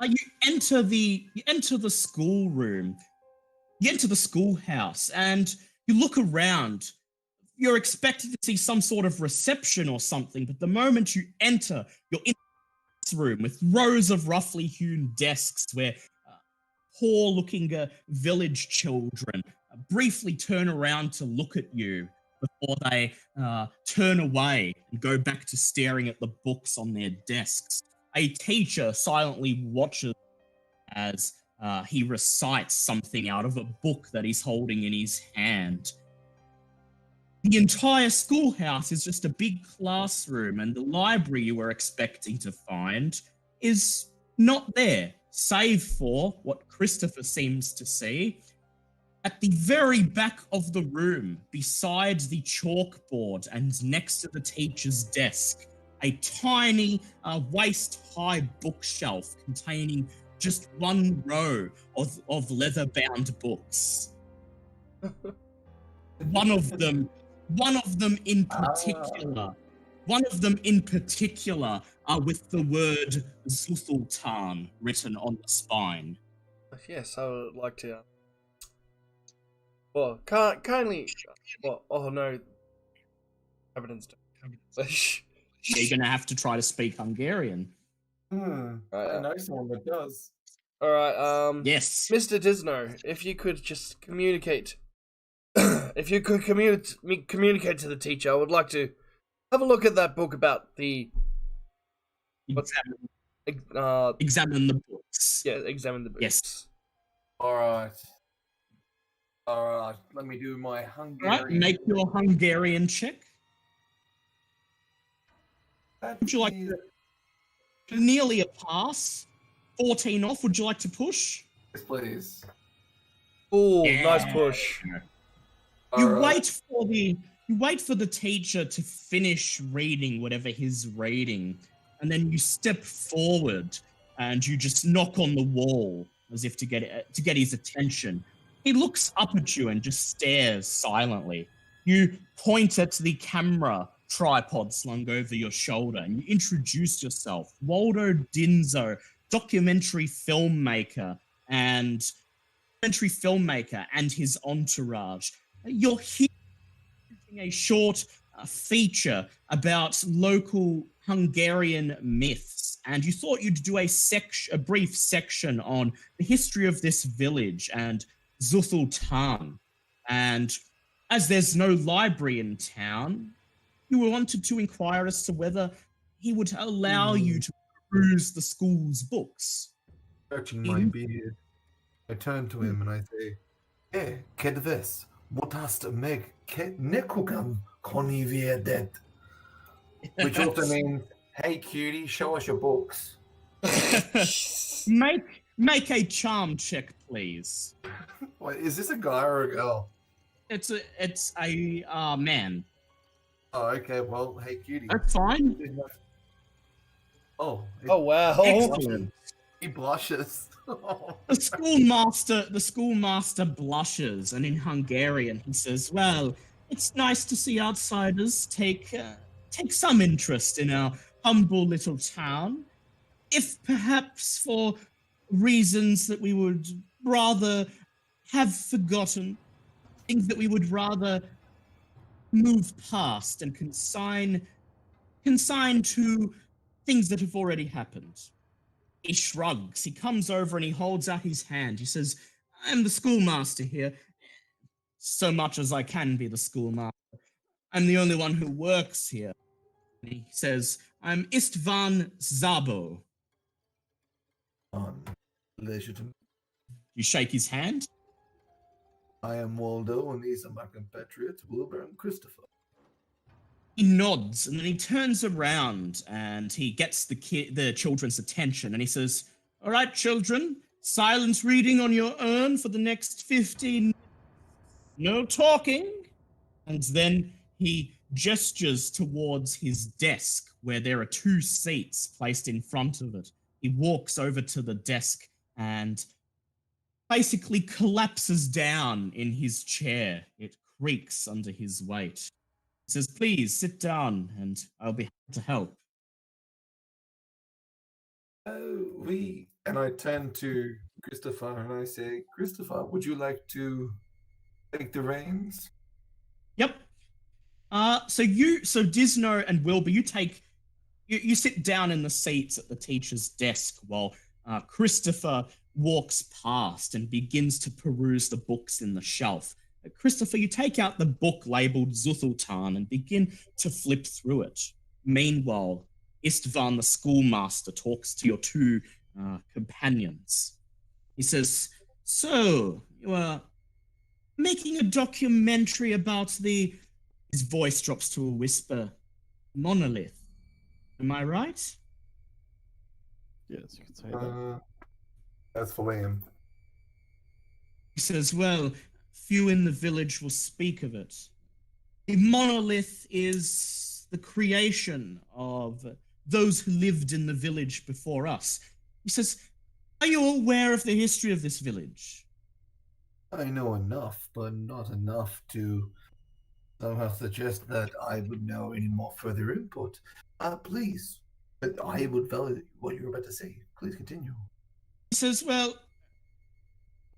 You enter the schoolroom. You enter the schoolhouse and you look around. You're expecting to see some sort of reception or something, but the moment you enter, you're in this room with rows of roughly hewn desks where poor-looking village children briefly turn around to look at you before they turn away and go back to staring at the books on their desks. A teacher silently watches as he recites something out of a book that he's holding in his hand. The entire schoolhouse is just a big classroom, and the library you were expecting to find is not there, save for what Christopher seems to see. At the very back of the room, beside the chalkboard and next to the teacher's desk, a tiny, waist-high bookshelf containing just one row of leather-bound books. One of them in particular, with the word Zuthultan written on the spine. Yes, I would like to. Well, kindly. Well, oh no. Evidence. Yeah, you're gonna have to try to speak Hungarian. I know someone that does. Alright, Yes. Mr. Disno, if you could just communicate. If you could communicate to the teacher, I would like to have a look at that book about the. Examine the books. Yeah, examine the books. Yes. Alright. Alright, let me do my Hungarian. Right, make your Hungarian check. Would you like to? Nearly a pass. 14 off. Would you like to push? Yes, please. Ooh, Yeah. nice push. You Alright. wait for the teacher to finish reading whatever he's reading, and then you step forward and you just knock on the wall as if to get his attention. He looks up at you and just stares silently. You point at the camera tripod slung over your shoulder and you introduce yourself. Waldo Dinzo, documentary filmmaker and his entourage. You're here a short feature about local Hungarian myths, and you thought you'd do a brief section on the history of this village and Zuthultan. And as there's no library in town, you wanted to inquire as to whether he would allow you to peruse the school's books. Touching my beard, I turn to him and I say, "Hey, kedves, måste meg nekogam koniviedet. Which also means, hey cutie, show us your books. Make a charm check, please. Wait, is this a guy or a girl? It's a man. Oh, okay, well, hey cutie. That's fine. Oh, Oh wow. Excellent. he blushes. The schoolmaster blushes, and in Hungarian he says, "Well, it's nice to see outsiders take some interest in our humble little town, if perhaps for reasons that we would rather have forgotten, things that we would rather move past and consign to things that have already happened." He shrugs. He comes over and he holds out his hand. He says, "I'm the schoolmaster here, so much as I can be the schoolmaster. I'm the only one who works here." And he says, "I'm Istvan Zabo." Pleasure to You shake his hand. I am Waldo, and these are my compatriots, Wilbur and Christopher. He nods, and then he turns around and he gets the children's attention, and he says, "All right, children, silent reading on your own for the next 15 minutes. No talking." And then he gestures towards his desk, where there are 2 seats placed in front of it. He walks over to the desk and basically collapses down in his chair. It creaks under his weight. He says, "Please sit down and I'll be happy to help." And I turn to Christopher and I say, Christopher, would you like to take the reins? Yep. So Disno and Wilbur, you sit down in the seats at the teacher's desk while Christopher walks past and begins to peruse the books in the shelf. Christopher, you take out the book labeled Zuthultan and begin to flip through it. Meanwhile, Istvan, the schoolmaster, talks to your 2 companions. He says, "So, you are making a documentary about the..." His voice drops to a whisper, "Monolith. Am I right?" Yes, you could say that. That's for Liam. He says, "Well, few in the village will speak of it. The monolith is the creation of those who lived in the village before us." He says, "Are you aware of the history of this village?" I know enough, but not enough to somehow suggest that I would know any more further input. Please, but I would validate what you're about to say. Please continue. He says, "Well,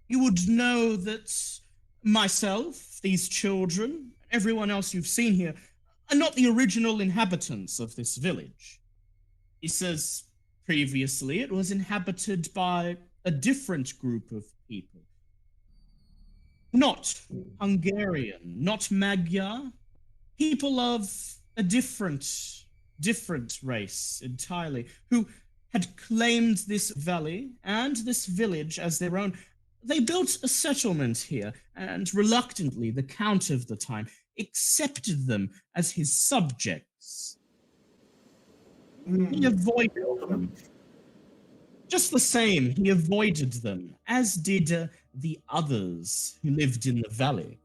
you would know that myself, these children, everyone else you've seen here, are not the original inhabitants of this village." He says, "Previously, it was inhabited by a different group of people. Not Hungarian, not Magyar, people of a different race entirely, who had claimed this valley and this village as their own. They built a settlement here, and reluctantly, the Count of the time accepted them as his subjects. He avoided them. Just the same, he avoided them, as did the others who lived in the valley.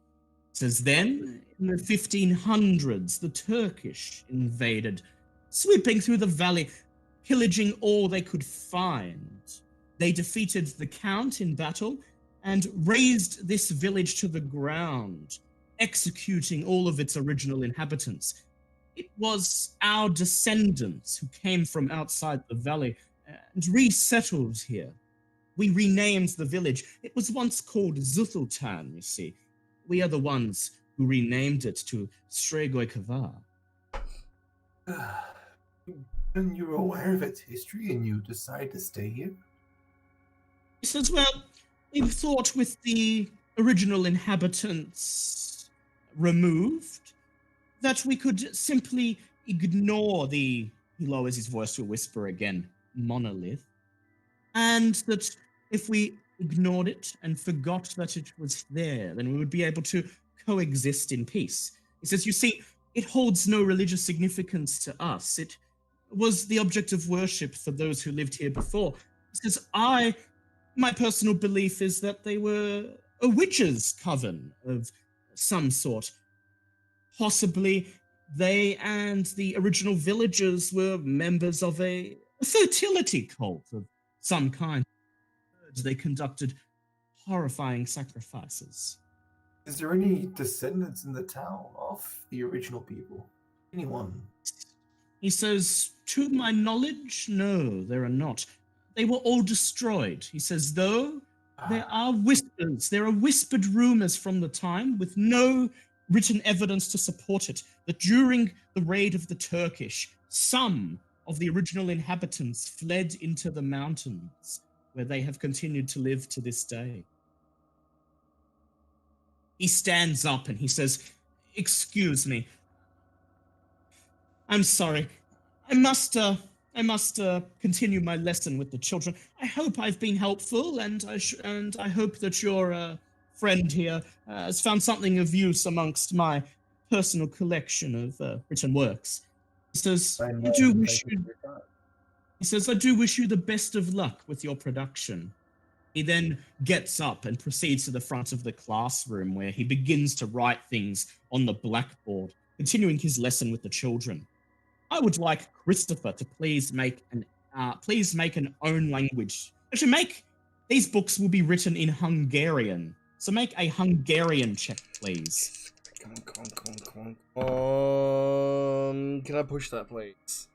Says then, in the 1500s, the Turkish invaded, sweeping through the valley, pillaging all they could find. They defeated the Count in battle and razed this village to the ground, executing all of its original inhabitants. It was our descendants who came from outside the valley and resettled here. We renamed the village. It was once called Zuthultan, you see. We are the ones who renamed it to Strigoi Kavar." And you're aware of its history and you decide to stay here? He says, "Well, we thought with the original inhabitants removed, that we could simply ignore the," he lowers his voice to a whisper again, "monolith, and that if we ignored it and forgot that it was there, then we would be able to coexist in peace. He says, you see, it holds no religious significance to us. It was the object of worship for those who lived here before. He says, my personal belief is that they were a witches' coven of some sort. Possibly they and the original villagers were members of a fertility cult of some kind. They conducted horrifying sacrifices. Is there any descendants in the town of the original people? Anyone? He says, to my knowledge, no, there are not. They were all destroyed. He says, though, there are whispered rumors from the time with no written evidence to support it, that during the raid of the Turkish, some of the original inhabitants fled into the mountains, where they have continued to live to this day. He stands up and he says, excuse me. I'm sorry. I must continue my lesson with the children. I hope I've been helpful, and I hope that your friend here has found something of use amongst my personal collection of written works. He says, I do wish you the best of luck with your production. He then gets up and proceeds to the front of the classroom, where he begins to write things on the blackboard, continuing his lesson with the children. I would like Christopher to please make an own language. These books will be written in Hungarian, so make a Hungarian check, please. Come on. Can I push that, please?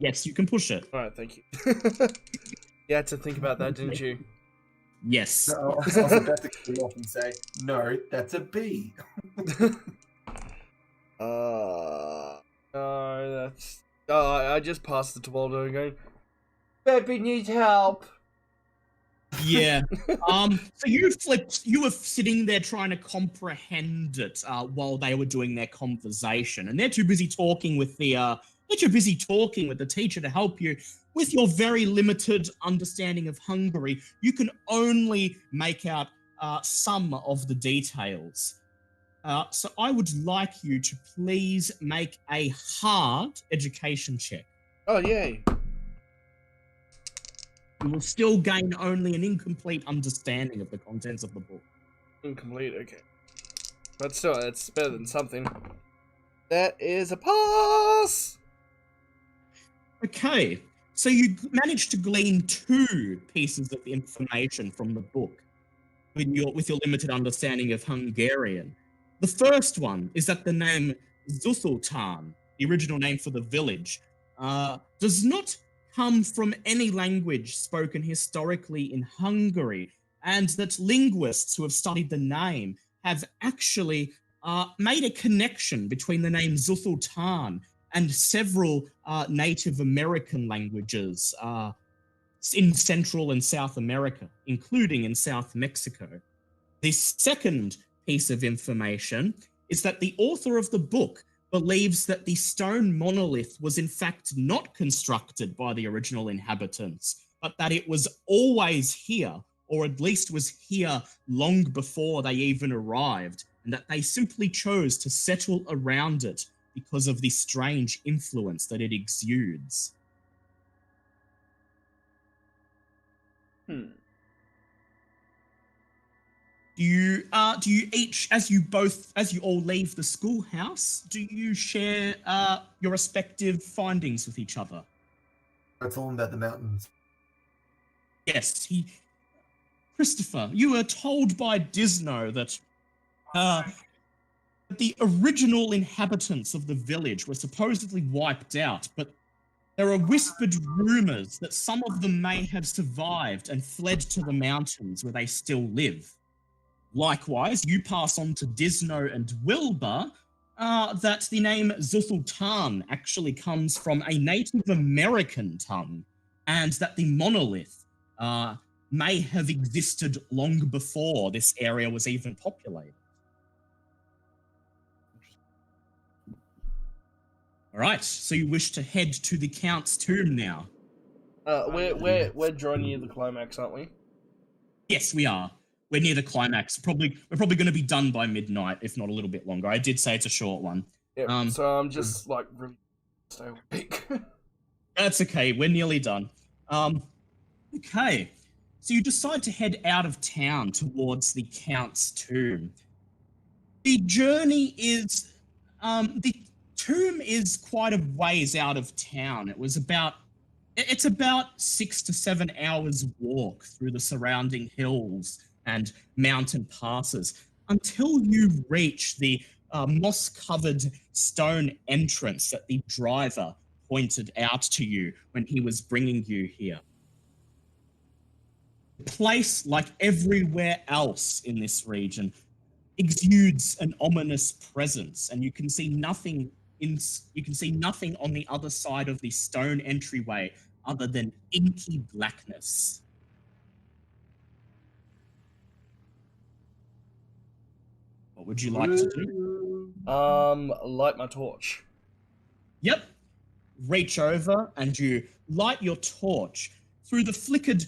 Yes, you can push it. Alright, thank you. You had to think about that, didn't you? Yes. No, I was about to cut off and say, no, that's a B. No, that's... Oh, I just passed the Waldo and going, Baby needs help. Yeah. So you were sitting there trying to comprehend it while they were doing their conversation, and they're too busy talking with the teacher to help you. With your very limited understanding of Hungary, you can only make out some of the details. So I would like you to please make a hard education check. Oh, yay. You will still gain only an incomplete understanding of the contents of the book. Incomplete, okay. But still, it's better than something. That is a pass! Okay, so you managed to glean 2 pieces of information from the book with your limited understanding of Hungarian. The first one is that the name Zusultan, the original name for the village, does not come from any language spoken historically in Hungary, and that linguists who have studied the name have actually made a connection between the name Zusultan and several Native American languages in Central and South America, including in South Mexico. The second piece of information is that the author of the book believes that the stone monolith was in fact not constructed by the original inhabitants, but that it was always here, or at least was here long before they even arrived, and that they simply chose to settle around it because of the strange influence that it exudes. Do you each, as you all leave the schoolhouse, do you share your respective findings with each other? I told him about the mountains. Yes, Christopher, you were told by Disno that the original inhabitants of the village were supposedly wiped out, but there are whispered rumors that some of them may have survived and fled to the mountains where they still live. Likewise, you pass on to Disno and Wilbur that the name Zusultan actually comes from a Native American tongue, and that the monolith may have existed long before this area was even populated. All right, so you wish to head to the Count's tomb now. We're drawing near the climax, aren't we? Yes, we are. We're near the climax. We're probably going to be done by midnight, if not a little bit longer. I did say it's a short one. Yeah, so I'm just like really stay awake. That's okay. We're nearly done. Okay. So you decide to head out of town towards the Count's tomb. The journey is, the tomb is quite a ways out of town. It's about 6 to 7 hours walk through the surrounding hills and mountain passes until you reach the moss-covered stone entrance that the driver pointed out to you when he was bringing you here. The place, like everywhere else in this region, exudes an ominous presence, and you can see nothing on the other side of the stone entryway other than inky blackness. What would you like to do? Light my torch. Yep. Reach over and you light your torch. Through the flickered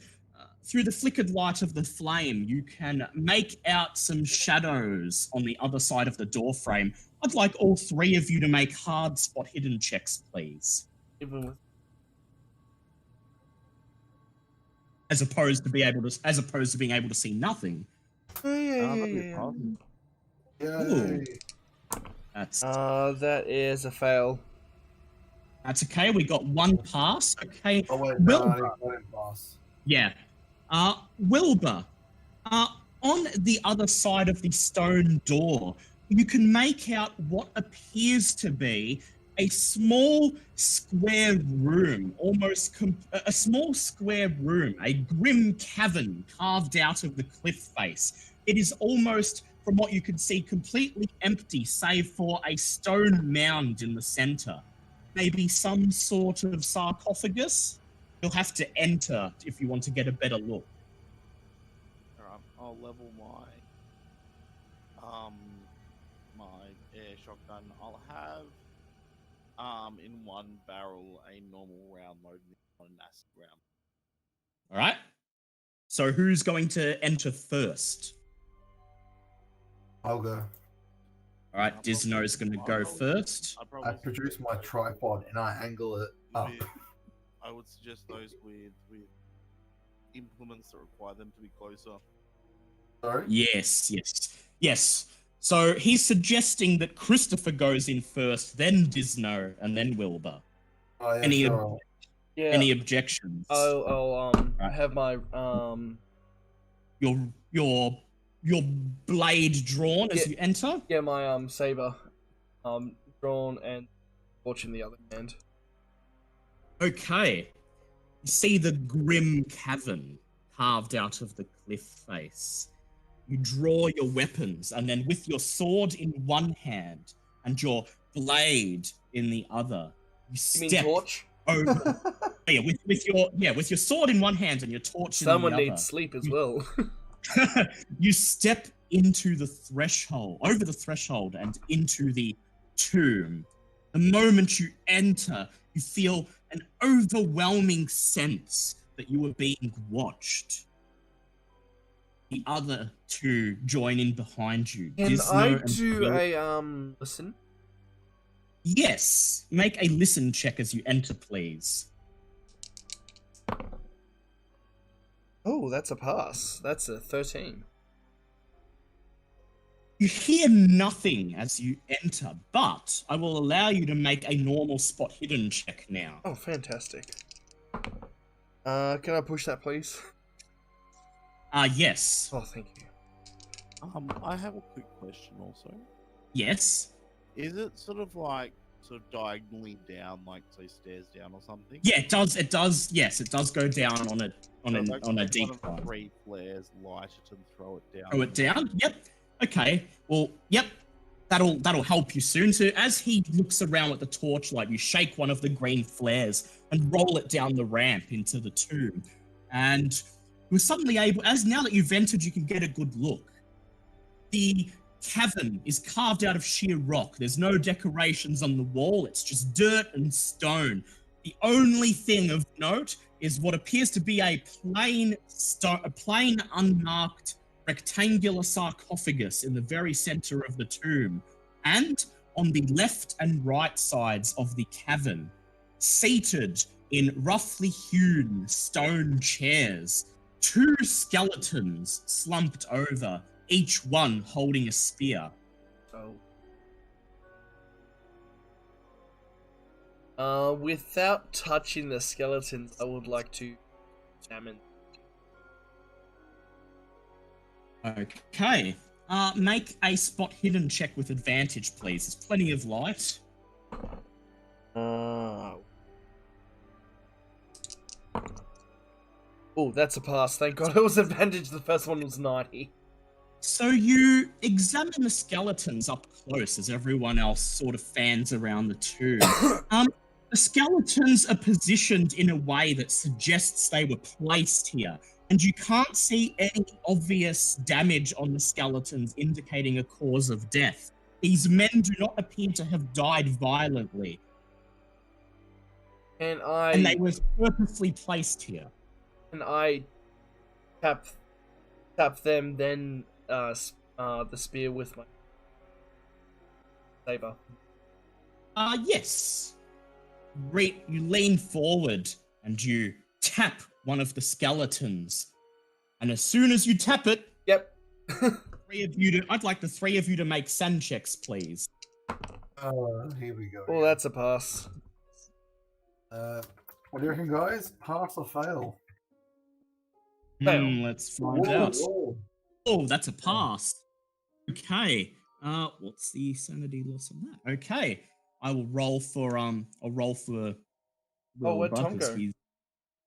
light of the flame, you can make out some shadows on the other side of the door frame. I'd like all three of you to make hard spot hidden checks, please. Even with As opposed to being able to see nothing. Ooh. That is a fail. That's okay. We got one pass. Okay. Oh wait, no, Wilbur. I didn't pass. Yeah. Wilbur. On the other side of the stone door, you can make out what appears to be a small square room, a small square room, a grim cavern carved out of the cliff face. It is almost, from what you can see, completely empty, save for a stone mound in the center. Maybe some sort of sarcophagus? You'll have to enter if you want to get a better look. Alright, I'll level my air shotgun. I'll have in one barrel a normal round load and one an acid round. All right. So who's going to enter first? I'll go. All right, Disno's going to go first. I produce my tripod and I angle it up. I would suggest those with implements that require them to be closer. Sorry? Yes. So he's suggesting that Christopher goes in first, then Disno, and then Wilbur. Oh, yeah, sure. Any objections? I'll have my Your blade drawn as you enter? Yeah, my saber drawn and torch in the other hand. Okay. You see the grim cavern carved out of the cliff face. You draw your weapons, and then with your sword in one hand and your blade in the other, you mean step torch? over. with your sword in one hand and your torch in the other. Someone needs sleep as well. You step over the threshold and into the tomb. The moment you enter, you feel an overwhelming sense that you are being watched. The other two join in behind you. Can Disno I and do Will. a listen? Yes. Make a listen check as you enter, please. Oh, that's a pass. That's a 13. You hear nothing as you enter, but I will allow you to make a normal spot hidden check now. Oh, fantastic. Can I push that, please? Yes. Oh, thank you. I have a quick question also. Yes. Is it sort of diagonally down, like say stairs down or something? Yeah, it does. Yes, it does go down on a deep decline. 3 flares, light it and throw it down. Throw it down? Yep. Okay. Well, yep. That'll help you soon. So as he looks around at the torchlight, you shake one of the green flares and roll it down the ramp into the tomb. And you're suddenly able, as now that you've entered, you can get a good look. The cavern is carved out of sheer rock. There's no decorations on the wall. It's just dirt and stone. The only thing of note is what appears to be a plain unmarked rectangular sarcophagus in the very center of the tomb, and on the left and right sides of the cavern, seated in roughly hewn stone chairs, two skeletons slumped over, each one holding a spear. Without touching the skeletons, I would like to examine. Okay. Make a spot hidden check with advantage, please. There's plenty of light. Oh, that's a pass. Thank God it was advantage. The first one was 90. So you examine the skeletons up close as everyone else sort of fans around the tomb. The skeletons are positioned in a way that suggests they were placed here, and you can't see any obvious damage on the skeletons indicating a cause of death. These men do not appear to have died violently, And they were purposely placed here. And I tap them, then the spear with my saber. Yes. You lean forward and you tap one of the skeletons. And as soon as you tap it, Yep. I'd like the three of you to make sand checks, please. Here we go. Oh, that's a pass. What do you reckon, guys? Pass or fail? Fail. Let's find out. Oh, that's a pass. Okay. What's the sanity loss on that? Okay. I will roll for where'd Wilbur, Tom 'cause go?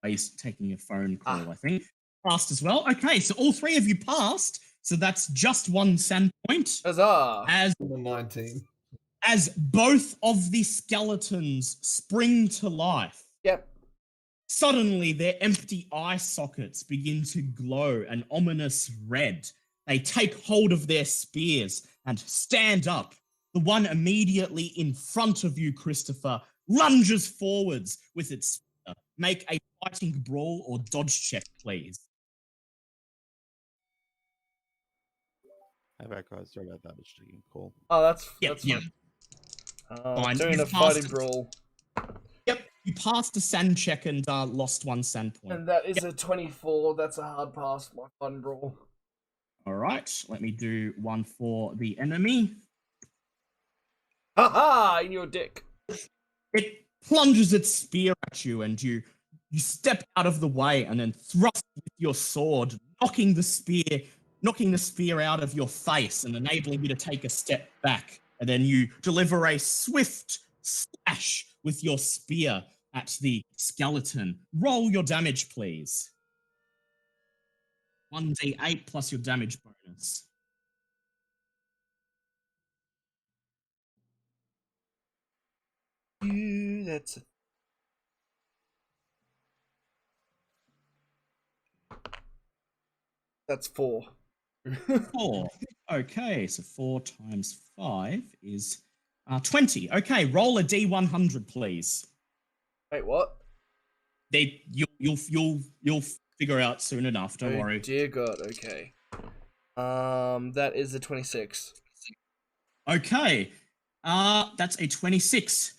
he's taking a phone call, I think. Passed as well. Okay, so all three of you passed. So that's just one sand point. Huzzah! As Number 19. both of the skeletons spring to life. Yep. Suddenly, their empty eye sockets begin to glow an ominous red. They take hold of their spears and stand up. The one immediately in front of you, Christopher, lunges forwards with its spear. Make a fighting brawl or dodge check, please. Hey, back guys, sorry about that. It's taking a call. Oh, that's Yeah. fine. Fine. Doing a You've fighting passed- brawl. Yep, you passed a sand check and lost one sand point. And that is a 24. That's a hard pass for my fighting brawl. All right, let me do one for the enemy. Ha! In your dick. It plunges its spear at you, and you step out of the way and then thrust with your sword, knocking the spear out of your face and enabling you to take a step back. And then you deliver a swift slash with your spear at the skeleton. Roll your damage, please. 1d8 plus your damage bonus. That's 4. 4. Okay, so 4 times 5 is 20. Okay, roll a d100, please. Wait, what? You'll figure out soon enough. Don't worry. Dear God. Okay. That is a 26. Okay, that's a 26.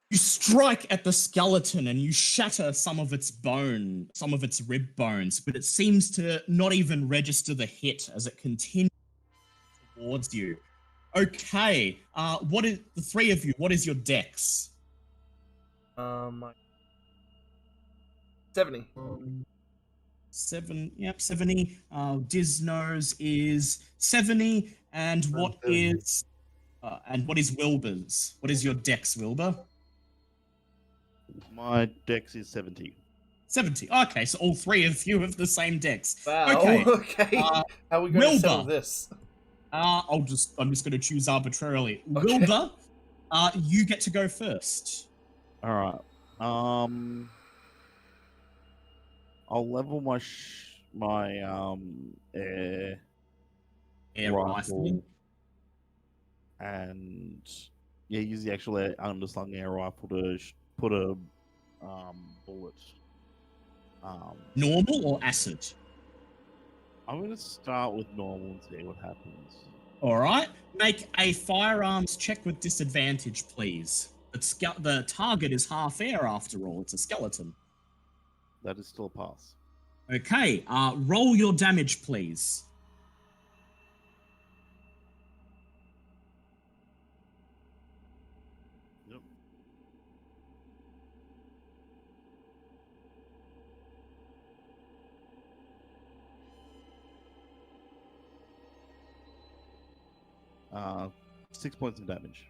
You strike at the skeleton and you shatter some of its rib bones, but it seems to not even register the hit as it continues towards you. Okay, what is the three of you? What is your dex? 70. 70. Disno's is 70, and what is Wilbur's? What is your dex, Wilbur? My dex is 70. 70. Okay, so all three of you have the same dex. Wow. Okay. Okay. How are we going to settle Wilbur. this? I'm just going to choose arbitrarily. Okay. Wilbur, you get to go first. All right. I'll level my air Rifle. and use the actual underslung air rifle to put a bullet Normal or acid? I'm gonna start with normal and see what happens. All right. Make a firearms check with disadvantage, please. The target is half air after all. It's a skeleton. That is still a pass. Okay. Roll your damage, please. Yep. Uh, 6 points of damage.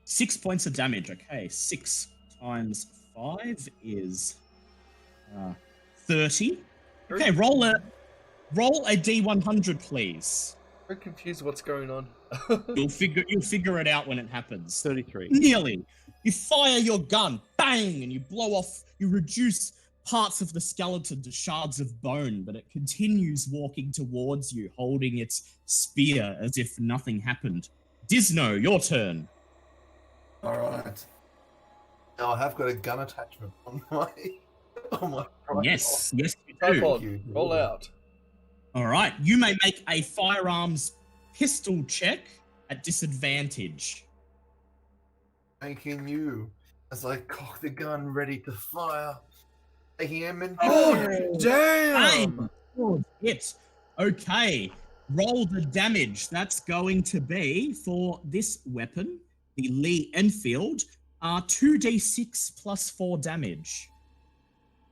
6 points of damage. Okay. 6 times 5 is 30. Okay. Roll a D100, please. I'm confused what's going on. You'll figure it out when it happens. 33. Nearly. You fire your gun, bang, and you blow off. You reduce parts of the skeleton to shards of bone, but it continues walking towards you, holding its spear as if nothing happened. Disno, your turn. All right. Now I have got a gun attachment on my tripod. Yes, you do. Tripod, you. roll out. All right, you may make a firearms pistol check at disadvantage. Thanking you as I cock the gun ready to fire. Taking him in. Oh, damn! Bang! Good hit. Okay, roll the damage. That's going to be for this weapon, the Lee Enfield, 2d6 plus 4 damage.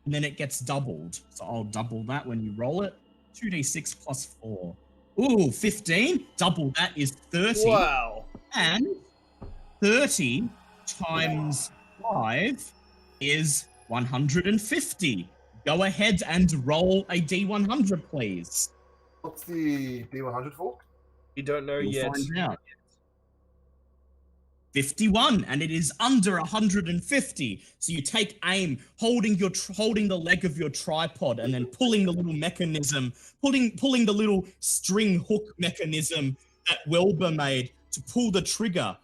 And then it gets doubled. So I'll double that when you roll it. 2d6 plus 4. Ooh, 15. Double that is 30. Wow. And 30 times 5 is 150. Go ahead and roll a d100, please. What's the D100 for? You don't know You'll yet. find out. 51, and it is under 150. So you take aim, holding the leg of your tripod, and then pulling the little mechanism, pulling the little string hook mechanism that Wilbur made to pull the trigger.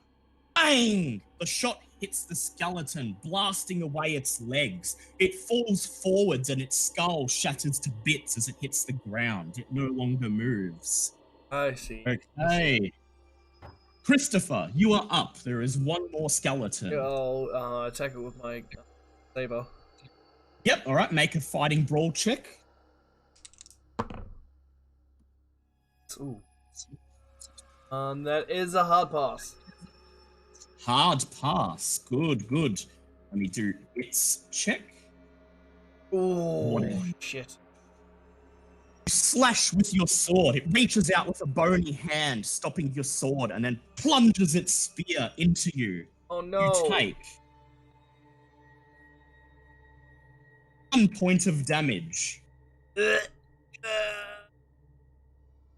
Bang! The shot hits the skeleton, blasting away its legs. It falls forwards, and its skull shatters to bits as it hits the ground. It no longer moves. I see. Okay. Christopher, you are up. There is one more skeleton. Yeah, I'll attack it with my saber. Yep, all right. Make a fighting brawl check. Ooh. That is a hard pass. Hard pass. Good. Let me do its check. Oh, shit. You slash with your sword. It reaches out with a bony hand, stopping your sword, and then plunges its spear into you. Oh, no. You take 1 point of damage.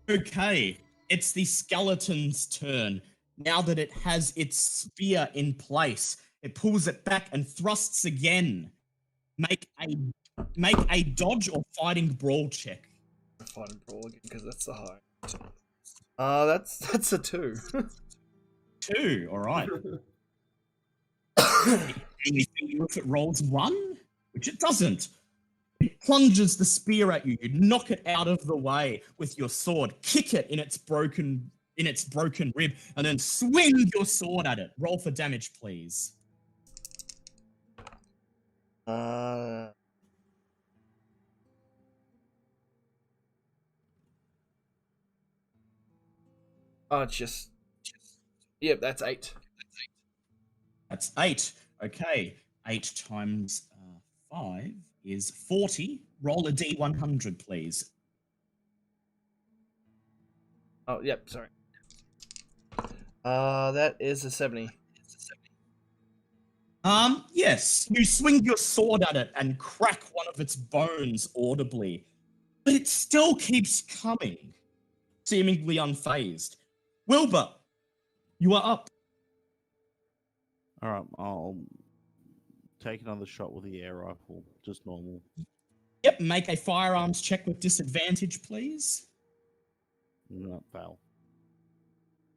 Okay, it's the skeleton's turn. Now that it has its spear in place, it pulls it back and thrusts again. Make a dodge or fighting brawl check. Fighting brawl again because that's the high. That's a 2. 2, all right. Anything if it rolls 1, which it doesn't. It plunges the spear at you. You knock it out of the way with your sword, kick it in its broken rib, and then swing your sword at it. Roll for damage, please. Just. Yep, that's 8. That's 8. Okay, 8 times 5 is 40. Roll a d100, please. Oh, yep, sorry. That is a 70. Yes. You swing your sword at it and crack one of its bones audibly, but it still keeps coming, seemingly unfazed. Wilbur, you are up. All right, I'll take another shot with the air rifle, just normal. Yep, make a firearms check with disadvantage, please. Not fail.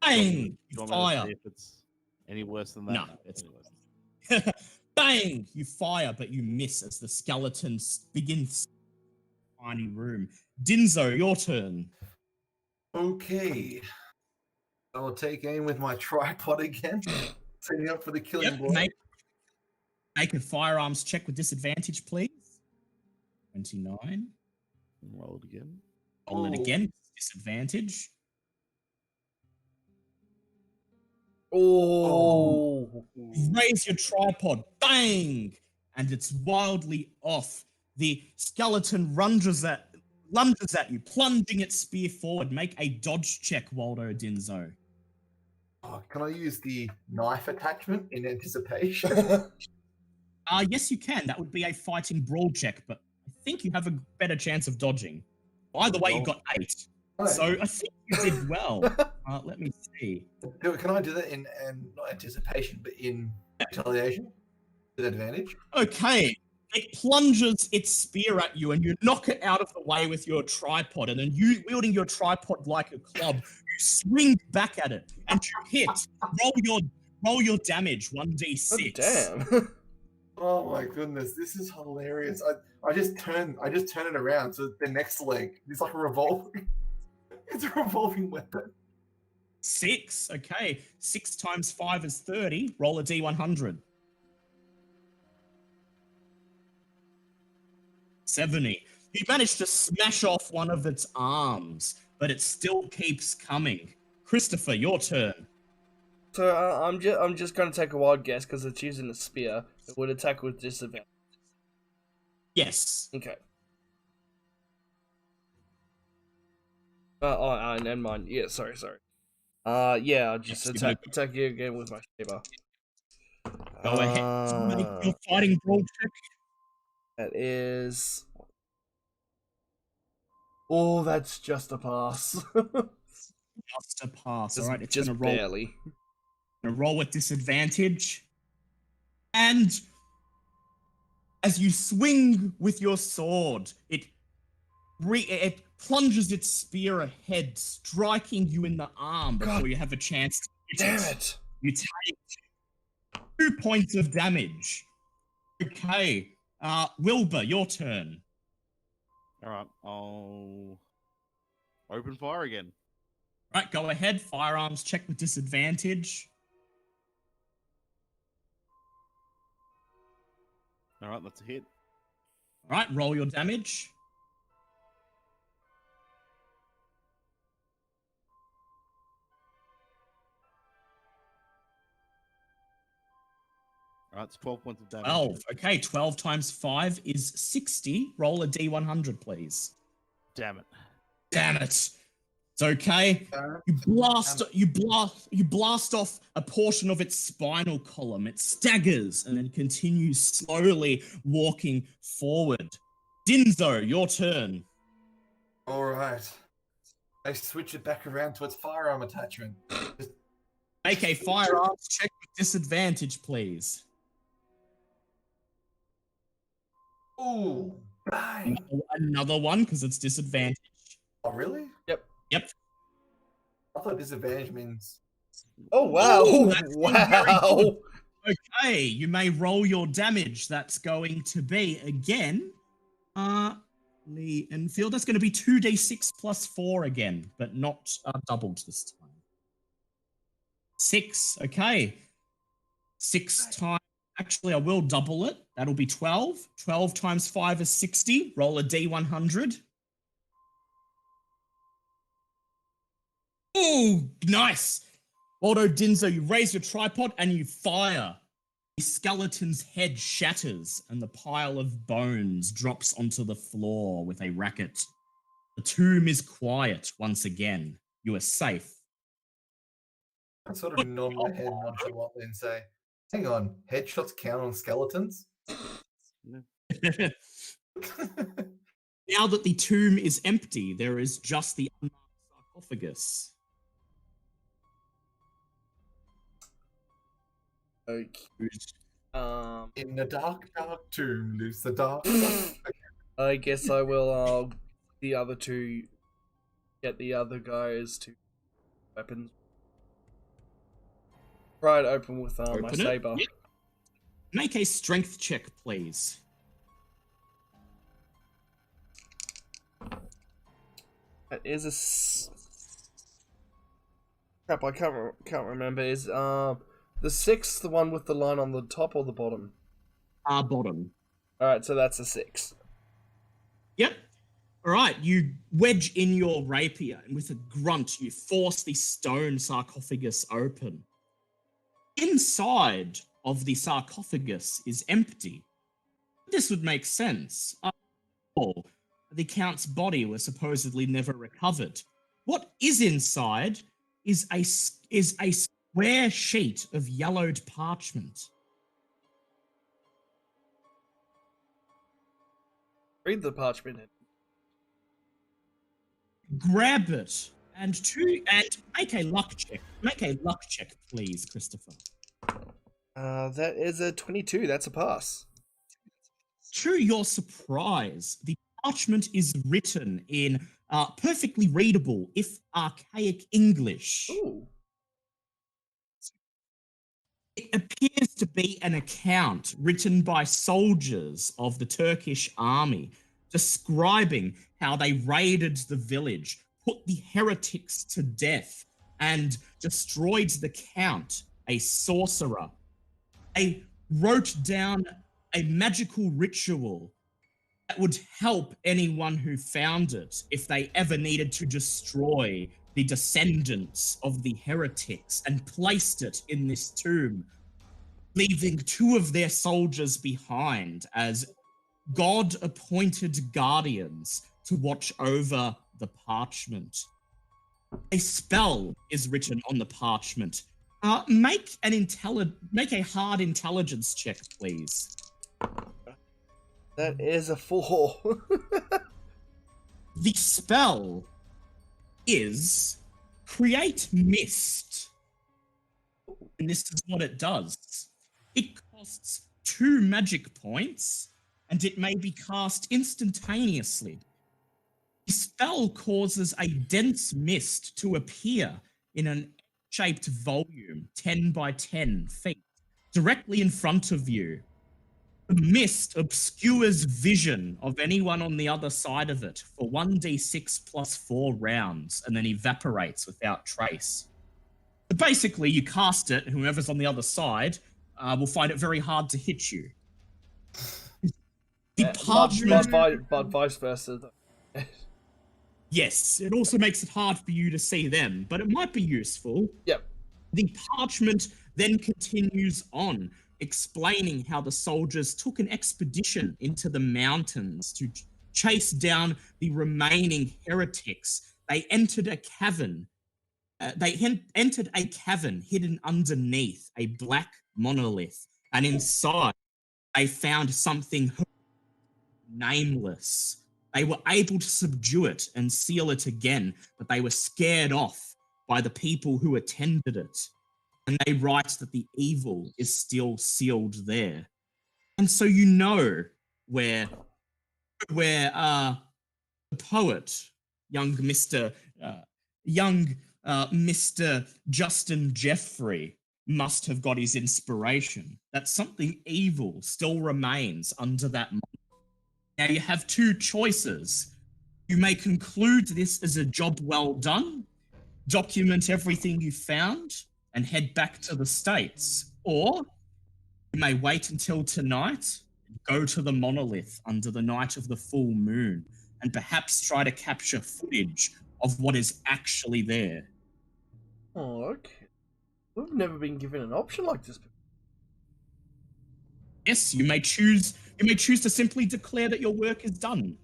Bang! Do You you want me to fire. see if it's any worse than that? No, it's Any worse. Bang! You fire, but you miss as the skeleton begins tiny room. Dinzo, your turn. Okay. I will take aim with my tripod again. Setting up for the killing blow. Make a firearms check with disadvantage, please. 29. Roll it again. Roll it again. Disadvantage. Oh. Raise your tripod. Bang! And it's wildly off. The skeleton lunges at you, plunging its spear forward. Make a dodge check, Waldo Dinzo. Oh, can I use the knife attachment in anticipation? Yes, you can. That would be a fighting brawl check, but I think you have a better chance of dodging. Either way, you got 8. Right. So I think you did well. Let me see. Can I do that in not anticipation, but in retaliation? With advantage? Okay. It plunges its spear at you, and you knock it out of the way with your tripod. And then you, wielding your tripod like a club, you swing back at it, and you hit. Roll your damage, 1d6. Oh, damn. Oh my goodness, this is hilarious. I just turn it around so the next leg is like a revolving. It's a revolving weapon. 6. Okay. 6 times 5 is 30. Roll a d100. 70. You managed to smash off one of its arms, but it still keeps coming. Christopher, your turn. So I'm just gonna take a wild guess because it's using a spear. It would attack with disadvantage. Yes. Okay. Never mind. Yeah, sorry. Yeah, I'll just attack you again with my saber. Go ahead. Make your fighting brawl check. That is. Oh, that's just a pass. Just a pass. All right, it's just gonna roll. barely. Gonna roll with disadvantage. And as you swing with your sword, it plunges its spear ahead, striking you in the arm before you have a chance to hit it. You take 2 points of damage. Okay. Wilbur, your turn. All right, I'll open fire again. All right, go ahead. Firearms check with disadvantage. All right, that's a hit. All right, roll your damage. All right, it's 12 points of damage. 12. Okay, 12 times 5 is 60. Roll a d100, please. Damn it. Damn it. It's okay. You blast off a portion of its spinal column. It staggers and then continues slowly walking forward. Dinzo, your turn. All right. I switch it back around to its firearm attachment. Make a firearms check with disadvantage, please. Ooh, bang. Another one because it's disadvantage. Oh, really? Yep. I thought disadvantage means. Oh wow! Ooh, Wow! Okay, you may roll your damage. That's going to be again. Lee Enfield. That's going to be 2d6 plus 4 again, but not doubled this time. 6. Okay. 6 times. Actually, I will double it. That'll be 12. 12 times 5 is 60. Roll a d100. Oh, nice. Waldo Dinzo, you raise your tripod and you fire. The skeleton's head shatters and the pile of bones drops onto the floor with a racket. The tomb is quiet once again. You are safe. I sort of nod my head nonchalantly and say, hang on, headshots count on skeletons? Now that the tomb is empty, there is just the unmarked sarcophagus. Okay. In the dark, dark tomb lives the dark. I guess I will. The other two, get the other guys to weapons. Pry it open with my Open it? saber. Yep. Make a strength check, please. That is crap. I can't remember. Is the 6 the one with the line on the top or the bottom? Bottom. All right, so that's a 6. Yep. All right, you wedge in your rapier, and with a grunt, you force the stone sarcophagus open. Inside of the sarcophagus is empty. This would make sense. The Count's body was supposedly never recovered. What is inside is a square sheet of yellowed parchment. Read the parchment. Grab it and make a luck check. Make a luck check, please, Christopher. That is a 22. That's a pass. To your surprise, the parchment is written in perfectly readable, if archaic English. Ooh. It appears to be an account written by soldiers of the Turkish army, describing how they raided the village, put the heretics to death, and destroyed the Count, a sorcerer. They wrote down a magical ritual that would help anyone who found it if they ever needed to destroy the descendants of the heretics, and placed it in this tomb, leaving 2 of their soldiers behind as God-appointed guardians to watch over the parchment. A spell is written on the parchment. Make a hard intelligence check, please. That is a 4. The spell is create mist. And this is what it does. It costs 2 magic points, and it may be cast instantaneously. The spell causes a dense mist to appear in an shaped volume 10 by 10 feet directly in front of you. The mist obscures vision of anyone on the other side of it for 1d6 plus 4 rounds, and then evaporates without trace. But basically, you cast it, and whoever's on the other side will find it very hard to hit you. The parchment... but vice versa. Yes, it also makes it hard for you to see them, but it might be useful. Yep. The parchment then continues on, explaining how the soldiers took an expedition into the mountains to chase down the remaining heretics. They entered a cavern. Entered a cavern hidden underneath a black monolith, and inside they found something nameless. They were able to subdue it and seal it again, but they were scared off by the people who attended it. And they write that the evil is still sealed there. And so you know where the poet, young Mr. Justin Jeffrey, must have got his inspiration. That something evil still remains under that monolith. Now you have 2 choices. You may conclude this as a job well done, document everything you found, and head back to the States. Or you may wait until tonight and go to the monolith under the night of the full moon, and perhaps try to capture footage of what is actually there. Oh, okay. We've never been given an option like this before. Yes, you may choose to simply declare that your work is done,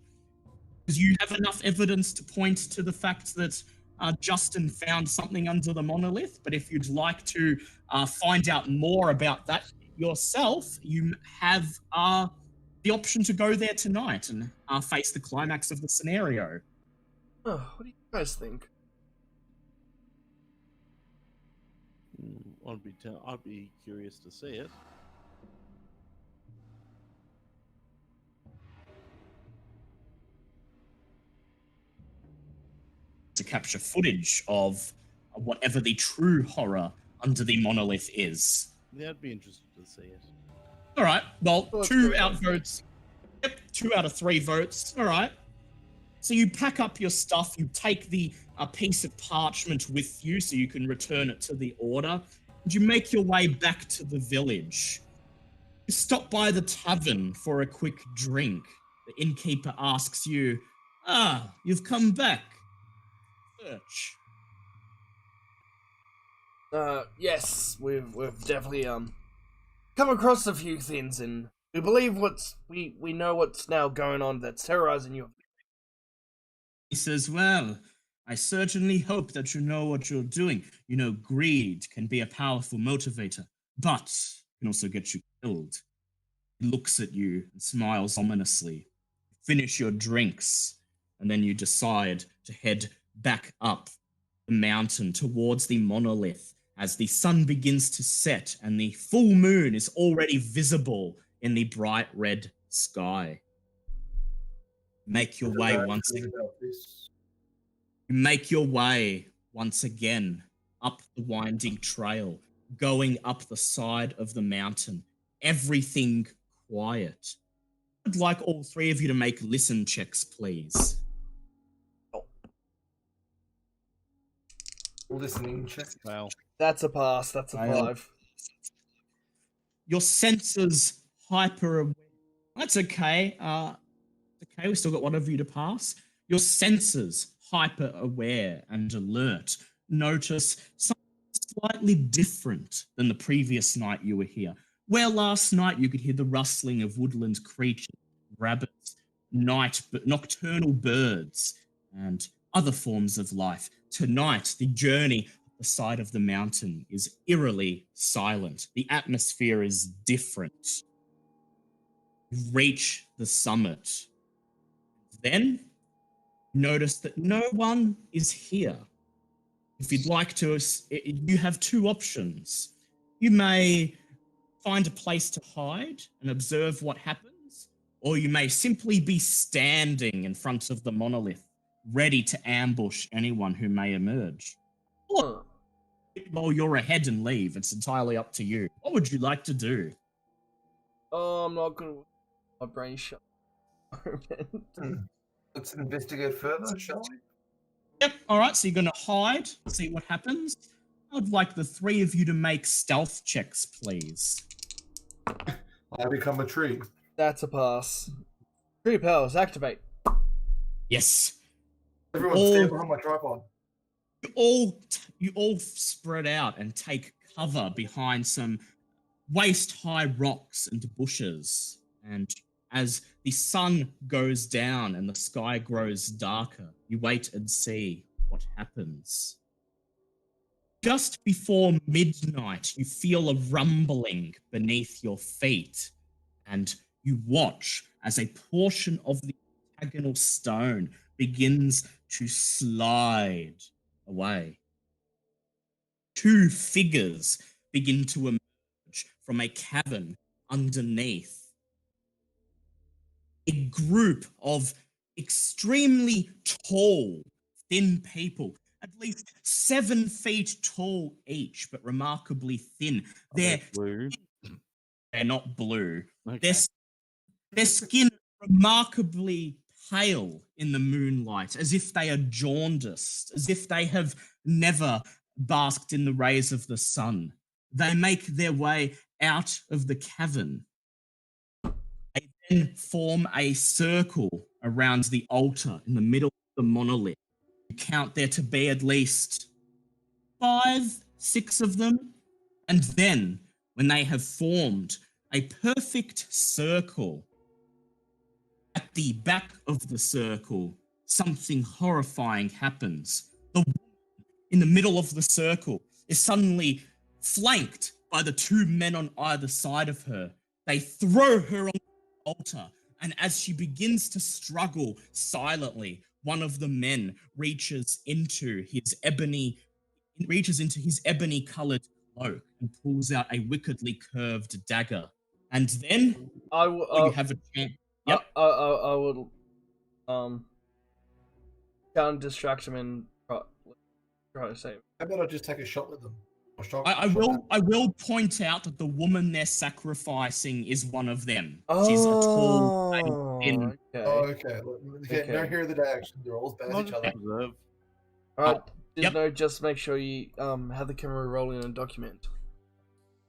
because you have enough evidence to point to the fact that Justin found something under the monolith. But if you'd like to find out more about that yourself, you have the option to go there tonight and face the climax of the scenario. Oh, what do you guys think? I'd be curious to see it. To capture footage of whatever the true horror under the monolith is. Yeah, I'd be interested to see it. All right. Well, Let's two go. outvotes. Yep, 2 out of 3 votes. All right. So you pack up your stuff. You take the piece of parchment with you so you can return it to the order. And you make your way back to the village. You stop by the tavern for a quick drink. The innkeeper asks you, you've come back. Search. Yes, we've definitely come across a few things, and we believe we know what's now going on that's terrorizing you. He says, well, I certainly hope that you know what you're doing. You know, greed can be a powerful motivator, but it can also get you killed. He looks at you and smiles ominously. Finish your drinks, and then you decide to head back up the mountain towards the monolith as the sun begins to set and the full moon is already visible in the bright red sky. Make your way once again. You make your way once again up the winding trail, going up the side of the mountain. Everything quiet. I'd like all 3 of you to make listen checks, please. Listening check. Well, That's a pass. That's a 5. Your senses hyper aware. That's okay. Okay, we still got one of you to pass. Your senses hyper aware and alert. Notice something slightly different than the previous night you were here. Where last night you could hear the rustling of woodland creatures, rabbits, nocturnal birds, and other forms of life. Tonight, the journey up the side of the mountain is eerily silent. The atmosphere is different. You reach the summit. Then, notice that no one is here. If you'd like to, you have 2 options. You may find a place to hide and observe what happens, or you may simply be standing in front of the monolith, ready to ambush anyone who may emerge. Or, well, you're ahead and leave. It's entirely up to you. What would you like to do? Oh, I'm not gonna. My brain shut. Let's investigate further, shall we? Yep, all right, so you're going to hide, see what happens. I'd like the 3 of you to make stealth checks, please. I become a tree. That's a pass. Tree powers activate. Yes. Everyone stand behind my tripod. You all spread out and take cover behind some waist-high rocks and bushes. And as the sun goes down and the sky grows darker, you wait and see what happens. Just before midnight, you feel a rumbling beneath your feet, and you watch as a portion of the octagonal stone begins to slide away. 2 figures begin to emerge from a cavern underneath. A group of extremely tall, thin people, at least 7 feet tall each, but remarkably thin. They're blue. They're not blue. Okay. Their skin remarkably pale in the moonlight, as if they are jaundiced, as if they have never basked in the rays of the sun. They make their way out of the cavern. They then form a circle around the altar in the middle of the monolith. You count there to be at least 5, 6 of them. And then, when they have formed a perfect circle, at the back of the circle, something horrifying happens. The woman in the middle of the circle is suddenly flanked by the 2 men on either side of her. They throw her on the altar, and as she begins to struggle silently, one of the men reaches into his ebony-colored cloak and pulls out a wickedly curved dagger. And then you have a chance. Yep. I would try and distract him and try to save him. How about I just take a shot with them? I will point out that the woman they're sacrificing is one of them. Oh, She's a tall, thin. okay. Oh, okay. Okay. No hero of the day action. They're all as bad as each other. Observe. Alright, Yep. no, just make sure you have the camera rolling and document.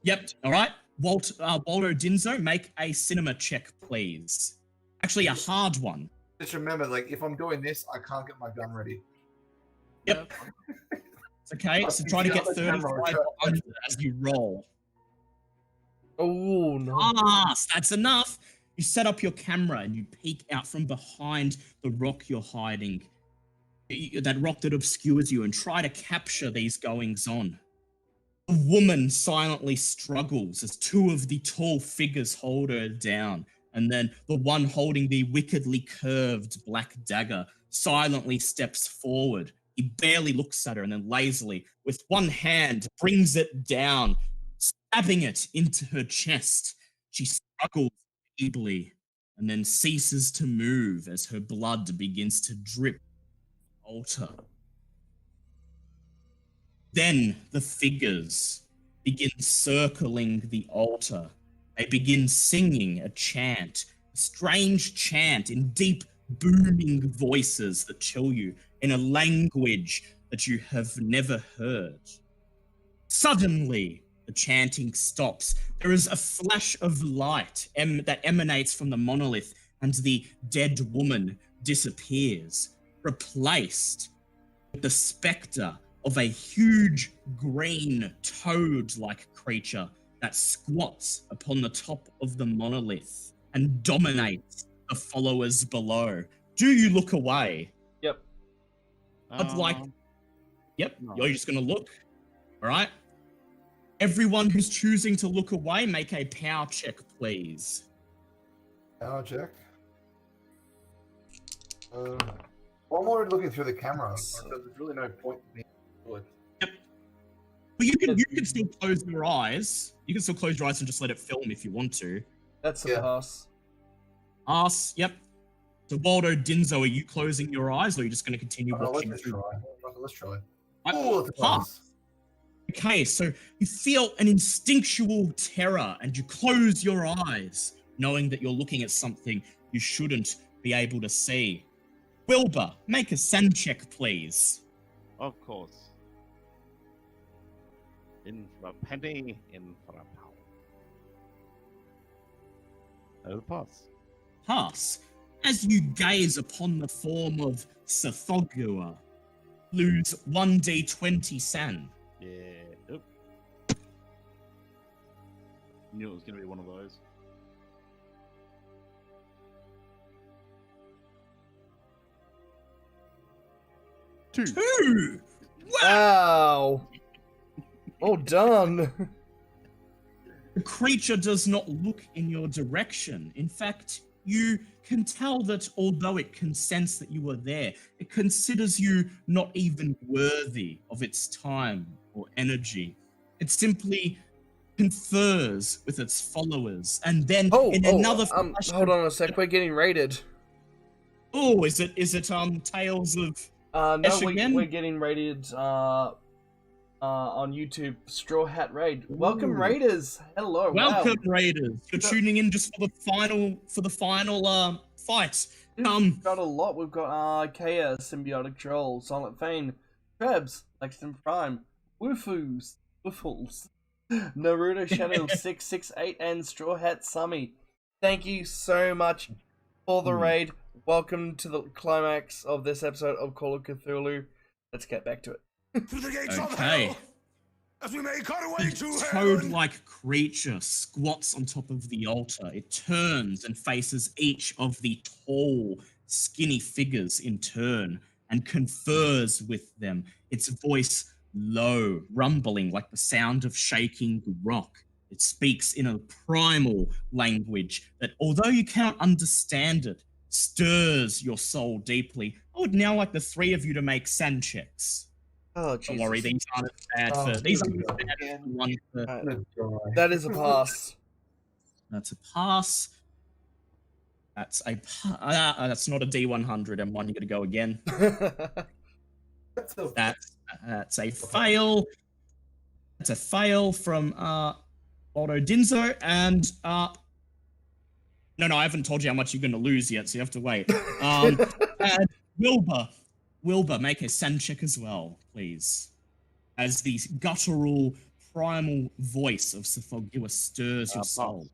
Yep. All right. Waldo Dinzo, make a cinema check, please. Actually, a hard one. Just remember, like, if I'm doing this, I can't get my gun ready. Yep. It's okay. So try to get 35 under as you roll. Oh, no. That's enough. You set up your camera and you peek out from behind the rock you're hiding. That rock that obscures you, and try to capture these goings on. A woman silently struggles as two of the tall figures hold her down, and then the one holding the wickedly curved black dagger silently steps forward. He barely looks at her and then lazily, with one hand, brings it down, stabbing it into her chest. She struggles feebly and then ceases to move as her blood begins to drip on the altar. Then the figures begin circling the altar. They begin singing a chant, a strange chant in deep, booming voices that chill you, in a language that you have never heard. Suddenly, the chanting stops. There is a flash of light that emanates from the monolith, and the dead woman disappears, replaced with the spectre of a huge green toad-like creature that squats upon the top of the monolith and dominates the followers below. Do you look away? Yep. I'd like... Yep, no. you're just going to look. All right? Everyone who's choosing to look away, make a power check, please. Power check. Well, I'm already looking through the camera, so there's really no point in me doing it. Well, you can still close your eyes. You can still close your eyes and just let it film if you want to. That's a Yeah. pass. Yep. So, Waldo Dinzo, are you closing your eyes, or are you just going to continue watching Let's through? try. Let's try. I- Oh, it's a Huh. pass. Okay, so you feel an instinctual terror and you close your eyes, knowing that you're looking at something you shouldn't be able to see. Wilbur, make a sand check, please. Of course. In for a penny, in for a pound. That'll pass. Pass. As you gaze upon the form of Sathogua, lose 1d20 sand. Yeah. Oop. Knew it was gonna be one of those. Two! Wow. Well done. The creature does not look in your direction. In fact, you can tell that although it can sense that you are there, it considers you not even worthy of its time or energy. It simply confers with its followers, and then in another flash hold of- on a sec. We're getting raided. Oh, is it Tales of No, Ash again? we're getting raided on YouTube. Straw Hat Raid. Welcome, Ooh. Raiders. Hello. Welcome, Wow. Raiders. You're tuning in just for the final fight. We've got a lot. We've got Kea, Symbiotic Troll, Silent Fane, Trebs, Lexington Prime, Woofles, Naruto Shadow 668, and Straw Hat Summy. Thank you so much for the raid. Welcome to the climax of this episode of Call of Cthulhu. Let's get back to it. Through the gates of Okay. hell, as we make our way The to heaven. toad-like creature squats on top of the altar. It turns and faces each of the tall, skinny figures in turn and confers with them, its voice low, rumbling like the sound of shaking rock. It speaks in a primal language that, although you cannot understand it, stirs your soul deeply. I would now like the three of you to make sand checks. Oh, Don't Jesus. worry, these aren't as bad Oh, for these here we aren't go. as bad as the one for Alright, that is a pass. That's a pass. That's a that's not a D100 M1. You got to go again. That's a That's a fail. That's a fail from Waldo Dinzo, and no, I haven't told you how much you're going to lose yet, so you have to wait. And Wilbur, make a sand check as well, please. As the guttural, primal voice of Sophogua stirs your soul.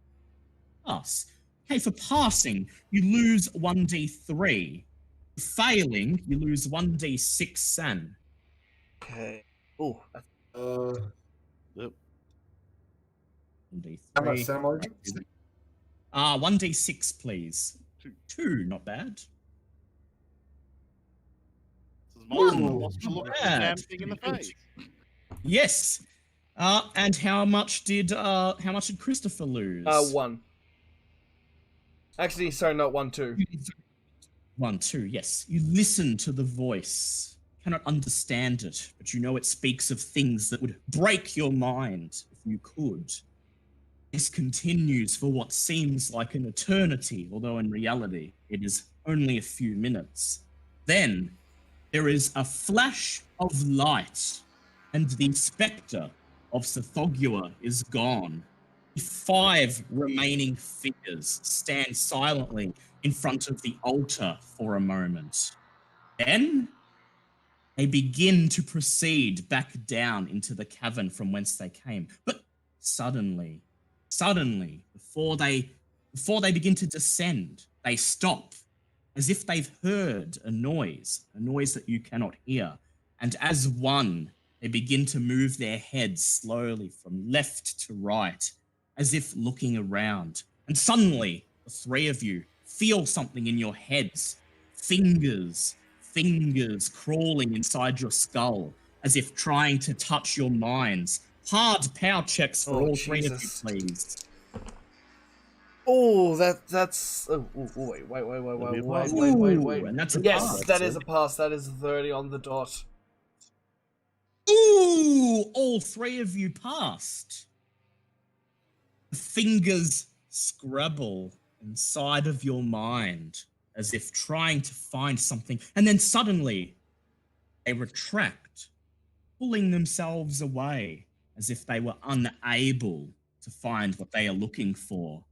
Pass. Okay, for passing, you lose 1d3. For failing, you lose 1d6 san. Okay. Oh, Yep. 1d3. How much Sam are you? 1d6, please. 2, not bad. This is One. lost to look at the Bad. damn thing in the face. Yes. And how much did Christopher lose? 1. Actually, sorry, not 1, 2. 1, 2, yes. You listen to the voice. Cannot understand it, but you know it speaks of things that would break your mind if you could. This continues for what seems like an eternity, although in reality it is only a few minutes. Then there is a flash of light, and the spectre of Sophogua is gone. 5 remaining figures stand silently in front of the altar for a moment. Then they begin to proceed back down into the cavern from whence they came. But suddenly, before they begin to descend, they stop, as if they've heard a noise that you cannot hear. And as one, they begin to move their heads slowly from left to right, as if looking around. And suddenly, the 3 of you feel something in your heads. Fingers crawling inside your skull, as if trying to touch your minds. Hard power checks for all 3 of you, Jesus. please. Oh, that's. Oh, wait. Ooh, and that's a Yes, pass. that is a pass. That is 30 on the dot. Ooh, all 3 of you passed. The fingers scrabble inside of your mind, as if trying to find something, and then suddenly they retract, pulling themselves away, as if they were unable to find what they are looking for.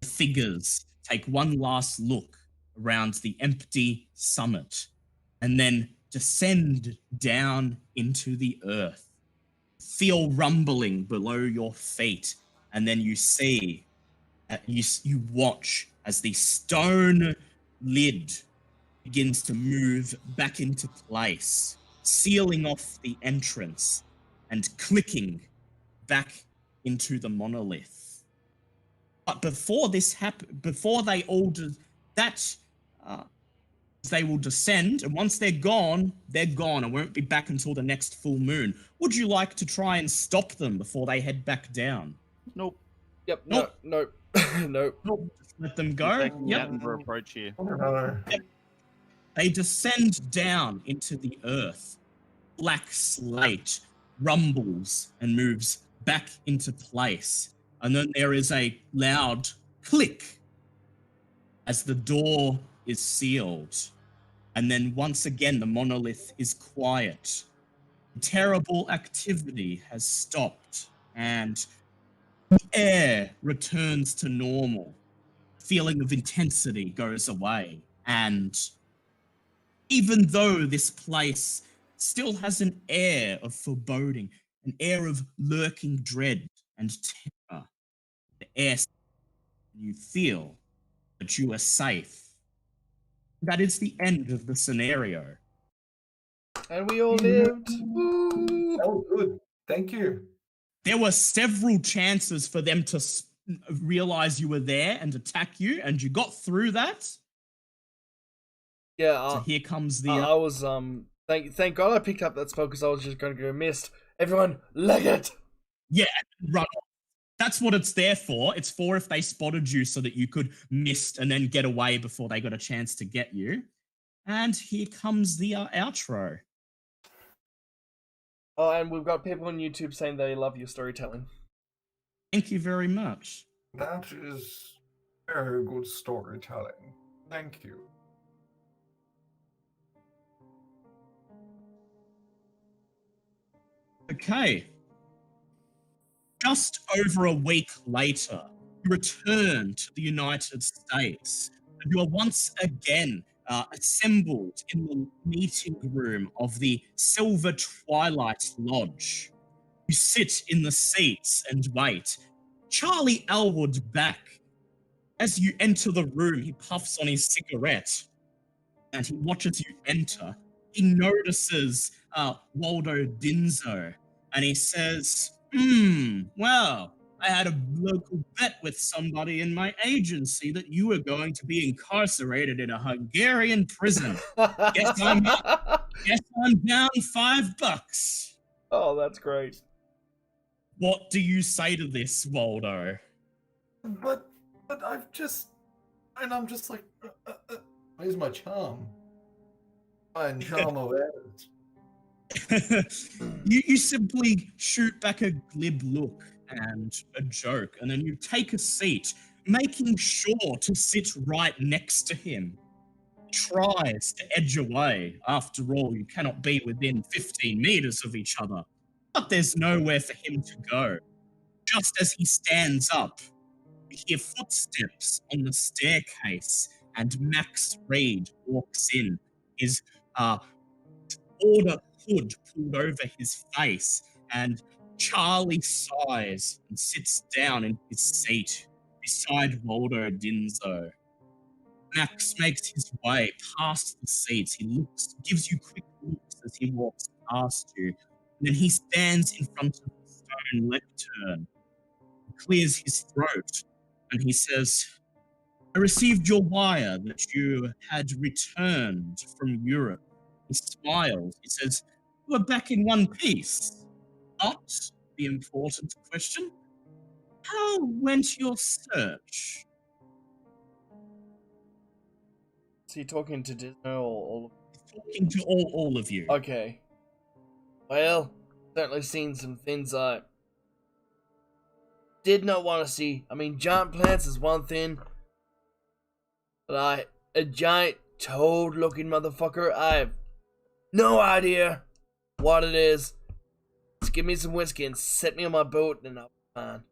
The figures take one last look around the empty summit, and then descend down into the earth. Feel rumbling below your feet, and then you see, you watch as the stone lid begins to move back into place, sealing off the entrance and clicking back into the monolith. But before this happens, before they all do that, they will descend, and once they're gone and won't be back until the next full moon. Would you like to try and stop them before they head back down? Nope. Yep. Nope. Nope. Nope. Just let them go. Taking the Yep. Attenborough approach here. No. They descend down into the earth. Black slate rumbles and moves back into place. And then there is a loud click as the door is sealed. And then once again, the monolith is quiet. Terrible activity has stopped, and the air returns to normal. Feeling of intensity goes away, and even though this place still has an air of foreboding, an air of lurking dread and terror, the air, you feel that you are safe. That is the end of the scenario. And we all lived. Woo! Oh, good. Thank you. There were several chances for them to realize you were there and attack you, and you got through that. Yeah. So here comes the. I was Thank God I picked up that spell because I was just going to go missed. Everyone, leg it. Yeah, run off. That's what it's there for. It's for if they spotted you so that you could mist and then get away before they got a chance to get you. And here comes the outro. Oh, and we've got people on YouTube saying they love your storytelling. Thank you very much. That is very good storytelling. Thank you. Okay. just over a week later, you return to the United States, and you are once again assembled in the meeting room of the Silver Twilight Lodge. You sit in the seats and wait. Charlie Elwood back. As you enter the room, he puffs on his cigarette, and he watches you enter. He notices Waldo Dinzo, and he says, well, I had a local bet with somebody in my agency that you were going to be incarcerated in a Hungarian prison. Guess I'm down $5. Oh, that's great. What do you say to this, Waldo? But I'm just like, where's my charm? My charm of it. you simply shoot back a glib look and a joke, and then you take a seat, making sure to sit right next to him. He tries to edge away. After all, you cannot be within 15 meters of each other, but there's nowhere for him to go. Just as he stands up, you hear footsteps on the staircase, and Max Reed walks in, his order hood pulled over his face, and Charlie sighs and sits down in his seat beside Waldo Dinzo. Max makes his way past the seats. He gives you quick looks as he walks past you, and then he stands in front of the stone lectern, clears his throat, and he says, I received your wire that you had returned from Europe. He smiles. He says, you are back in one piece. But the important question, how went your search? Is he talking to Disney or all? Talking to all of you. Okay. Well, certainly seen some things I did not want to see. I mean, giant plants is one thing, but a giant toad-looking motherfucker, I have no idea what it is. Just give me some whiskey and set me on my boat and I'll be fine.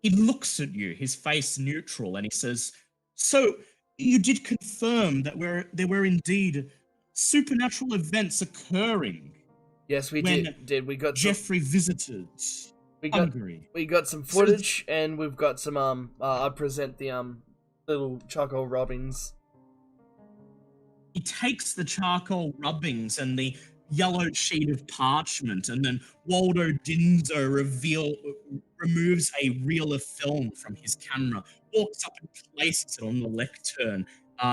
He looks at you, his face neutral, and he says, so you did confirm that there were indeed supernatural events occurring. Yes, we when did. We got Jeffrey visited Hungary. We got some footage, and we've got some I present the little charcoal rubbings. He takes the charcoal rubbings and the yellowed sheet of parchment, and then Waldo Dinzo removes a reel of film from his camera, walks up and places it on the lectern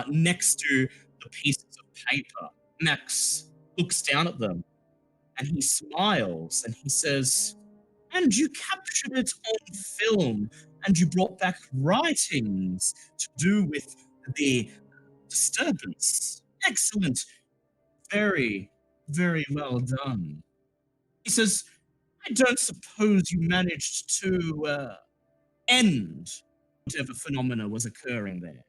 next to the pieces of paper. Max looks down at them, and he smiles, and he says, and you captured it on film, and you brought back writings to do with the disturbance. Excellent. Very, very well done. He says, I don't suppose you managed to end whatever phenomena was occurring there.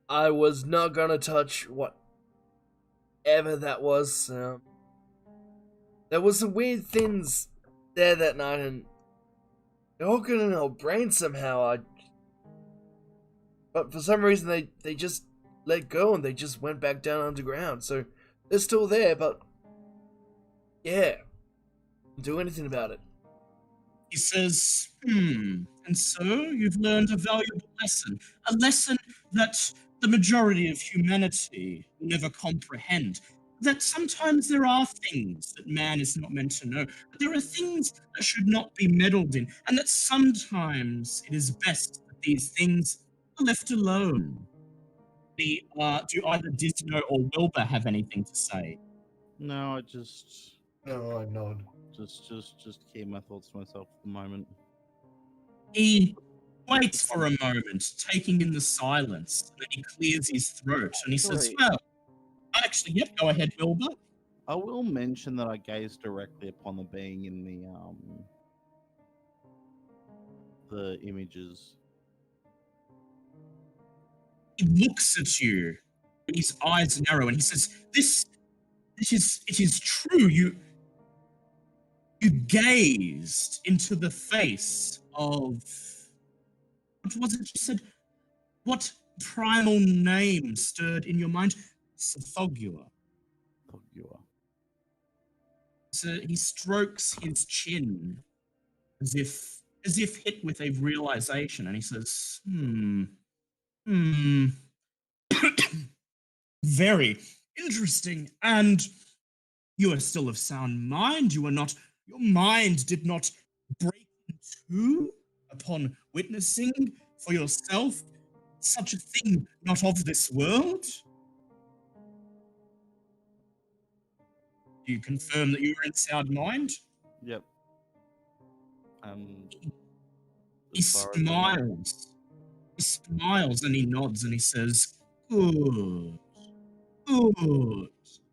I was not gonna touch whatever that was. There was some weird things there that night, and they're all got in our brain somehow. But for some reason, they just let go and they just went back down underground. So they're still there, but yeah, can't do anything about it. He says, and so you've learned a valuable lesson. A lesson that the majority of humanity will never comprehend. That sometimes there are things that man is not meant to know. But there are things that should not be meddled in. And that sometimes it is best that these things are left alone. Do either Disno or Wilbur have anything to say? No, No, I nod. just keep my thoughts to myself at the moment. He waits for a moment, taking in the silence, and then he clears his throat, and he says, Sorry. well, actually, yep, go ahead, Wilbur. I will mention that I gazed directly upon the being in the images. He looks at you, and his eyes narrow, and he says, this it is true. You gazed into the face of, what was it you said? What primal name stirred in your mind? Sathogua. So he strokes his chin as if hit with a realization, and he says, very interesting. And you are still of sound mind. Your mind did not break in two upon witnessing for yourself such a thing not of this world. Do you confirm that you are in sound mind? Yep. He smiles. He smiles and he nods and he says, good, good.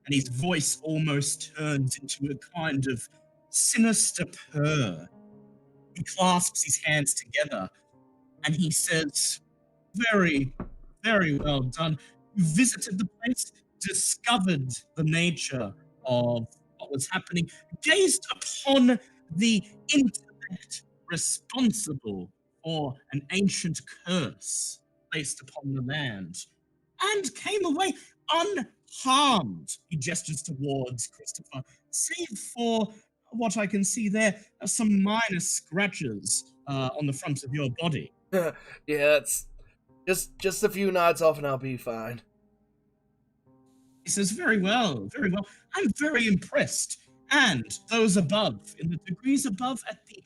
And his voice almost turns into a kind of sinister purr. He clasps his hands together and he says, very, very well done. You visited the place, discovered the nature of what was happening, gazed upon the intellect responsible for an ancient curse placed upon the land, and came away unharmed. He gestures towards Christopher, save for what I can see there, some minor scratches on the front of your body. Yeah, it's just a few nights off and I'll be fine. He says, very well, very well. I'm very impressed. And those above, in the degrees above, at the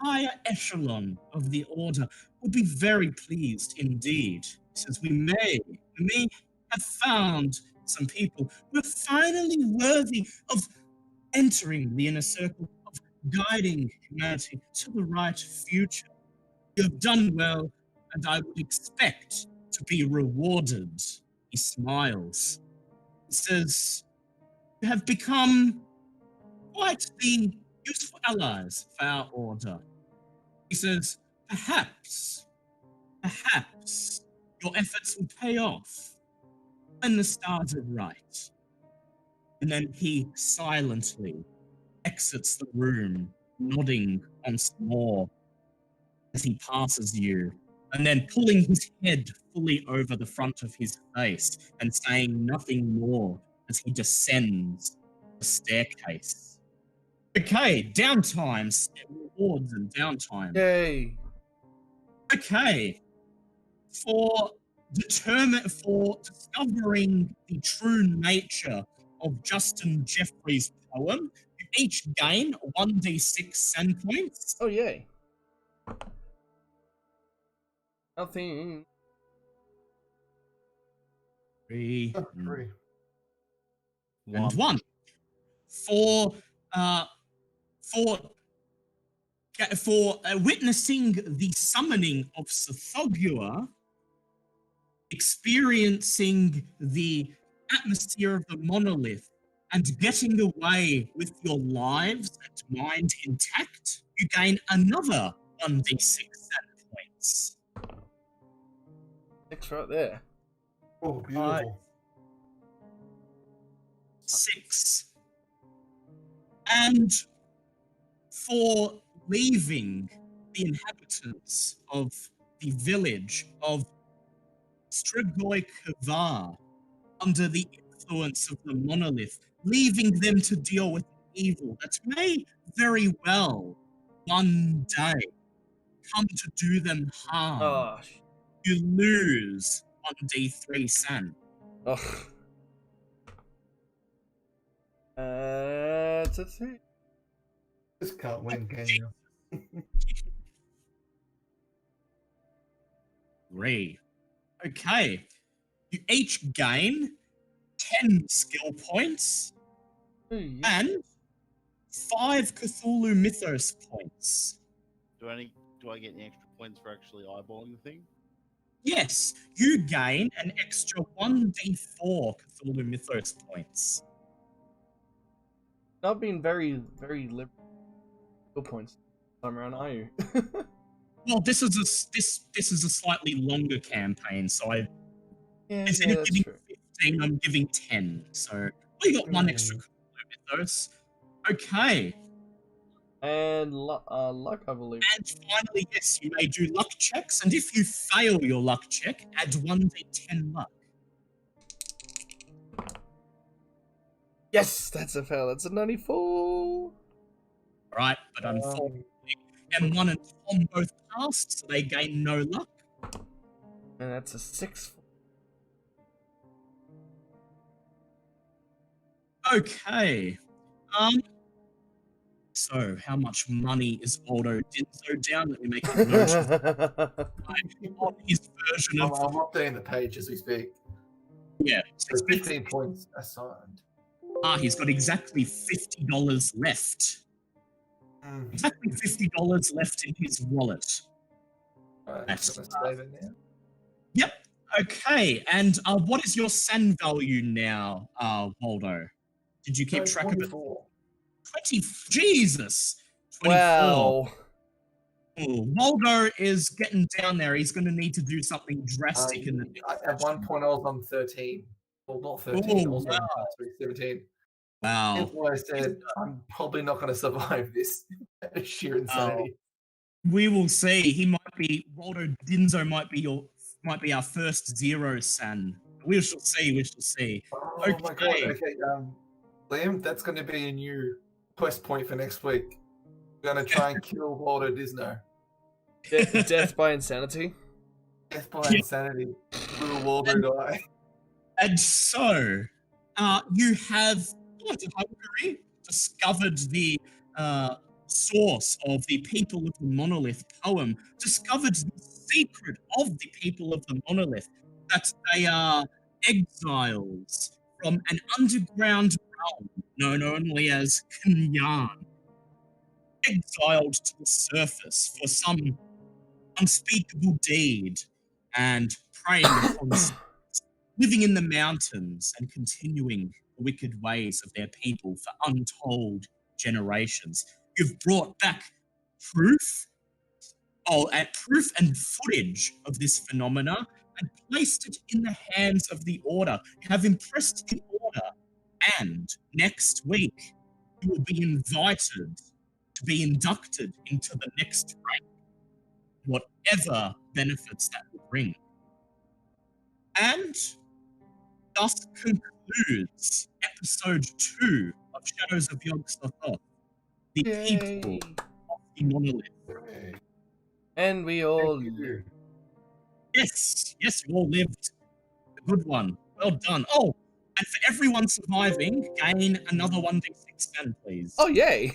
higher echelon of the order, would be very pleased indeed. He says, we may have found some people who are finally worthy of entering the inner circle, of guiding humanity to the right future. You have done well, and I would expect to be rewarded. He smiles. He says, you have become quite the useful allies for our order. He says, perhaps your efforts will pay off when the stars are right. And then he silently exits the room, nodding once more as he passes you, and then pulling his head fully over the front of his face and saying nothing more as he descends the staircase. Okay, downtime, rewards and downtime. Yay! Okay, for discovering the true nature of Justin Jeffrey's poem, you each gain 1d6 sand points. Oh yay! Nothing. 3 Three. and 1. For witnessing the summoning of Sathogua, experiencing the atmosphere of the monolith, and getting away with your lives and mind intact, you gain another 1d6 sand points. 6 right there. Oh, beautiful. 6. And for leaving the inhabitants of the village of Strigoi Kavar under the influence of the monolith, leaving them to deal with evil that may very well one day come to do them harm. Gosh. You lose 1d3 sand. Oh. It's a 3. Just can't win, can you? 3. Okay. You each gain 10 skill points Oh, yeah. and 5 Cthulhu Mythos points. Do I get any extra points for actually eyeballing the thing? Yes, you gain an extra 1d4 Cthulhu Mythos points. Not being very, very liberal points this time around, are you? Well, this is a slightly longer campaign, so Yeah, instead of that's giving true. 15, I'm giving 10. So We got one extra mythos. Okay. And luck, I believe. And finally, yes, you may do luck checks, and if you fail your luck check, add 1d10 luck. Yes, that's a fail. That's a 94. Right, but unfortunately, M1 and Tom both passed, so they gain no luck. And that's a 6. Okay. So how much money is Waldo Dinzo down? Let me make a note on his version I'm of updating the page as we speak. yeah. There's 15 points assigned. He's got exactly $50 left. Exactly $50 left in his wallet. Right, That's- so let's save it now. Yep. Okay. And what is your SAN value now, Waldo? Did you keep track of it? 24. 20. Jesus. 24. Wow. Ooh, Waldo is getting down there. He's going to need to do something drastic in the At one point, I was on 13. Well, not 13. I was on 17. Wow. That's why I said I'm probably not going to survive this sheer insanity. We will see. He might be Waldo Dinzo might be our first zero SAN. We shall see. We shall see. Oh my god! Okay, Liam, that's going to be a new quest point for next week. We're going to try and kill Waldo Disno. Death by insanity. Death by insanity. Will Waldo die? And so, you have discovered the source of the People of the Monolith poem, discovered the secret of the People of the Monolith, that they are exiles from an underground realm known only as Kunyan, exiled to the surface for some unspeakable deed and preying upon living in the mountains and continuing the wicked ways of their people for untold generations. You've brought back proof and footage of this phenomena and placed it in the hands of the Order. You have impressed the Order, and next week you will be invited to be inducted into the next rank, whatever benefits that will bring. And thus concludes episode 2 of Shadows of Yog-Sothoth, the people of the Monolith. And we all. Yes, you all lived. A good one. Well done. Oh, and for everyone surviving, gain another 1d6 10, please. Oh yay!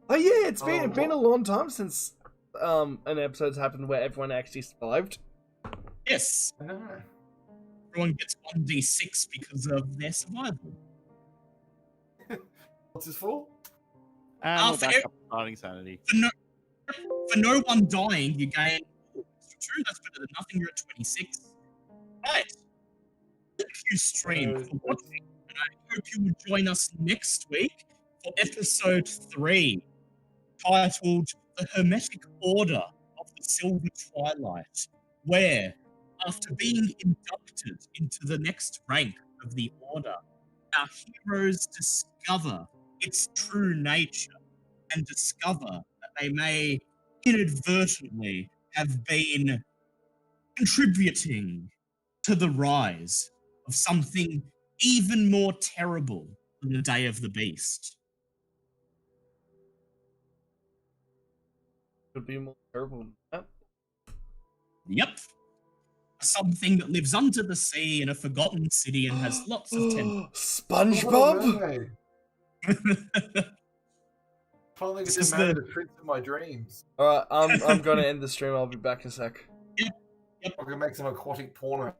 Oh yeah, it's been a long time since an episode's happened where everyone actually survived. Yes. Everyone gets 1d6 because of their survival. What's this for? And we're for back up to starting sanity. For no one dying, you gain 2. That's better than nothing. You're at 26. Right. Thank you, stream, for watching, and I hope you will join us next week for episode 3, titled The Hermetic Order of the Silver Twilight, where, after being inducted into the next rank of the Order, our heroes discover its true nature and discover that they may inadvertently have been contributing to the rise of something even more terrible than the Day of the Beast. Could be more terrible than that. Yep. Something that lives under the sea in a forgotten city and has lots of tentacles. SpongeBob? Finally get This to is marry the- the prince of my dreams. Alright, I'm gonna end the stream. I'll be back in a sec. I can make some aquatic porno.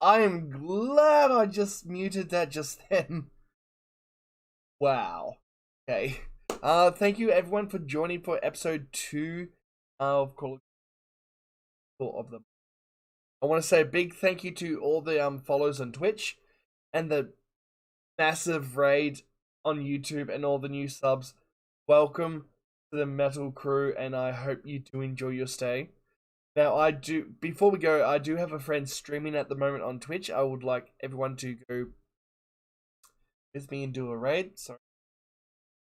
I am glad I just muted that just then. Wow. Okay. Thank you everyone for joining for episode 2 of Call of the. I want to say a big thank you to all the follows on Twitch and the massive raid on YouTube and all the new subs. Welcome to the Metal Crew, and I hope you do enjoy your stay. Now, before we go, I do have a friend streaming at the moment on Twitch. I would like everyone to go with me and do a raid. Sorry.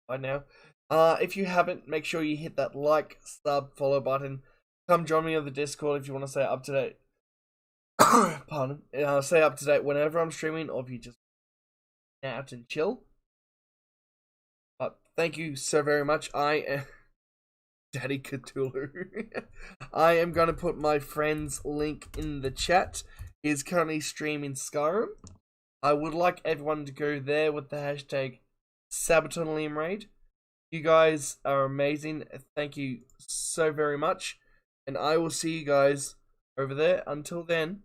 Right now. If you haven't, make sure you hit that like, sub, follow button. Come join me on the Discord if you want to stay up to date. Pardon. Stay up to date whenever I'm streaming, or if you just out and chill. Thank you so very much. I am Daddy Cthulhu. I am going to put my friend's link in the chat. He's currently streaming Skyrim. I would like everyone to go there with the hashtag SabatonLiamRaid. You guys are amazing. Thank you so very much. And I will see you guys over there. Until then,